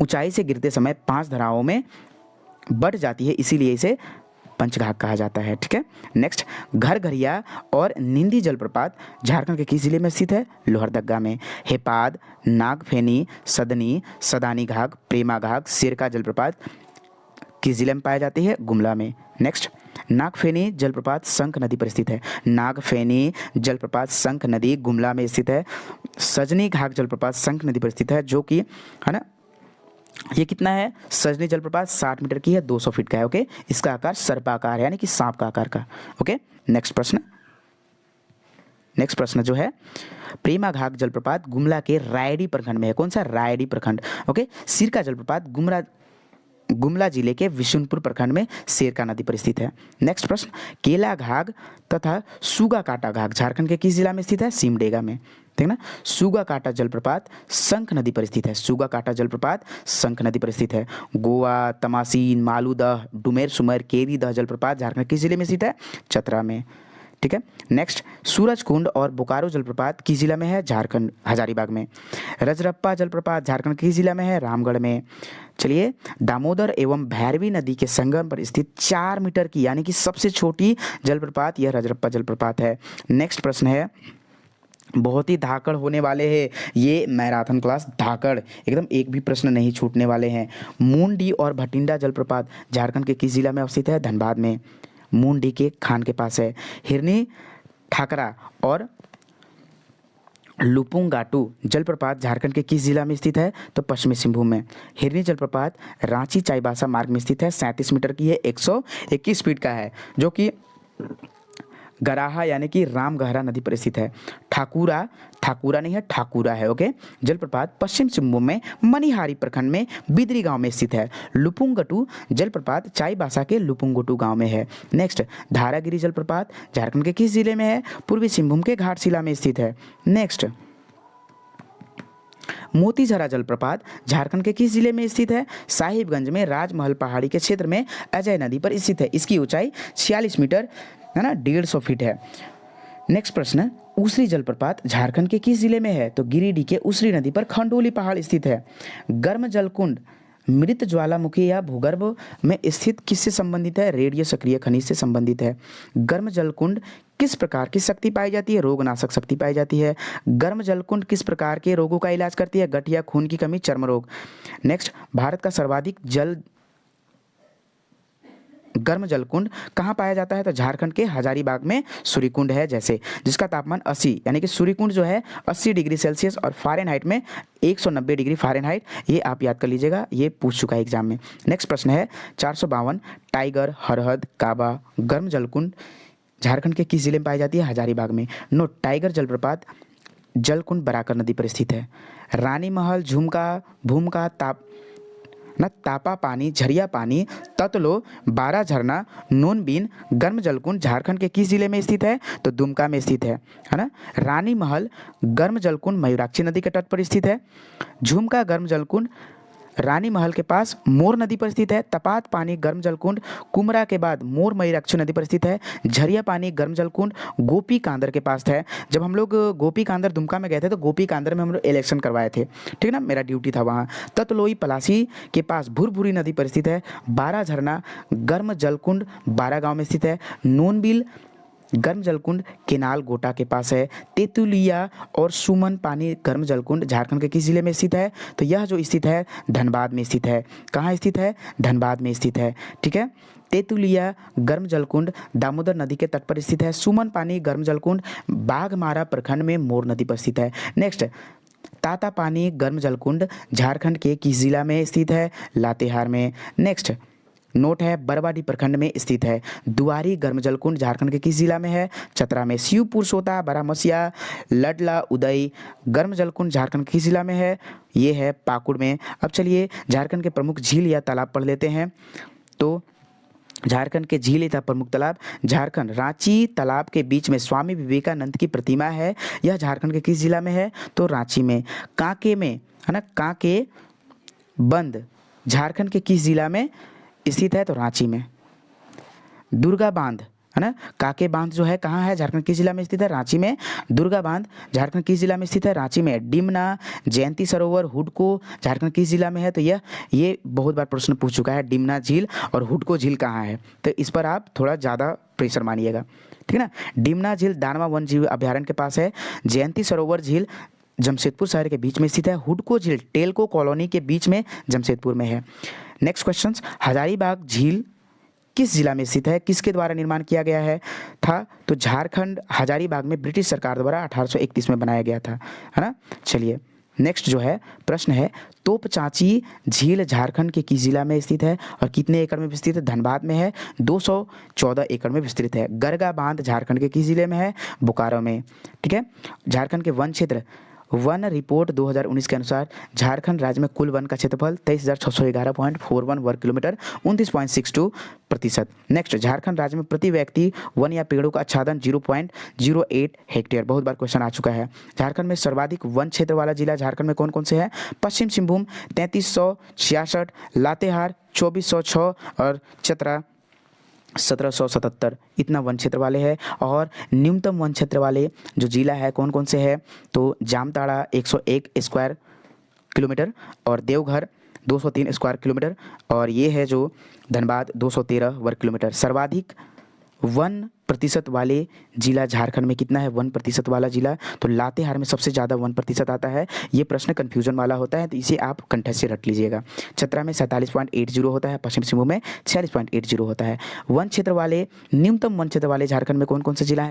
ऊंचाई से गिरते समय 5 धाराओं में बढ़ जाती है, इसीलिए इसे पंचघाघ कहा जाता है। ठीक है। नेक्स्ट, घरघरिया और निंदी जलप्रपात झारखंड के किस जिले में स्थित है? लोहरदगा में। हेपाद, नागफेनी, सदनी, सदानी घाघ, प्रेमा घाघ, सिरका जलप्रपात किस जिले में पाई जाती है? गुमला में। नेक्स्ट, नागफेनी जलप्रपात शंख नदी पर स्थित है। नागफेनी जलप्रपात शंख नदी गुमला में स्थित है। सजनी घाघ जलप्रपात शंख नदी पर स्थित है, जो कि है ना, ये कितना है? सजनी जलप्रपात 60 मीटर की है, 200 फीट का है। ओके। इसका आकार सर्पाकार है, यानी कि सांप का आकार का। ओके। नेक्स्ट प्रश्न जो है, प्रेमा घाघ जलप्रपात गुमला के रायडी प्रखंड में है। कौन सा? रायडी प्रखंड। ओके। सिरका जलप्रपात गुमला जिले के विशुनपुर प्रखंड में शेरका नदी पर स्थित है। नेक्स्ट प्रश्न, केला घाघ तथा सुगा काटा घाघ झारखंड के किस जिला में स्थित है? सिमडेगा में। ठीक ना। सुगा काटा जलप्रपात शंख नदी पर स्थित है। सुगा काटा जलप्रपात शंख नदी पर स्थित है। गोवा, तमासीन, मालूदह, डुमेर सुमेर, केरीदह जलप्रपात झारखंड किस जिले में स्थित है? चतरा में। ठीक है। नेक्स्ट, सूरज कुंड और बोकारो जलप्रपात किस जिला में है? झारखंड हजारीबाग में। रजरप्पा जलप्रपात झारखंड किस जिला में है? रामगढ़ में। चलिए, दामोदर एवं भैरवी नदी के संगम पर स्थित 4 मीटर की यानी कि सबसे छोटी जलप्रपात यह रजरप्पा जलप्रपात है। नेक्स्ट प्रश्न है, बहुत ही धाकड़ होने वाले हैं ये मैराथन क्लास, धाकड़ एकदम, एक भी प्रश्न नहीं छूटने वाले हैं। मूंडी और भटिंडा जलप्रपात झारखंड के किस जिला में अवस्थित है? धनबाद में। मूंडी के खान के पास है। हिरनी ठाकरा और लुपुंगाटू जलप्रपात झारखंड के किस जिला में स्थित है? तो पश्चिमी सिंहभूम में। हिरनी जलप्रपात रांची चाईबासा मार्ग में स्थित है, 37 मीटर की है, 121 फीट का है, जो कि गराहा यानी कि रामगहरा नदी पर स्थित है। ठाकुरा नहीं है, ठाकुरा है। ओके। जलप्रपात पश्चिम सिंहभूम में मनिहारी प्रखंड में बिदरी गांव में स्थित है। लुपुंगटू जलप्रपात चाईबासा के लुपुंगटू गांव में है। नेक्स्ट, धारागिरी जलप्रपात झारखंड के किस जिले में है? पूर्वी सिंहभूम के घाटशिला में स्थित है। नेक्स्ट, मोतीझरा जलप्रपात झारखंड के किस जिले में स्थित है? साहिबगंज में राजमहल पहाड़ी के क्षेत्र में अजय नदी पर स्थित है। इसकी ऊंचाई 46 मीटर है ना, 150 फीट है। नेक्स्ट प्रश्न, ऊसरी जलप्रपात झारखंड के किस जिले में है? तो गिरिडीह के ऊसरी नदी पर खंडोली पहाड़ स्थित है। गर्म जलकुंड मृत ज्वालामुखी या भूगर्भ में स्थित किससे संबंधित है? रेडियो सक्रिय खनिज से संबंधित है। गर्म जलकुंड किस प्रकार की शक्ति पाई जाती है? रोगनाशक शक्ति पाई जाती है। गर्म जलकुंड किस प्रकार के रोगों का इलाज करती है? गठिया, खून की कमी, चर्म रोग। नेक्स्ट, भारत का सर्वाधिक गर्म जलकुंड कहाँ पाया जाता है? तो झारखंड के हजारीबाग में सूर्यकुंड है, जैसे जिसका तापमान 80 यानी कि सूर्यकुंड जो है 80 डिग्री सेल्सियस और फ़ारेनहाइट में 190 डिग्री फ़ारेनहाइट, ये आप याद कर लीजिएगा, ये पूछ चुका है एग्जाम में। नेक्स्ट प्रश्न है 452, टाइगर, हरहद, काबा गर्म जलकुंड झारखंड के किस जिले में पाई जाती है? हजारीबाग में। नोट, टाइगर जलप्रपात जलकुंड बराकर नदी पर स्थित है। रानी महल, झुमका, भूमका, तापा पानी, झरिया पानी, ततलो, बारह झरना, नूनबीन गर्म जलकुंड झारखंड के किस जिले में स्थित है? तो दुमका में स्थित है ना। रानी महल गर्म जलकुंड मयूराक्षी नदी के तट पर स्थित है। झुमका गर्म जलकुंड रानी महल के पास मोर नदी पर स्थित है। तपात पानी गर्म जलकुंड कुमरा के बाद मोर मयूराक्षी नदी पर स्थित है। झरिया पानी गर्म जलकुंड गोपी कांदर के पास है। जब हम लोग गोपी कांदर दुमका में गए थे तो गोपी कांदर में हम लोग इलेक्शन करवाए थे, ठीक ना, मेरा ड्यूटी था वहाँ। ततलोई पलासी के पास भुरभुरी नदी पर स्थित है। बारह झरना गर्म जलकुंड बारह गाँव में स्थित है। नूनबिल गर्म जलकुंड केनाल गोटा के पास है। तेतुलिया और सुमन पानी गर्म जलकुंड झारखंड के किस जिले में स्थित है? तो यह जो स्थित है धनबाद में स्थित है। कहाँ स्थित है? धनबाद में स्थित है, ठीक है। तेतुलिया गर्म जलकुंड दामोदर नदी के तट पर स्थित है। सुमन पानी गर्म जलकुंड बाघमारा प्रखंड में मोर नदी पर स्थित है। नेक्स्ट, ताता पानी गर्म जलकुंड झारखंड के किस जिला में स्थित है? लातेहार में। नेक्स्ट नोट है, बरवाडी प्रखंड में स्थित है। दुआरी गर्म जलकुंड झारखंड के किस जिला में है? चतरा में। शिवपुर, सोता, बारामसिया, लडला, उदय गर्म जलकुंड झारखंड के किस जिला में है? ये है पाकुड़ में। अब चलिए झारखंड के प्रमुख झील या तालाब पढ़ लेते हैं। तो झारखंड के झील या प्रमुख तालाब, झारखंड रांची तालाब के बीच में स्वामी विवेकानंद की प्रतिमा है। यह झारखंड के किस जिला में है? तो रांची में। कांके में है ना, कांके बंद झारखंड के किस जिला में स्थित है? तो रांची में। दुर्गा बांध है ना, काके बांध जो है कहाँ है? झारखंड किस जिला में स्थित है? रांची में। दुर्गा बांध झारखंड किस जिला में स्थित है? रांची में। डिमना, जयंती सरोवर, हुडको झारखंड किस जिला में है? तो ये बहुत बार प्रश्न पूछ चुका है, डिमना झील और हुडको झील कहाँ है, तो इस पर आप थोड़ा ज़्यादा प्रेशर मानिएगा, ठीक है ना। डिमना झील दानवा वन जीव अभ्यारण्य के पास है। जयंती सरोवर झील जमशेदपुर शहर के बीच में स्थित है। हुडको झील टेलको कॉलोनी के बीच में जमशेदपुर में है। नेक्स्ट क्वेश्चन, हजारीबाग झील किस जिला में स्थित है? किसके द्वारा निर्माण किया गया है था? तो झारखंड हजारीबाग में ब्रिटिश सरकार द्वारा 1831 में बनाया गया था, है ना। चलिए नेक्स्ट जो है प्रश्न है, तोपचांची झील झारखंड के किस जिला में स्थित है और कितने एकड़ में विस्तृत है? धनबाद में है, 214 एकड़ में विस्तृत है। गरगा बांध झारखंड के किस जिले में है? बोकारो में, ठीक है। झारखंड के वन क्षेत्र, वन रिपोर्ट 2019 के अनुसार झारखंड राज्य में कुल वन का क्षेत्रफल 23,611.41 वर्ग किलोमीटर 29.62%। नेक्स्ट, झारखंड राज्य में प्रति व्यक्ति वन या पेड़ों का आच्छादन 0.08 हेक्टेयर। बहुत बार क्वेश्चन आ चुका है। झारखंड में सर्वाधिक वन क्षेत्र वाला जिला झारखंड में कौन कौन से है? पश्चिम सिंहभूम 3366, लातेहार 2406 और चतरा 1777, इतना वन क्षेत्र वाले हैं। और न्यूनतम वन क्षेत्र वाले जो जिला है कौन कौन से हैं? तो जामताड़ा 101 स्क्वायर किलोमीटर और देवघर 203 स्क्वायर किलोमीटर और ये है जो धनबाद 213 वर्ग किलोमीटर। सर्वाधिक 1% वाले जिला झारखंड में कितना है? 1% वाला जिला तो लातेहार में सबसे ज़्यादा 1% आता है। ये प्रश्न कन्फ्यूजन वाला होता है तो इसे आप कंठस्थ से रट लीजिएगा। चतरा में 47.80 होता है, पश्चिम सिंहभूम में 46.80 होता है। वन क्षेत्र वाले न्यूनतम वन क्षेत्र वाले झारखंड में कौन कौन से जिला है?